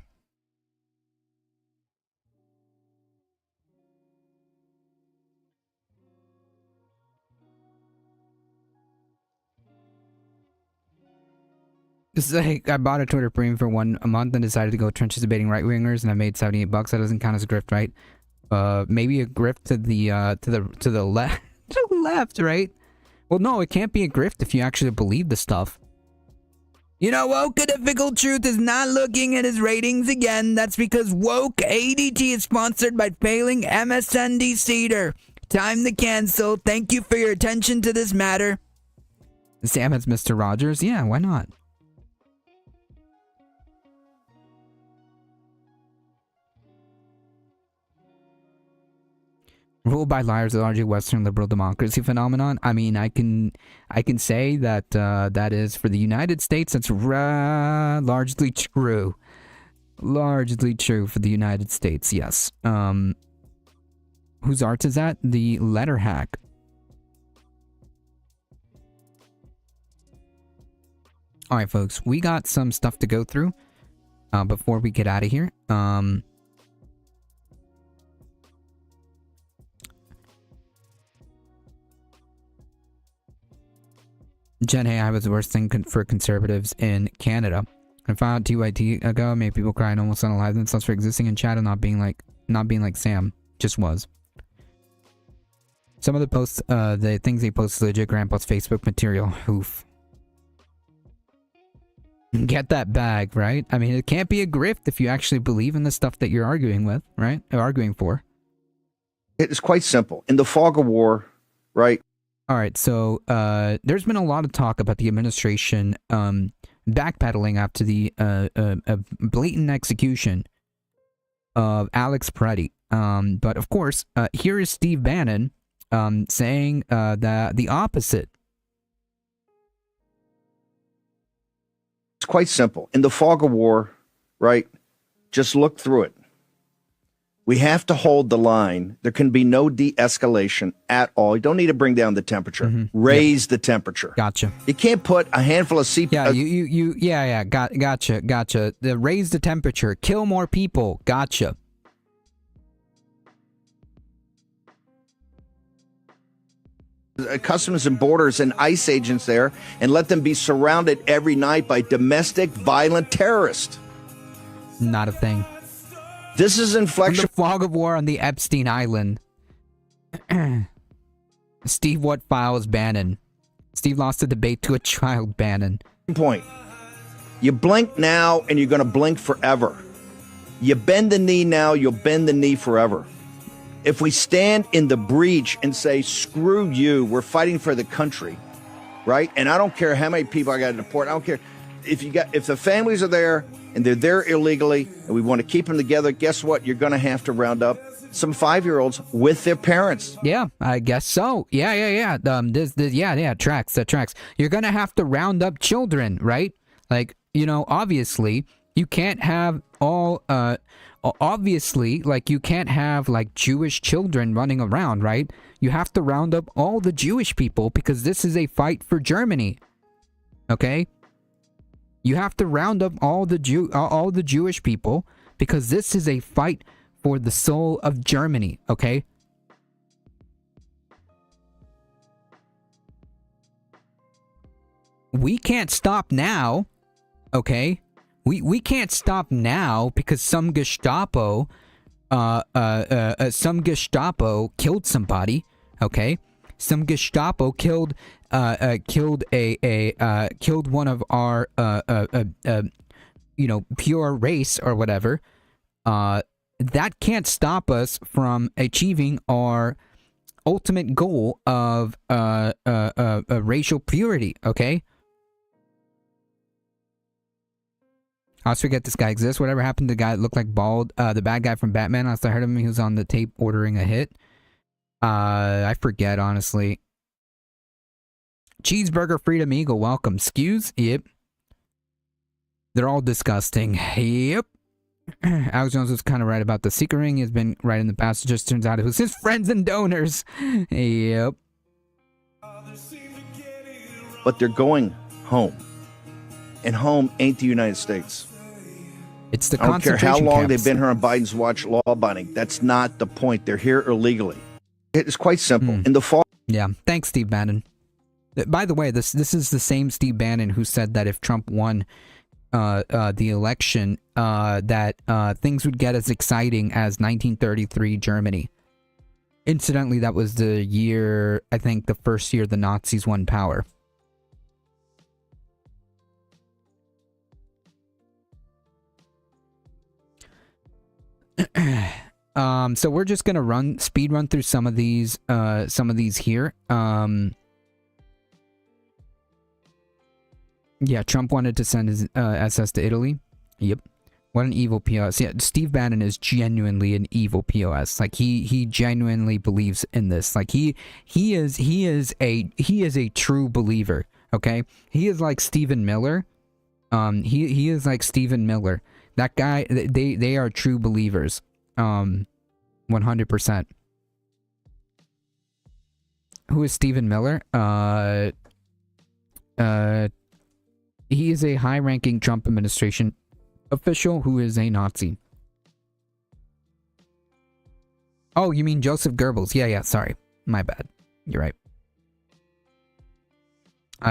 This is like, I bought a Twitter Premium for a month and decided to go trenches debating right wingers, and I made $78. That doesn't count as a grift, right? Maybe a grift to the left, to the left, right? Well, no, it can't be a grift if you actually believe the stuff. You know, Woke A Difficult Truth is not looking at his ratings again. That's because Woke ADT is sponsored by failing MSND Cedar. Time to cancel. Thank you for your attention to this matter. Sam, it's Mr. Rogers. Yeah, why not? Ruled by liars, the largely Western liberal democracy phenomenon. I mean, I can say that that is for the United States. That's largely true. Largely true for the United States. Yes. Whose art is that? The letter hack. All right, folks. We got some stuff to go through before we get out of here. Gen AI was the worst thing for conservatives in Canada. I found out TYT ago, made people cry and almost unalive themselves for existing in chat and not being like Sam just was. Some of the posts, the things they post is legit Grandpa's Facebook material. Oof. Get that bag, right? I mean, it can't be a grift if you actually believe in the stuff that you're arguing with, right? Or arguing for. It is quite simple. In the fog of war, right? All right, so there's been a lot of talk about the administration backpedaling after the blatant execution of Alex Peretti. But of course, here is Steve Bannon saying that the opposite. It's quite simple. In the fog of war, right? Just look through it. We have to hold the line. There can be no de-escalation at all. You don't need to bring down the temperature. Raise the temperature. Gotcha. You can't put a handful of Yeah, gotcha. Raise the temperature. Kill more people. Gotcha. Customs and Borders and ICE agents there and let them be surrounded every night by domestic violent terrorists. Not a thing. This is inflection. In the fog of war on the Epstein Island. Steve, what files Bannon? Steve lost the debate to a child, Bannon. Point. You blink now and you're going to blink forever. You bend the knee now, you'll bend the knee forever. If we stand in the breach and say, screw you, we're fighting for the country, right? And I don't care how many people I got to deport. I don't care. If the families are there and they're there illegally and we want to keep them together, guess what? You're going to have to round up some 5-year-olds with their parents. Yeah, I guess so. Yeah. Tracks. That tracks. You're going to have to round up children, right? Like, you know, obviously you can't have you can't have like Jewish children running around, right? You have to round up all the Jewish people because this is a fight for Germany. Okay? You have to round up all the Jewish people because this is a fight for the soul of Germany, okay? We can't stop now, okay? We can't stop now because some Gestapo killed somebody, okay? Some Gestapo killed one of our pure race or whatever. That can't stop us from achieving our ultimate goal of racial purity, okay? I always forget this guy exists. Whatever happened to the guy that looked like bald? The bad guy from Batman. Last I heard of him, he was on the tape ordering a hit. I forget, honestly. Cheeseburger Freedom Eagle, welcome. Skews? Yep. They're all disgusting. Yep. Alex Jones was kind of right about the secret ring. He's been right in the past. It just turns out it was his friends and donors. Yep. But they're going home. And home ain't the United States. It's the I don't care how concentration long camps. they've been here on Biden's watch law-abiding. That's not the point. They're here illegally. It's quite simple. In the fall... Yeah. Thanks, Steve Bannon. By the way, this is the same Steve Bannon who said that if Trump won the election, that things would get as exciting as 1933 Germany. Incidentally, that was the year, I think, the first year the Nazis won power. So we're just gonna speed run through some of these here. Yeah, Trump wanted to send his SS to Italy. Yep. What an evil POS. Yeah, Steve Bannon is genuinely an evil POS. Like he genuinely believes in this. Like he is a true believer. Okay? He is like Stephen Miller. He is like Stephen Miller. That guy, they are true believers. 100%. Who is Stephen Miller? He is a high-ranking Trump administration official who is a Nazi. Oh, you mean Joseph Goebbels? Yeah, sorry. My bad. You're right.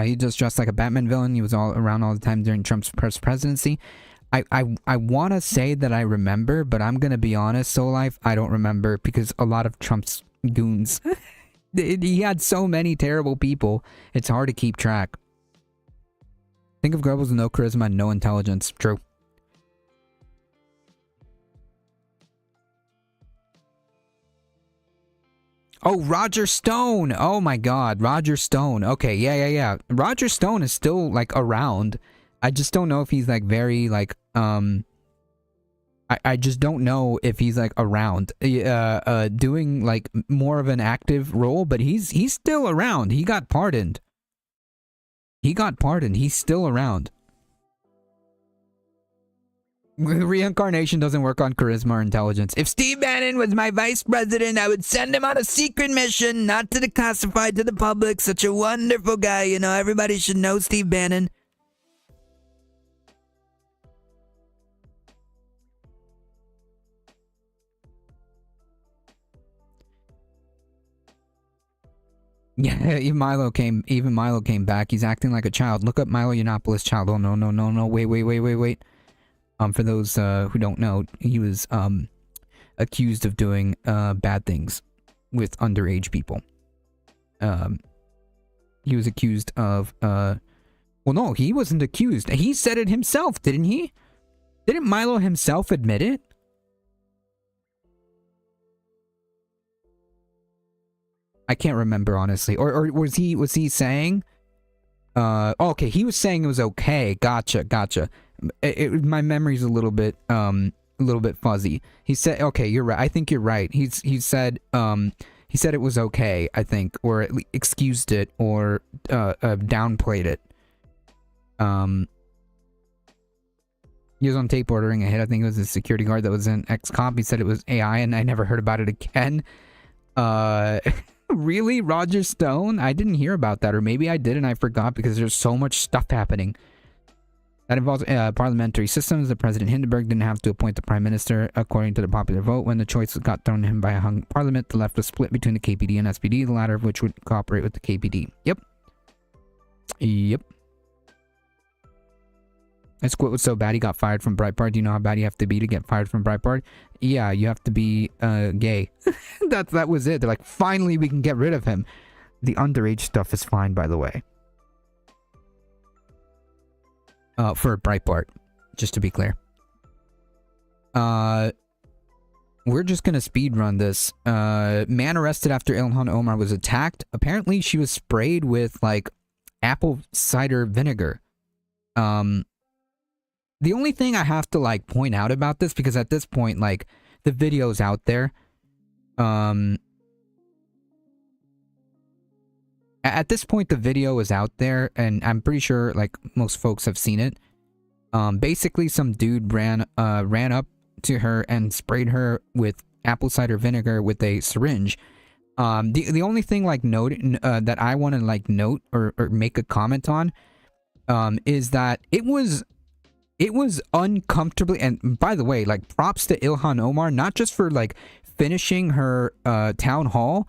He just dressed like a Batman villain. He was all around all the time during Trump's presidency. I want to say that I remember, but I'm going to be honest, Soul Life, I don't remember because a lot of Trump's goons, he had so many terrible people, it's hard to keep track. Think of Goebbels with no charisma and no intelligence. True. Oh, Roger Stone. Oh my God, Roger Stone. Okay, yeah. Roger Stone is still like around. I just don't know if he's like very like I just don't know if he's like around doing like more of an active role, but he's still around. He got pardoned. He's still around. Reincarnation doesn't work on charisma or intelligence. If Steve Bannon was my vice president, I would send him on a secret mission, not to the classified, to the public. Such a wonderful guy, you know. Everybody should know Steve Bannon. Yeah, even Milo came back. He's acting like a child. Look up Milo Yiannopoulos child. Oh no. Wait. For those who don't know, he was accused of doing bad things with underage people. He was accused of well, no, he wasn't accused. He said it himself, didn't he? Didn't Milo himself admit it? I can't remember, honestly. Or was he saying okay, he was saying it was okay. Gotcha. My memory's a little bit fuzzy. He said, okay, you're right. I think you're right. He said it was okay, I think, or at least excused it or downplayed it. He was on tape ordering a hit. I think it was a security guard that was an ex-cop. He said it was AI, and I never heard about it again. Really? Roger Stone? I didn't hear about that, or maybe I did and I forgot because there's so much stuff happening. That involves parliamentary systems. The President Hindenburg didn't have to appoint the Prime Minister according to the popular vote. When the choice got thrown to him by a hung parliament, the left was split between the KPD and SPD, the latter of which would cooperate with the KPD. Yep. This quote was so bad he got fired from Breitbart. Do you know how bad you have to be to get fired from Breitbart? Yeah, you have to be gay. That was it. They're like, finally we can get rid of him. The underage stuff is fine, by the way. For Breitbart, just to be clear. We're just gonna speed run this. Man arrested after Ilhan Omar was attacked. Apparently she was sprayed with like apple cider vinegar. the only thing I have to like point out about this, because at this point, like, the video's out there. At this point, the video is out there, and I'm pretty sure like most folks have seen it. Basically, some dude ran up to her and sprayed her with apple cider vinegar with a syringe. The only thing like that I want to like note or make a comment on is that it was uncomfortably, and by the way, like, props to Ilhan Omar, not just for like finishing her town hall,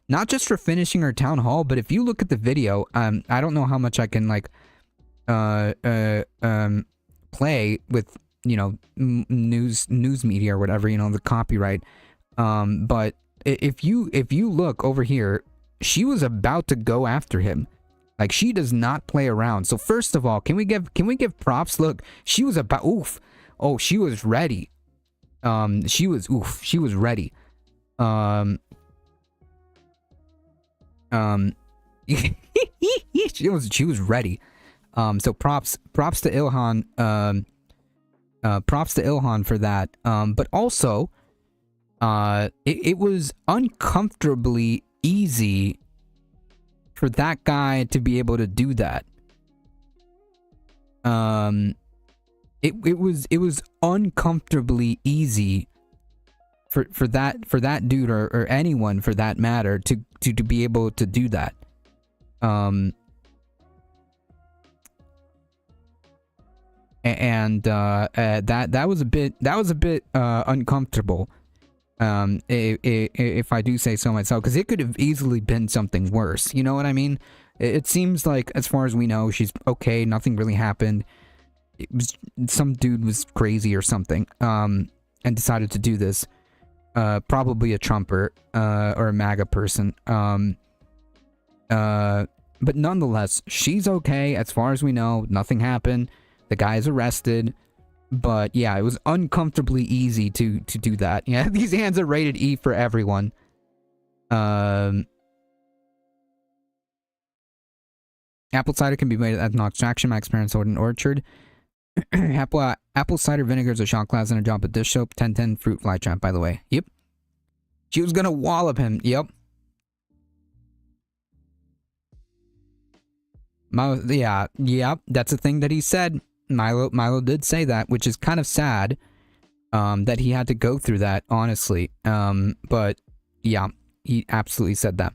but if you look at the video, I don't know how much I can like play with, you know, news media or whatever, you know, the copyright, but if you look over here, she was about to go after him. Like, she does not play around. So first of all, can we give props? Look, she was about, she was ready. She was ready. She was ready. So props to Ilhan. Props to Ilhan for that. But also, it was uncomfortably easy for that guy to be able to do that. It was uncomfortably easy for that dude or anyone for that matter to be able to do that. That was a bit uncomfortable. If I do say so myself, because it could have easily been something worse. You know what I mean? It seems like, as far as we know, she's okay. Nothing really happened. It was, some dude was crazy or something, and decided to do this. Probably a Trumper, or a MAGA person. But nonetheless, she's okay. As far as we know, nothing happened. The guy's arrested. But yeah, it was uncomfortably easy to do that. Yeah, these hands are rated E for everyone. Apple cider can be made as an extraction. My experience with an orchard. Apple cider vinegar is a shot glass and a drop of dish soap. 1010 fruit fly trap, by the way. Yep. She was gonna wallop him. Yep. Yep. That's a thing that he said. Milo did say that, which is kind of sad, that he had to go through that, honestly. But yeah, he absolutely said that.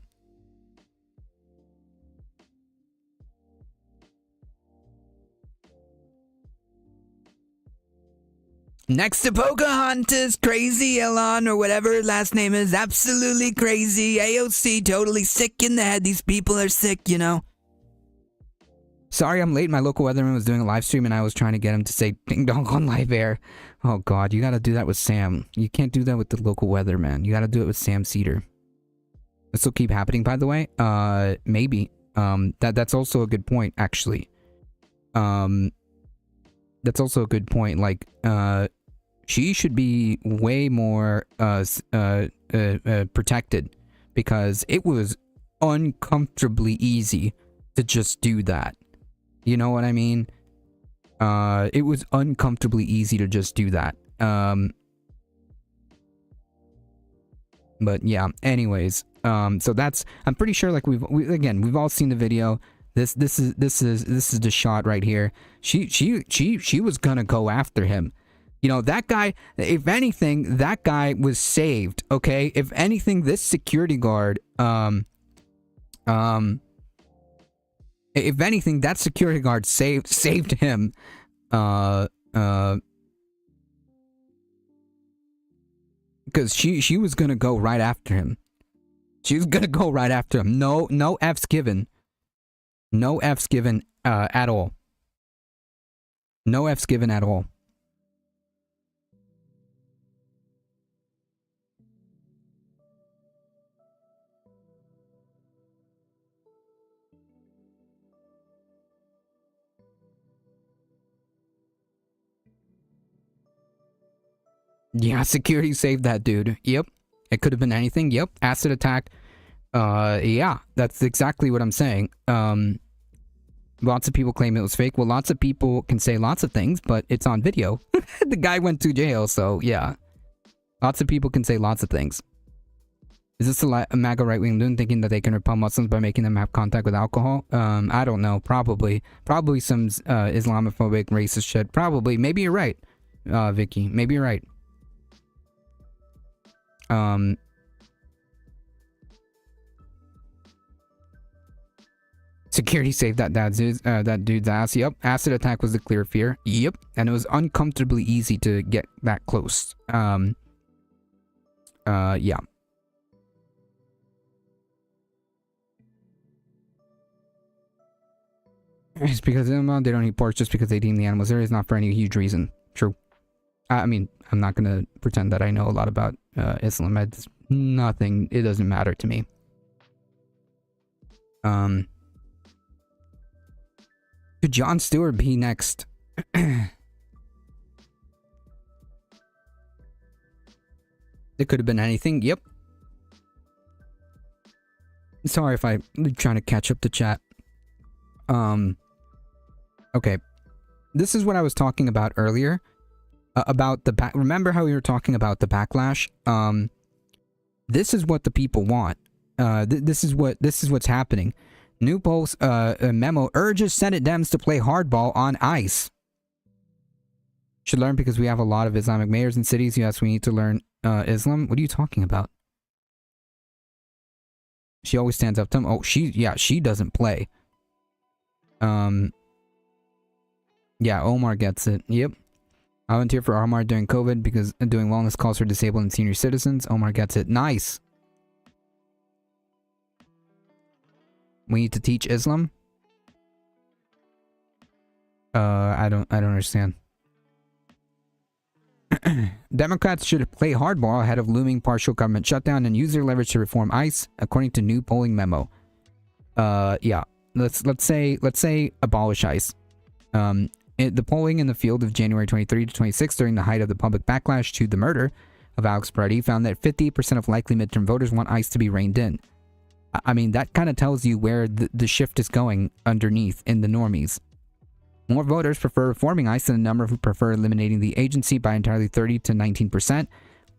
Next to Pocahontas, crazy Elon, or whatever her last name is, absolutely crazy. AOC, totally sick in the head. These people are sick, you know. Sorry I'm late. My local weatherman was doing a live stream and I was trying to get him to say ding dong on live air. Oh god, you gotta do that with Sam. You can't do that with the local weatherman. You gotta do it with Sam Cedar. This will keep happening, by the way. Maybe. That's also a good point, actually. That's also a good point. Like, she should be way more protected, because it was uncomfortably easy to just do that. You know what I mean? It was uncomfortably easy to just do that. But yeah, anyways, so that's, I'm pretty sure, like, we've all seen the video. This is the shot right here. She was gonna go after him. You know, that guy, if anything, that guy was saved, okay? If anything, this security guard, if anything, that security guard saved him. Because she was gonna go right after him. She was gonna go right after him. No F's given. No F's given at all. No F's given at all. Yeah, security saved that dude. Yep. It could have been anything. Yep. Acid attack. Yeah, that's exactly what I'm saying. Lots of people claim it was fake. Well, lots of people can say lots of things, but it's on video. The guy went to jail, so yeah. Lots of people can say lots of things. Is this a MAGA right-wing loon thinking that they can repel Muslims by making them have contact with alcohol? I don't know. Probably. Probably some Islamophobic, racist shit. Probably. Maybe you're right, Vicky. Maybe you're right. Security saved that dude's ass. Yep. Acid attack was the clear fear. Yep. And it was uncomfortably easy to get that close. Yeah. It's because they don't eat pork just because they deem the animals there is not for any huge reason. True. I mean, I'm not gonna pretend that I know a lot about Islam. It's nothing. It doesn't matter to me. Could Jon Stewart be next? It could have been anything. Yep. Sorry if I'm trying to catch up the chat. Okay. This is what I was talking about earlier. About the back. Remember how we were talking about the backlash? This is what the people want. This is what's happening. New Post memo urges Senate Dems to play hardball on ICE. Should learn because we have a lot of Islamic mayors in cities. Yes, we need to learn Islam. What are you talking about? She always stands up to him. Oh, she doesn't play. Yeah, Omar gets it. Yep. I volunteered for Omar during COVID because doing wellness calls for disabled and senior citizens. Omar gets it. Nice. We need to teach Islam? I don't understand. Democrats should play hardball ahead of looming partial government shutdown and use their leverage to reform ICE, according to new polling memo. Yeah. Let's say abolish ICE. The polling in the field of January 23 to 26 during the height of the public backlash to the murder of Alex Peretti found that 58% of likely midterm voters want ICE to be reined in. I mean, that kind of tells you where the shift is going underneath in the normies. More voters prefer reforming ICE than the number who prefer eliminating the agency by entirely 30 to 19%.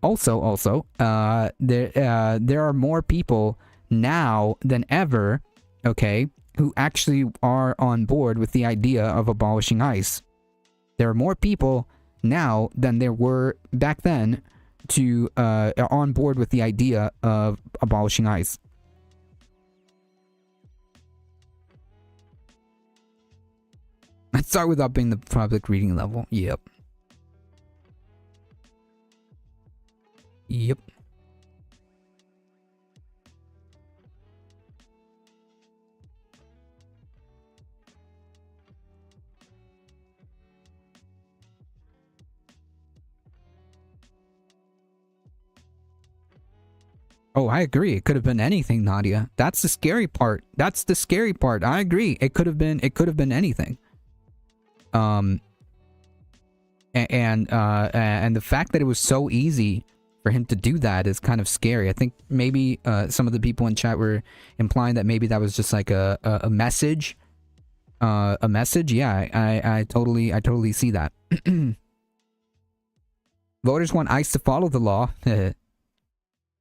Also, there are more people now than ever, okay, who actually are on board with the idea of abolishing ICE. There are more people now than there were back then to on board with the idea of abolishing ICE. Let's start with upping the public reading level. Yep. Oh, I agree. It could have been anything, Nadia. That's the scary part. I agree. It could have been anything. And the fact that it was so easy for him to do that is kind of scary. I think maybe some of the people in chat were implying that maybe that was just like a message. A message? Yeah, I totally see that. Voters want ICE to follow the law.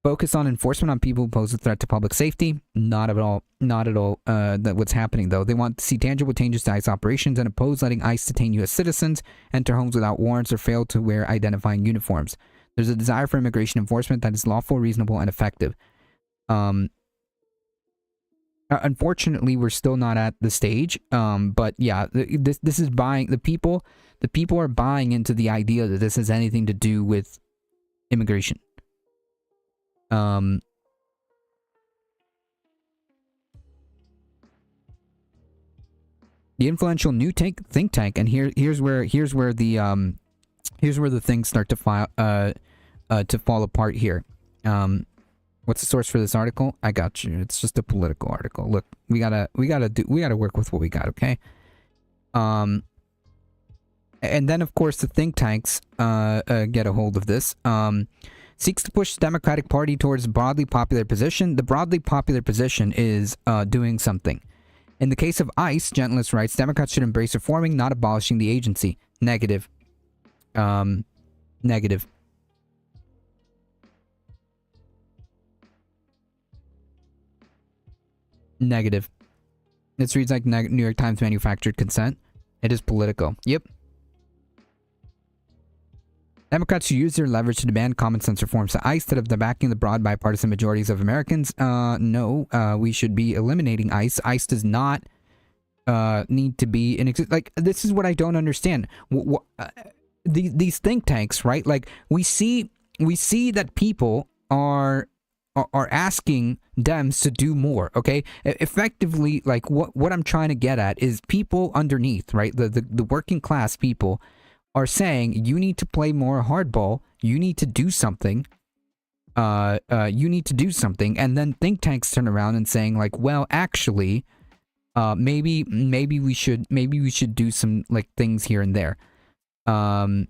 Focus on enforcement on people who pose a threat to public safety. Not at all. That what's happening though. They want to see tangible changes to ICE operations and oppose letting ICE detain U.S. citizens, enter homes without warrants, or fail to wear identifying uniforms. There's a desire for immigration enforcement that is lawful, reasonable, and effective. Unfortunately, we're still not at the stage. But yeah, this is buying the people. The people are buying into the idea that this has anything to do with immigration. The influential new think tank, and here's where the things start to fall apart here. What's the source for this article? I got you. It's just a political article. Look, we gotta work with what we got, okay? And then of course the think tanks get a hold of this. Seeks to push the Democratic Party towards broadly popular position. The broadly popular position is doing something. In the case of ICE, Gentlest writes, Democrats should embrace reforming, not abolishing the agency. Negative. Negative. Negative. This reads like New York Times manufactured consent. It is political. Yep. Democrats who use their leverage to demand common sense reforms to ICE instead of the backing the broad bipartisan majorities of Americans. No, we should be eliminating ICE. ICE does not need to be in existence. Like, this is what I don't understand. These think tanks, right? Like, we see that people are asking Dems to do more. Okay, effectively, like what I'm trying to get at is people underneath, right? The working class people are saying you need to play more hardball. You need to do something. You need to do something, and then think tanks turn around and saying like, well, actually, maybe we should do some like things here and there. I'm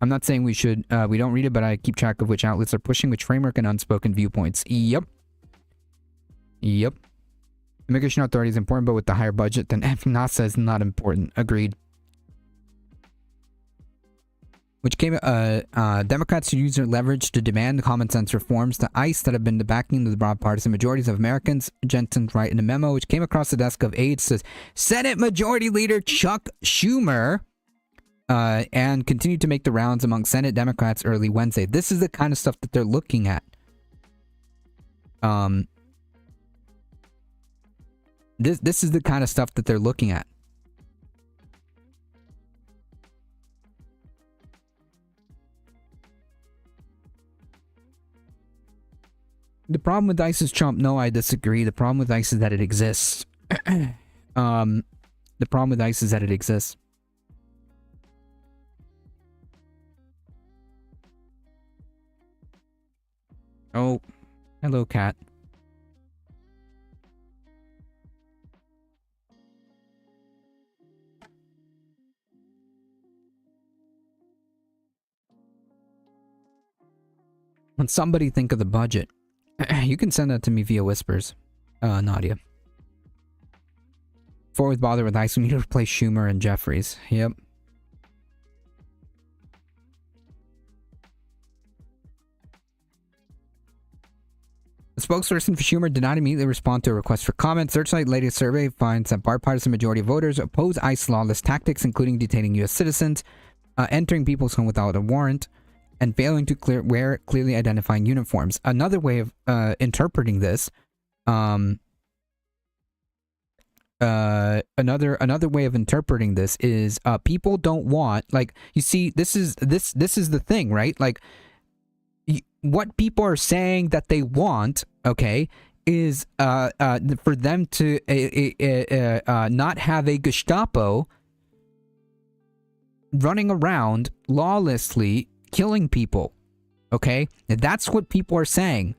not saying we should. We don't read it, but I keep track of which outlets are pushing which framework and unspoken viewpoints. Yep. Immigration authority is important, but with the higher budget, then NASA is not important. Agreed. Which came, Democrats who use their leverage to demand common sense reforms to ICE that have been the backing of the broad partisan majorities of Americans. Jensen write in a memo which came across the desk of aides says, Senate Majority Leader Chuck Schumer, and continued to make the rounds among Senate Democrats early Wednesday. This is the kind of stuff that they're looking at. This is the kind of stuff that they're looking at. The problem with ICE is Trump. No, I disagree. The problem with ICE is that it exists. The problem with ICE is that it exists. Oh, hello, cat. When somebody think of the budget, you can send that to me via whispers, Nadia. Before we bother with ICE, we need to replace Schumer and Jeffries. Yep. The spokesperson for Schumer did not immediately respond to a request for comment. Searchlight latest survey finds that bipartisan majority of voters oppose ICE lawless tactics, including detaining U.S. citizens, entering people's home without a warrant, and failing to wear clearly identifying uniforms. Another way of interpreting this, another way of interpreting this is people don't want, like, you see, this is the thing, right? Like, what people are saying that they want, okay, is for them to not have a Gestapo running around lawlessly killing people, okay? That's what people are saying.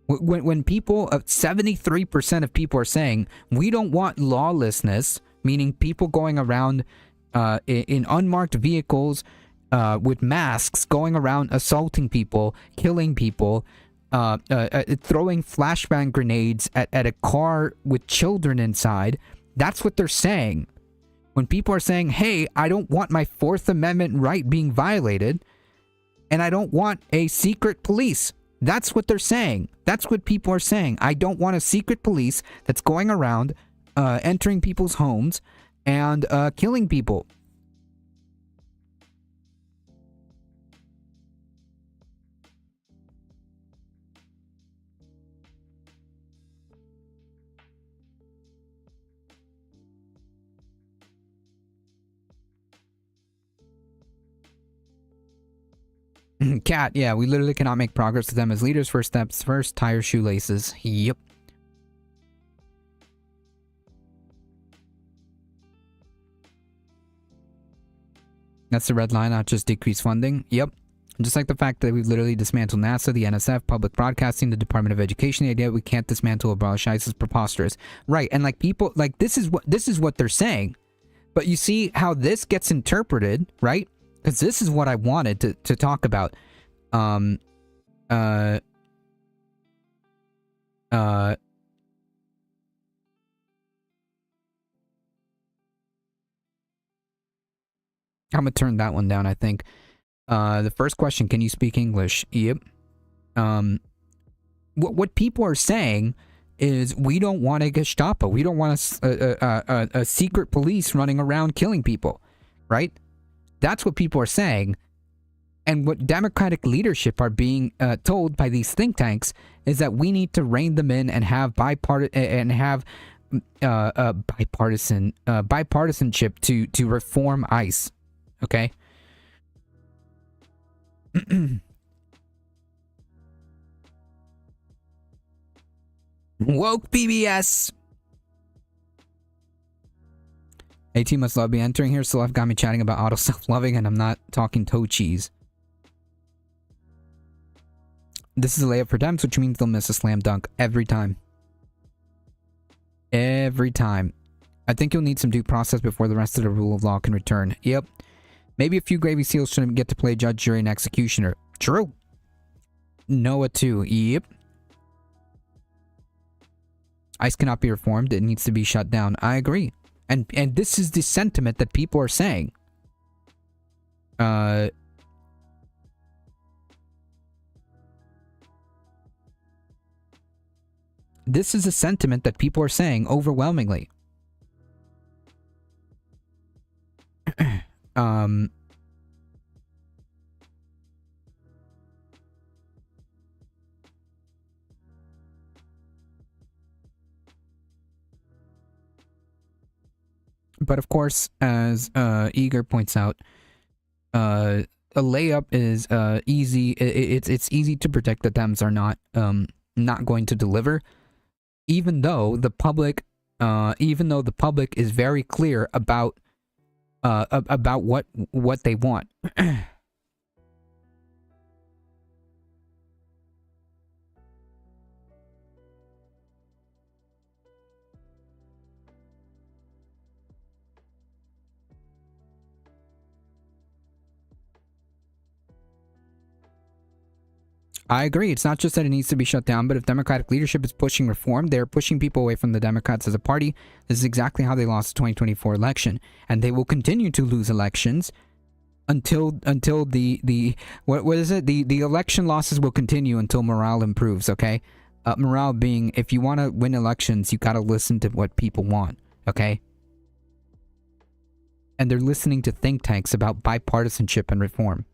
When people, 73% of people are saying, we don't want lawlessness, meaning people going around in unmarked vehicles with masks, going around assaulting people, killing people, throwing flashbang grenades at a car with children inside. That's what they're saying. When people are saying, hey, I don't want my Fourth Amendment right being violated, and I don't want a secret police. That's what they're saying. That's what people are saying. I don't want a secret police that's going around entering people's homes and killing people. Cat, yeah, we literally cannot make progress with them as leaders. First steps first, tie your shoelaces. Yep. That's the red line, not just decrease funding. Yep. Just like the fact that we've literally dismantled NASA, the NSF, public broadcasting, the Department of Education. The idea that we can't dismantle or abolish ICE is preposterous. Right, and like people, like this is what they're saying. But you see how this gets interpreted, right? Because this is what I wanted to talk about. I'm gonna turn that one down, I think. The first question, can you speak English? Yep. What people are saying is we don't want a Gestapo. We don't want a secret police running around killing people, right? That's what people are saying. And what Democratic leadership are being told by these think tanks is that we need to rein them in and have bipartisanship to reform ICE. Okay. Woke PBS. AT must love be entering here, so I've got me chatting about auto self-loving, and I'm not talking toe cheese. This is a layup for Dems, which means they'll miss a slam dunk every time. Every time. I think you'll need some due process before the rest of the rule of law can return. Yep. Maybe a few Gravy Seals shouldn't get to play judge, jury, and executioner. True. Noah too. Yep. ICE cannot be reformed. It needs to be shut down. I agree. And this is the sentiment that people are saying. This is a sentiment that people are saying overwhelmingly. But of course, as Eager points out, a layup is easy. It's easy to predict that Dems are not going to deliver, even though the public is very clear about what they want. I agree. It's not just that it needs to be shut down, but if Democratic leadership is pushing reform, they're pushing people away from the Democrats as a party. This is exactly how they lost the 2024 election, and they will continue to lose elections until the what is it? The election losses will continue until morale improves. Okay, morale being, if you want to win elections, you got to listen to what people want. Okay, and they're listening to think tanks about bipartisanship and reform.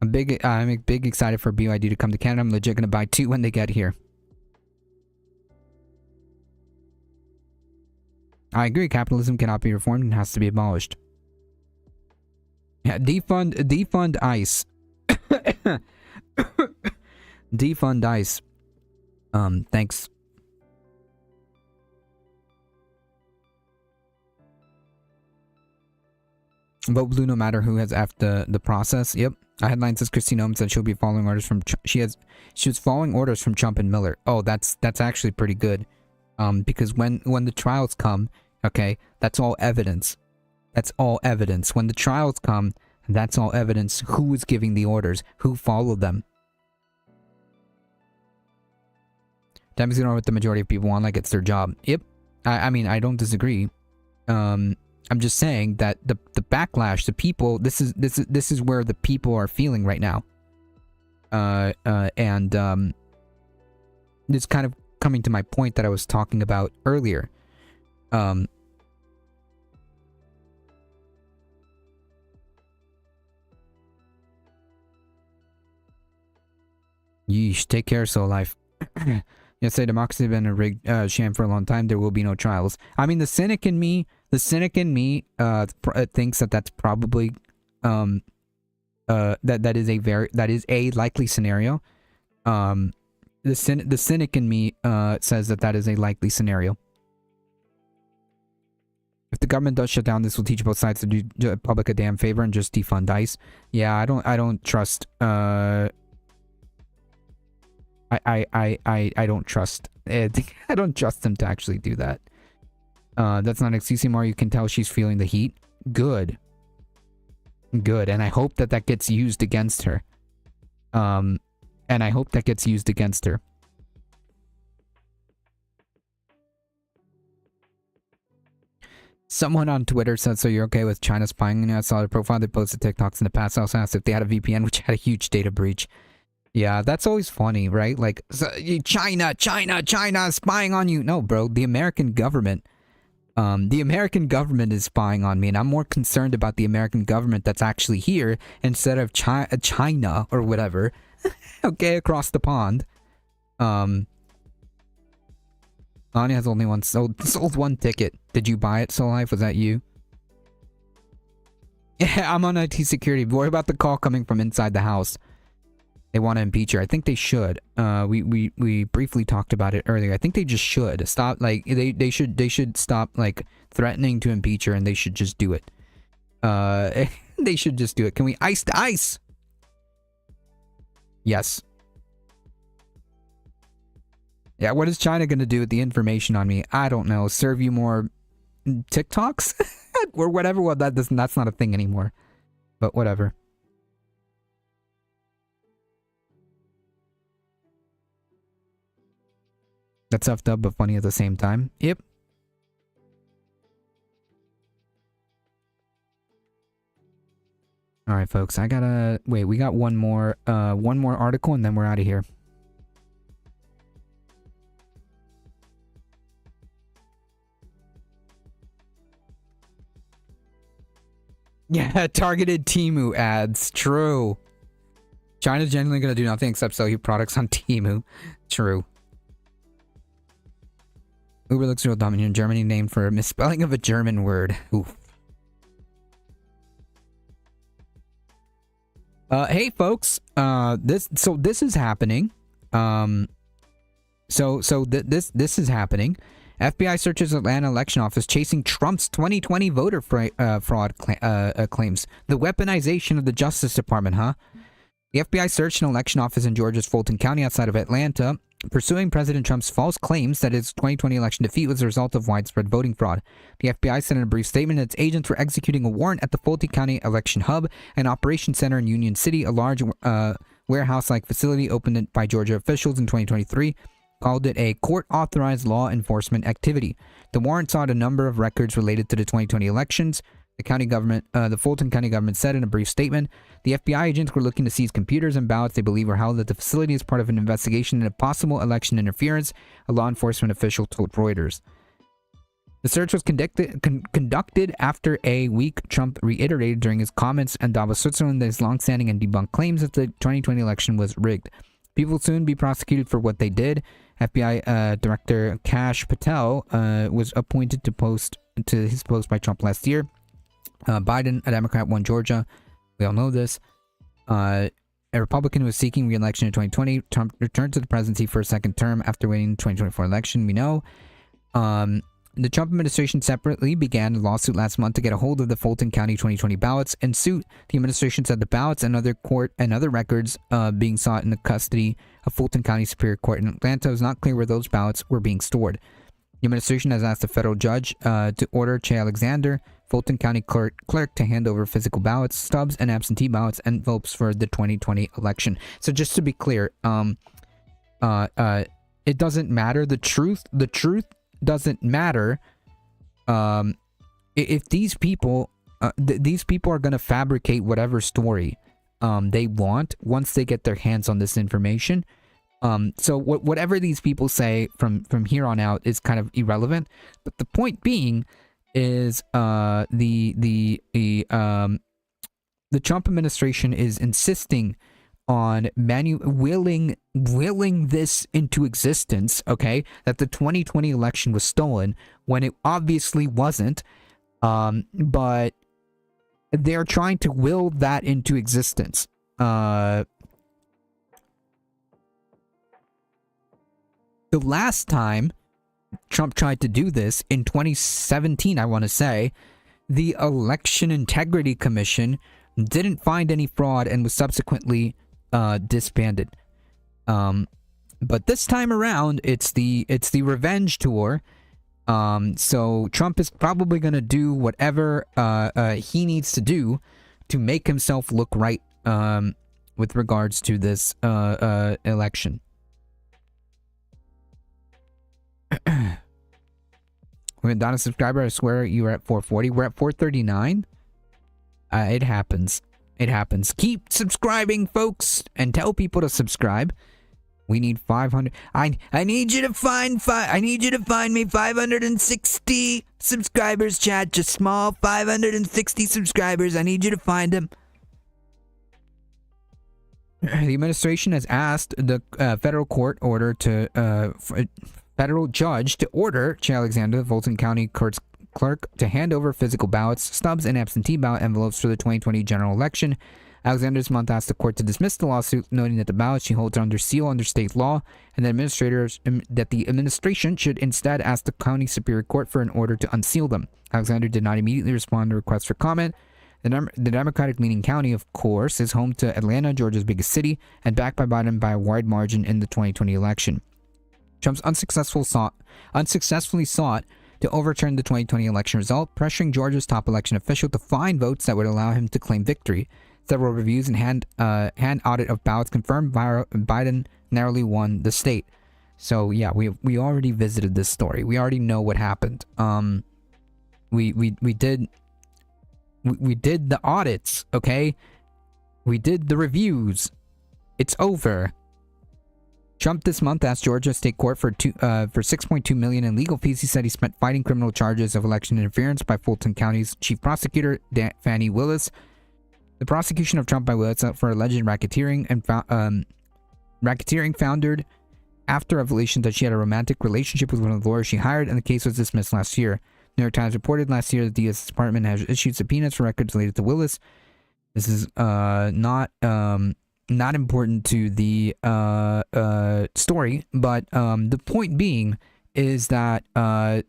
I'm big excited for BYD to come to Canada. I'm legit gonna buy 2 when they get here. I agree. Capitalism cannot be reformed and has to be abolished. Yeah, defund ICE. Defund ICE. Thanks. Vote blue no matter who has after the process. Yep. A headline says Kristi Noem said she'll be following orders from she was following orders from Trump and Miller. Oh, that's actually pretty good. Because when the trials come, okay, that's all evidence. That's all evidence. When the trials come, that's all evidence. Who was giving the orders? Who followed them? Dems ignore what the majority of people want, like it's their job. Yep. I mean, I don't disagree. I'm just saying that the backlash, the people, this is where the people are feeling right now. And it's kind of coming to my point that I was talking about earlier. Yeesh, take care, Soul Life. You say democracy has been a rigged sham for a long time. There will be no trials. I mean, the cynic in me thinks that that's probably that is a likely scenario. The cynic in me says that is a likely scenario. If the government does shut down, this will teach both sides to do the public a damn favor and just defund ICE. Yeah, I don't trust. I don't trust. I don't trust them to actually do that. That's not an excuse anymore. You can tell she's feeling the heat. Good. Good. And I hope that gets used against her. And I hope that gets used against her. Someone on Twitter said, so you're okay with China spying on you? I saw their profile. They posted TikToks in the past. I also asked if they had a VPN, which had a huge data breach. Yeah, that's always funny, right? Like, China spying on you. No, bro, the American government. The American government is spying on me, and I'm more concerned about the American government that's actually here instead of China or whatever. Okay, across the pond. Anya has only sold one ticket. Did you buy it, Soul Life? Was that you? Yeah, I'm on IT security. Worry about the call coming from inside the house. They want to impeach her. I think they should. We briefly talked about it earlier. I think they just should stop. Like they should stop like threatening to impeach her, and they should just do it. They should just do it. Can we ice the ice? Yes. Yeah, what is China going to do with the information on me? I don't know. Serve you more TikToks? Or whatever. Well, that's not a thing anymore. But whatever. That's effed up, but funny at the same time. Yep. Alright, folks. I gotta... Wait, we got one more article, and then we're out of here. Yeah, targeted Temu ads. True. China's genuinely going to do nothing except sell you products on Temu. True. Uber looks real dumb in Germany, named for a misspelling of a German word. Oof. Hey folks, this is happening. This is happening. FBI searches Atlanta election office chasing Trump's 2020 voter fraud claims. The weaponization of the Justice Department, huh? The FBI searched an election office in Georgia's Fulton County outside of Atlanta, pursuing President Trump's false claims that his 2020 election defeat was a result of widespread voting fraud. The FBI said in a brief statement that its agents were executing a warrant at the Fulton County Election Hub, an operations center in Union City, a large warehouse-like facility opened by Georgia officials in 2023. Called it a court-authorized law enforcement activity. The warrant sought a number of records related to the 2020 elections. The Fulton County government said in a brief statement, the FBI agents were looking to seize computers and ballots they believe were held at the facility as part of an investigation into possible election interference, a law enforcement official told Reuters. The search was conducted after a week Trump reiterated during his comments in Davos, Switzerland, that his long-standing and debunked claims that the 2020 election was rigged. People will soon be prosecuted for what they did. FBI Director Kash Patel was appointed to his post by Trump last year. Biden, a Democrat, won Georgia. We all know this. A Republican who was seeking re-election in 2020. Trump returned to the presidency for a second term after winning the 2024 election. We know. The Trump administration separately began a lawsuit last month to get a hold of the Fulton County 2020 ballots. In suit, the administration said the ballots and other records being sought in the custody of Fulton County Superior Court in Atlanta. It was not clear where those ballots were being stored. The administration has asked the federal judge to order Che Alexander, Fulton County clerk, to hand over physical ballots, stubs, and absentee ballots envelopes for the 2020 election. So just to be clear, it doesn't matter. The truth doesn't matter. If these people are going to fabricate whatever story they want once they get their hands on this information. So whatever these people say from here on out is kind of irrelevant. But the point being is the Trump administration is insisting on willing this into existence, okay, that the 2020 election was stolen when it obviously wasn't, but they're trying to will that into existence. The last time Trump tried to do this, in 2017, I want to say, the Election Integrity Commission didn't find any fraud and was subsequently disbanded. But this time around, it's the revenge tour. So Trump is probably going to do whatever he needs to do to make himself look right with regards to this election. We went down a subscriber. I swear you were at 440. We're at 439. It happens. It happens. Keep subscribing, folks, and tell people to subscribe. We need 500. I need you to find I need you to find me 560 subscribers, chat. Just small 560 subscribers. I need you to find them. The administration has asked the federal court order to federal judge to order Che Alexander, Fulton County clerk, to hand over physical ballots, stubs, and absentee ballot envelopes for the 2020 general election. Alexander this month asked the court to dismiss the lawsuit, noting that the ballots she holds are under seal under state law, and that the administration should instead ask the county superior court for an order to unseal them. Alexander did not immediately respond to requests for comment. The Democratic-leaning county, of course, is home to Atlanta, Georgia's biggest city, and backed by Biden by a wide margin in the 2020 election. Trump unsuccessfully sought to overturn the 2020 election result, pressuring Georgia's top election official to find votes that would allow him to claim victory. Several reviews and hand audit of ballots confirmed Biden narrowly won the state. So yeah, we already visited this story. We already know what happened. We did the audits, okay? We did the reviews. It's over. Trump this month asked Georgia State Court for $6.2 million in legal fees. He said he spent fighting criminal charges of election interference by Fulton County's chief prosecutor, Fani Willis. The prosecution of Trump by Willis for alleged racketeering foundered after revelations that she had a romantic relationship with one of the lawyers she hired, and the case was dismissed last year. New York Times reported last year that the U.S. Department has issued subpoenas for records related to Willis. This is not important to the story, but the point being is that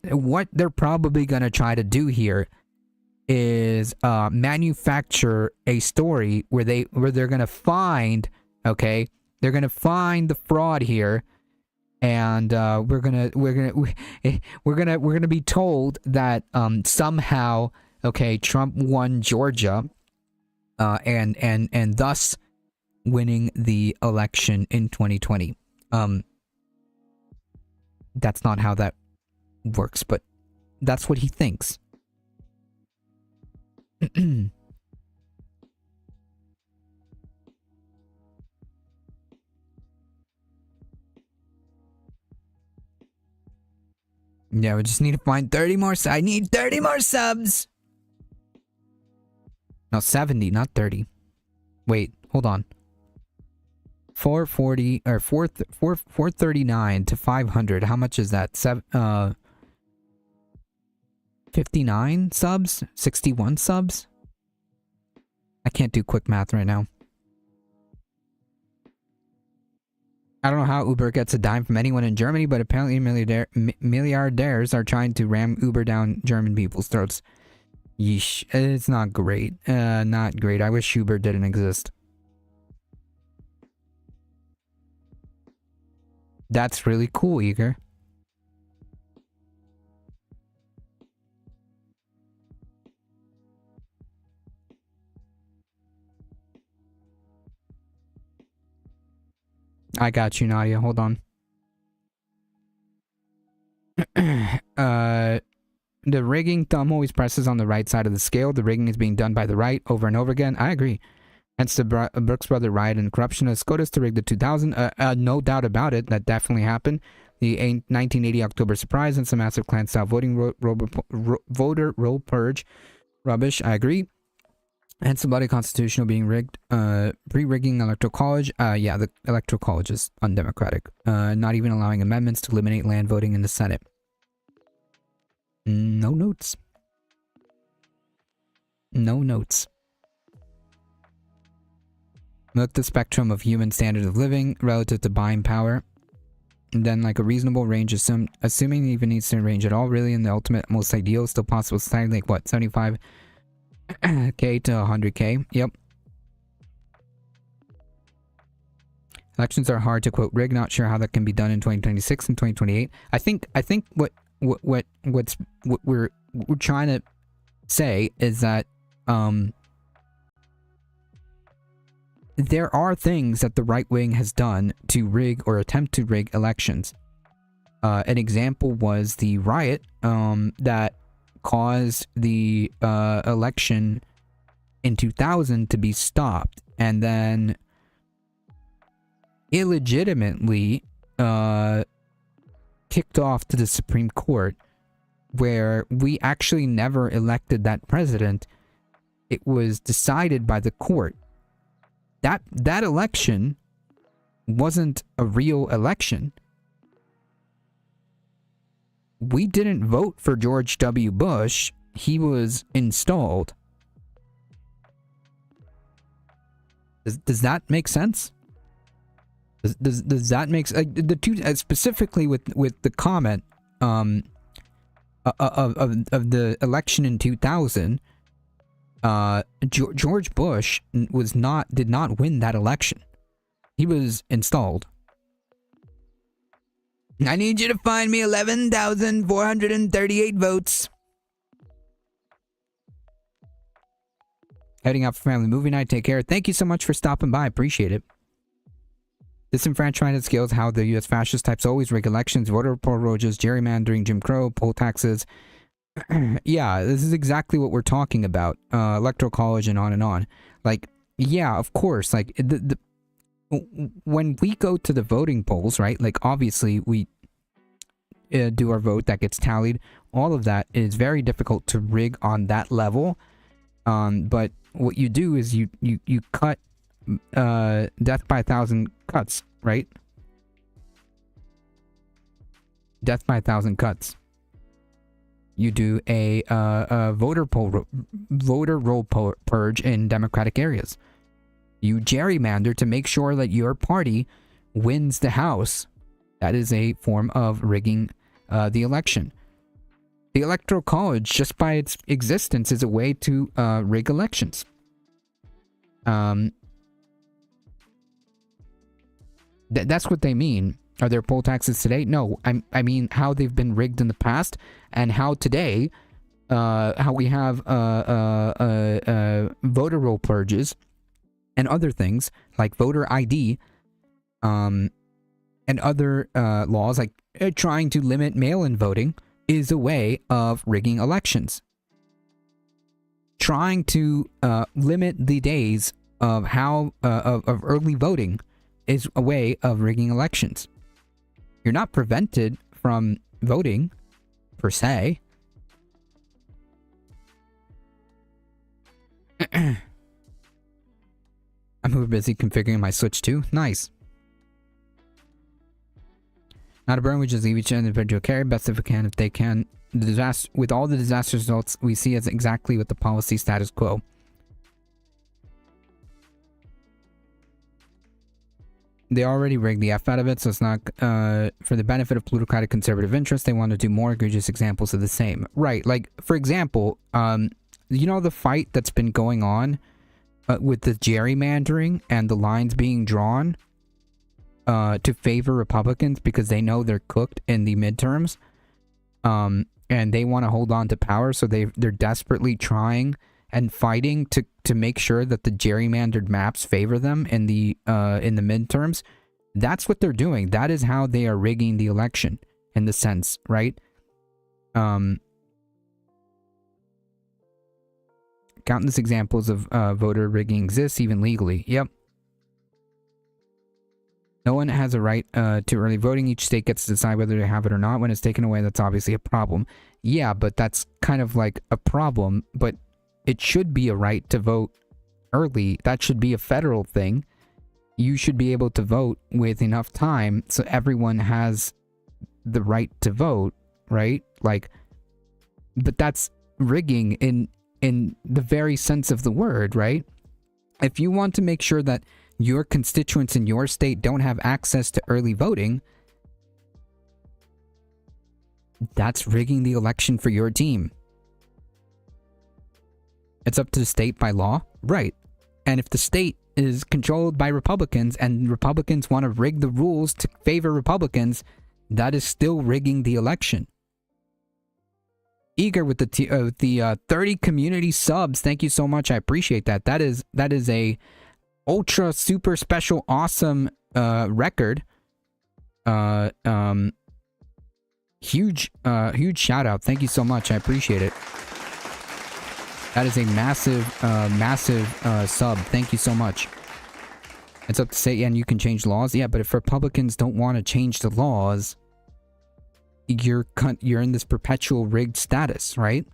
what they're probably going to try to do here is manufacture a story where they're going to find, okay, they're going to find the fraud here, and we're gonna be told that somehow, okay, Trump won Georgia, and thus winning the election in 2020. That's not how that works, but that's what he thinks. Yeah, we just need to find 30 more. I need 30 more subs. No, 70, not 30. Wait, hold on. 440 or 439 to 500. How much is that? 59 subs? 61 subs? I can't do quick math right now. I don't know how Uber gets a dime from anyone in Germany, but apparently milliardaires are trying to ram Uber down German people's throats. Yeesh. It's not great. Not great. I wish Uber didn't exist. That's really cool, Eager. I got you, Nadia. Hold on. The rigging thumb always presses on the right side of the scale. The rigging is being done by the right over and over again. I agree. Hence the Brooks Brother riot and corruption of SCOTUS to rig the 2000. No doubt about it. That definitely happened. The 1980 October surprise and some massive Klan-style voting voter roll purge. Rubbish. I agree. Hence the bloody constitutional being rigged. Pre-rigging electoral college. Yeah, the electoral college is undemocratic. Not even allowing amendments to eliminate land voting in the Senate. No notes. No notes. Look the spectrum of human standard of living relative to buying power. And then like a reasonable range, assuming it even needs to range at all, really, in the ultimate most ideal, still possible society, like what, 75k to 100k? Yep. Elections are hard to quote rig. Not sure how that can be done in 2026 and 2028. I think what we're trying to say is that there are things that the right wing has done to rig or attempt to rig elections. An example was the riot that caused the election in 2000 to be stopped, and then illegitimately kicked off to the Supreme Court, where we actually never elected that president. It was decided by the court. That election wasn't a real election. We didn't vote for George W. Bush. He was installed. Does that make sense? Does that make sense? The two, specifically with the comment of the election in 2000, George Bush did not win that election. He was installed. I need you to find me 11,438 votes. Heading out for family movie night. Take care. Thank you so much for stopping by. Appreciate it. Disenfranchisement skills, how the U.S. fascist types always rig elections, voter proroges, gerrymandering, Jim Crow, poll taxes. Yeah, this is exactly what we're talking about. Electoral college and on and on. Like, yeah, of course. Like, when we go to the voting polls, right? Like, obviously, we do our vote, that gets tallied. All of that is very difficult to rig on that level. But what you do is you cut death by 1,000 cuts, right? Death by 1,000 cuts. You do a voter roll purge in Democratic areas. You gerrymander to make sure that your party wins the House. That is a form of rigging the election. The Electoral College, just by its existence, is a way to rig elections. That's what they mean. Are there poll taxes today? No, I mean how they've been rigged in the past, and how today, how we have voter roll purges and other things like voter ID, and other laws like trying to limit mail-in voting is a way of rigging elections. Trying to limit the days of of early voting is a way of rigging elections. You're not prevented from voting, per se. I'm busy configuring my Switch too. Nice. Not a burn, we just leave each individual carry best if we can, if they can. The disaster, with all the disaster results we see as exactly with the policy status quo. They already rigged the F out of it, so it's not for the benefit of plutocratic conservative interests. They want to do more egregious examples of the same. Right, like, for example, you know the fight that's been going on with the gerrymandering and the lines being drawn to favor Republicans because they know they're cooked in the midterms, and they want to hold on to power, so they're desperately trying and fighting to make sure that the gerrymandered maps favor them in the midterms. That's what they're doing. That is how they are rigging the election, in the sense, right? Countless examples of voter rigging exists, even legally. Yep. No one has a right to early voting. Each state gets to decide whether to have it or not. When it's taken away, that's obviously a problem. Yeah, but that's kind of like a problem, but it should be a right to vote early. That should be a federal thing. You should be able to vote with enough time so everyone has the right to vote, right? Like, but that's rigging in the very sense of the word, right? If you want to make sure that your constituents in your state don't have access to early voting, that's rigging the election for your team. It's up to the state by law, right? And if the state is controlled by Republicans and Republicans want to rig the rules to favor Republicans, that is still rigging the election. Eager with the 30 community subs. Thank you so much. I appreciate that. That is a ultra super special awesome record. Huge shout out. Thank you so much. I appreciate it. That is a massive sub. Thank you so much. It's up to say, yeah, and you can change laws. Yeah, but if Republicans don't want to change the laws, you're in this perpetual rigged status, right?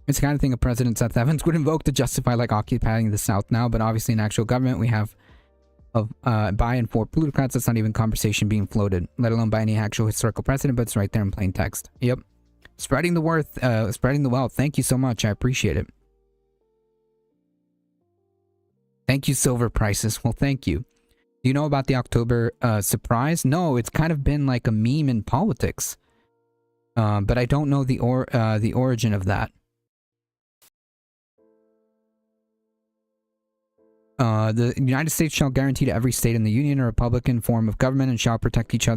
It's the kind of thing a President Seth Evans would invoke to justify like occupying the South now, but obviously in actual government we have of by and for plutocrats. That's not even conversation being floated, let alone by any actual historical precedent, but it's right there in plain text. Yep. Spreading the wealth. Thank you so much. I appreciate it. Thank you, silver prices. Well, thank you. Do you know about the October surprise? No, it's kind of been like a meme in politics. But I don't know the origin of that. The United States shall guarantee to every state in the Union a Republican form of government and shall protect each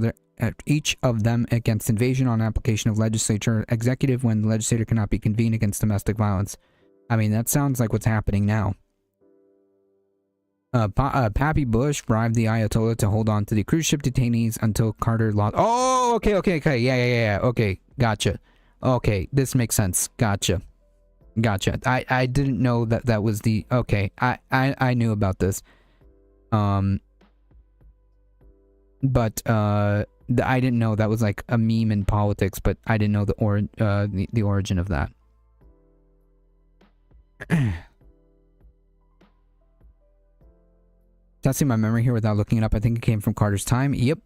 of them against invasion on application of legislature executive when the legislature cannot be convened against domestic violence. I mean, that sounds like what's happening now. Pappy Bush bribed the Ayatollah to hold on to the cruise ship detainees until Carter lost. Oh, okay. Yeah. Okay, gotcha. Okay, this makes sense. Gotcha. I didn't know that was the... Okay, I knew about this. But I didn't know that was like a meme in politics, but I didn't know the origin of that. Testing my memory here without looking it up. I think it came from Carter's time. Yep.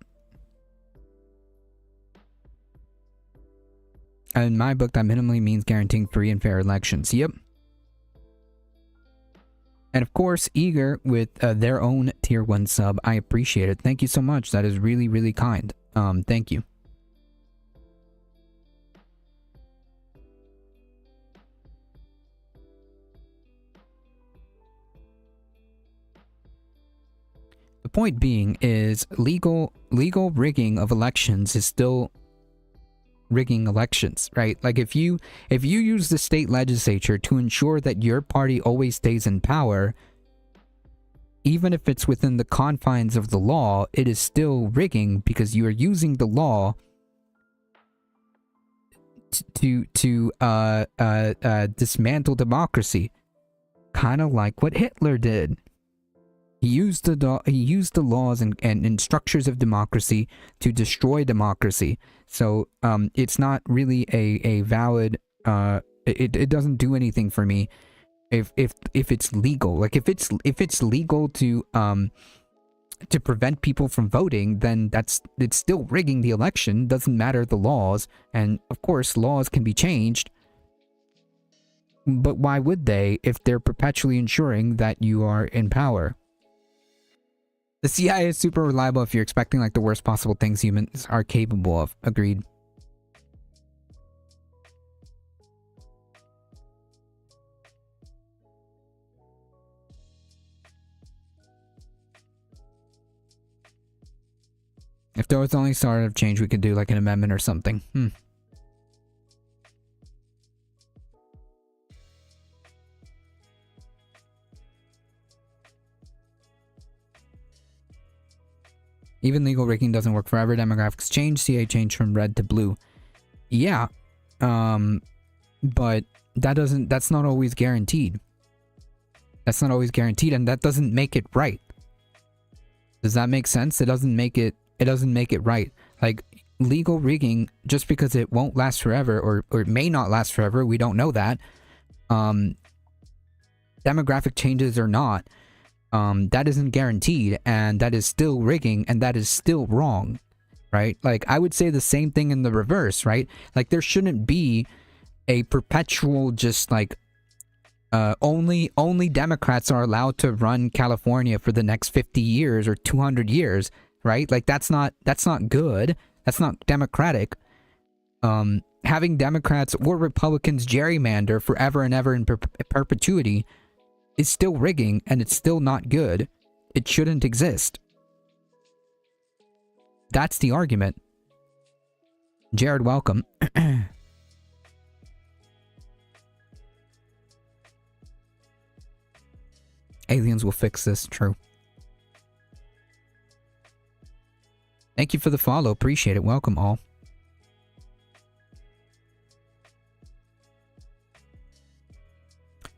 In my book, that minimally means guaranteeing free and fair elections. Yep. And of course, Eager with their own tier 1 sub. I appreciate it. Thank you so much. That is really, really kind. Thank you. The point being is legal rigging of elections is still rigging elections, right? Like if you use the state legislature to ensure that your party always stays in power, even if it's within the confines of the law, it is still rigging because you are using the law to dismantle democracy, kind of like what Hitler did. He used the laws and structures of democracy to destroy democracy. So it's not really a valid. It doesn't do anything for me if it's legal. Like if it's legal to prevent people from voting, then it's still rigging the election. Doesn't matter the laws, and of course laws can be changed. But why would they if they're perpetually ensuring that you are in power? The CIA is super reliable if you're expecting like the worst possible things humans are capable of. Agreed. If there was only sort of change we could do, like an amendment or something. Even legal rigging doesn't work forever. Demographics change. CA changed from red to blue. Yeah. But that's not always guaranteed. That's not always guaranteed, and that doesn't make it right. Does that make sense? It doesn't make it right. Like legal rigging, just because it won't last forever or it may not last forever, we don't know that. Demographic changes or not, that isn't guaranteed, and that is still rigging, and that is still wrong, right? Like, I would say the same thing in the reverse, right? Like, there shouldn't be a perpetual just, like, only Democrats are allowed to run California for the next 50 years or 200 years, right? Like, that's not good. That's not democratic. Having Democrats or Republicans gerrymander forever and ever in perpetuity is still rigging, and it's still not good. It shouldn't exist. That's the argument. Jared, welcome. Aliens will fix this. True. Thank you for the follow. Appreciate it. Welcome all.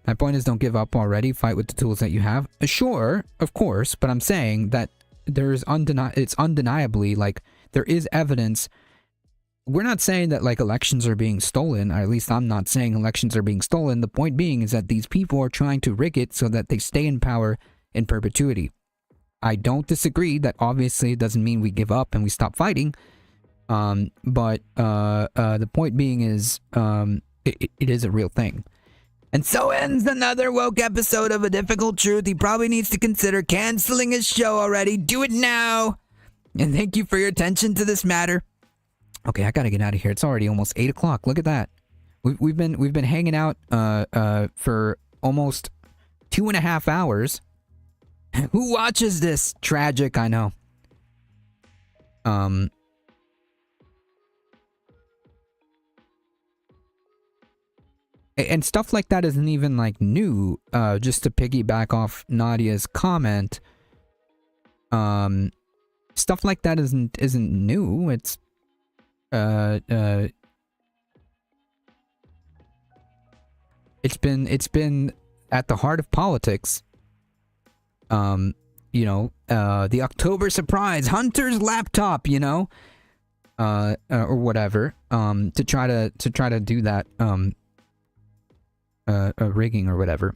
My point is, don't give up already. Fight with the tools that you have. Sure, of course, but I'm saying that it's undeniably, like, there is evidence. We're not saying that, like, elections are being stolen, or at least I'm not saying elections are being stolen. The point being is that these people are trying to rig it so that they stay in power in perpetuity. I don't disagree that obviously it doesn't mean we give up and we stop fighting. But the point being is, it is a real thing. And so ends another woke episode of A Difficult Truth. He probably needs to consider canceling his show already. Do it now. And thank you for your attention to this matter. Okay, I gotta get out of here. It's already almost 8 o'clock. Look at that. We've been hanging out for almost 2.5 hours. Who watches this? Tragic, I know. And stuff like that isn't even, like, new. Just to piggyback off Nadia's comment, stuff like that isn't new. It's been at the heart of politics. You know, the October surprise, Hunter's laptop, you know, or whatever, to try to do that, rigging or whatever.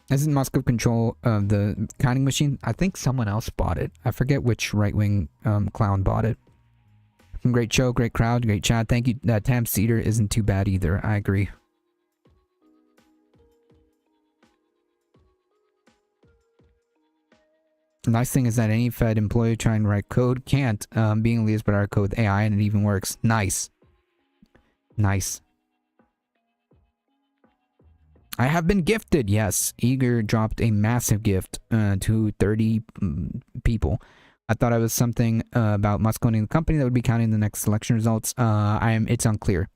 Doesn't Moscow control the counting machine? I think someone else bought it. I forget which right-wing clown bought it. Great show, great crowd, great chat. Thank you. Tam Cedar isn't too bad either. I agree. The nice thing is that any Fed employee trying to write code can't, being Elias but our code with AI, and it even works. Nice. Nice. I have been gifted, yes. Eager dropped a massive gift to 30 people. I thought it was something about Musk owning the company that would be counting the next election results. It's unclear.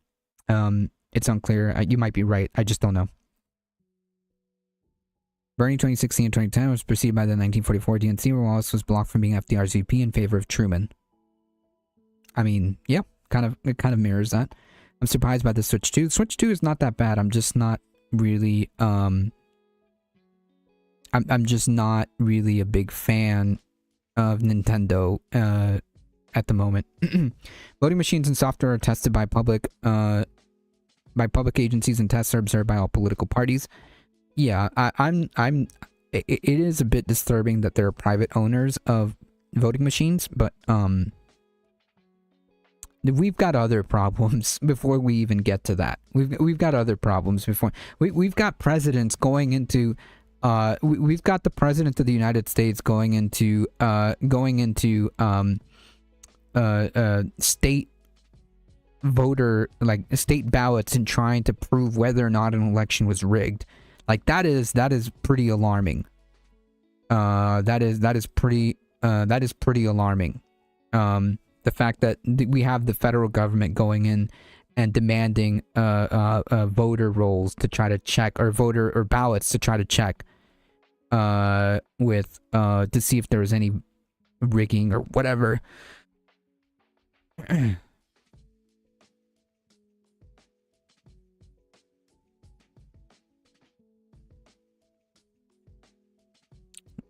It's unclear. You might be right. I just don't know. Bernie 2016 and 2010 was preceded by the 1944 DNC, where Wallace was blocked from being FDR's VP in favor of Truman. I mean, yeah, it kind of mirrors that. I'm surprised by the Switch 2. Switch 2 is not that bad. I'm just not really I'm just not really a big fan of Nintendo at the moment. Voting machines and software are tested by public agencies, and tests are observed by all political parties. Yeah, it is a bit disturbing that there are private owners of voting machines, but we've got other problems before we even get to that. We've got other problems before we've got presidents going into we've got the president of the United States going into state voter, like state ballots, and trying to prove whether or not an election was rigged. Like that is pretty alarming. That is pretty alarming. The fact that we have the federal government going in and demanding voter rolls to try to check, or voter or ballots to try to check with to see if there was any rigging or whatever.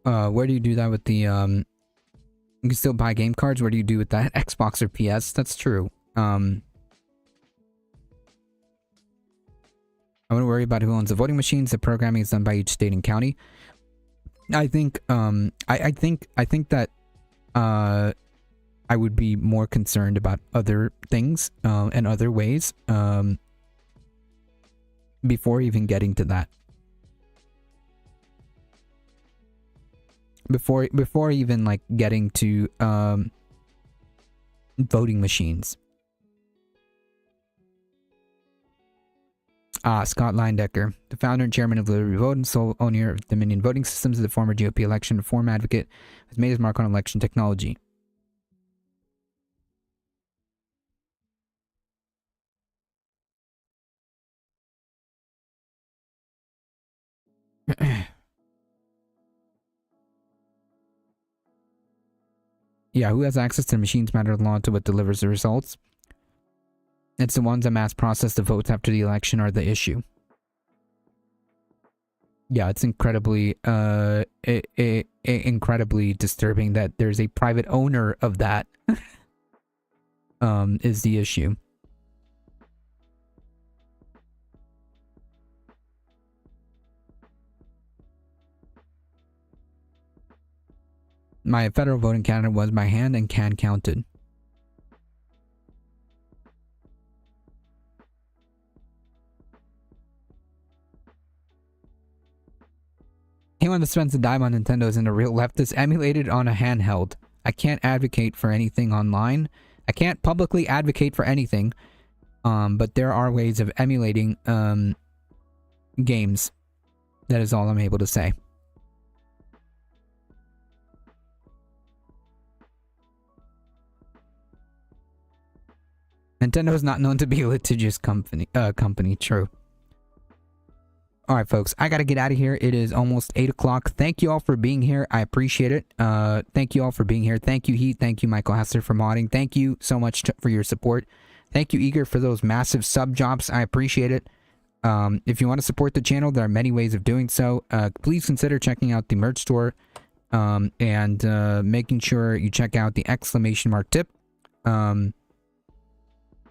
Where do you do that with the you can still buy game cards? Where do you do with that? Xbox or PS? That's true. I wouldn't worry about who owns the voting machines. The programming is done by each state and county. I think I think that I would be more concerned about other things and other ways before even getting to that. Before even like getting to voting machines. Scott Leindecker, the founder and chairman of Liberty Vote and sole owner of Dominion Voting Systems, is the former GOP election reform advocate, has made his mark on election technology. Yeah, who has access to the machines matter law to what delivers the results? It's the ones that mass process the votes after the election are the issue. Yeah, it's incredibly incredibly disturbing that there's a private owner of that is the issue. My federal vote in Canada was by hand and can counted. Anyone that spends a dime on Nintendo isn't a real leftist. Emulated on a handheld. I can't advocate for anything online. I can't publicly advocate for anything. But there are ways of emulating games. That is all I'm able to say. Nintendo is not known to be a litigious company. True. All right, folks. I gotta get out of here. It is almost 8 o'clock. Thank you all for being here. I appreciate it. Thank you all for being here. Thank you, Heat. Thank you, Michael Hester, for modding. Thank you so much for your support. Thank you, Eager, for those massive sub jobs. I appreciate it. If you want to support the channel, there are many ways of doing so. Please consider checking out the merch store and making sure you check out the ! tip.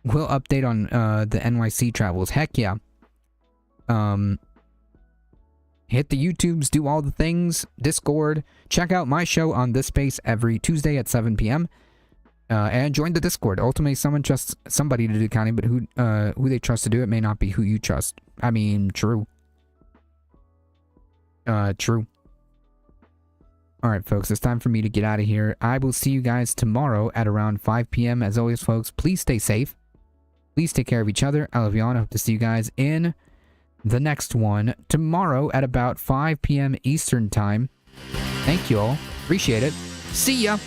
We'll update on the NYC travels. Heck yeah. Hit the YouTubes, do all the things, Discord. Check out my show on This Space every Tuesday at 7 p.m. And join the Discord. Ultimately, someone trusts somebody to do counting, but who they trust to do it may not be who you trust. I mean, true. True. Alright, folks, it's time for me to get out of here. I will see you guys tomorrow at around 5 p.m. As always, folks, please stay safe. Please take care of each other. I love you all. I hope to see you guys in the next one tomorrow at about 5 p.m. Eastern Time. Thank you all. Appreciate it. See ya.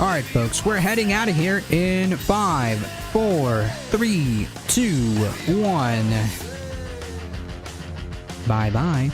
Alright, folks, we're heading out of here in 5, 4, 3, 2, 1. Bye-bye.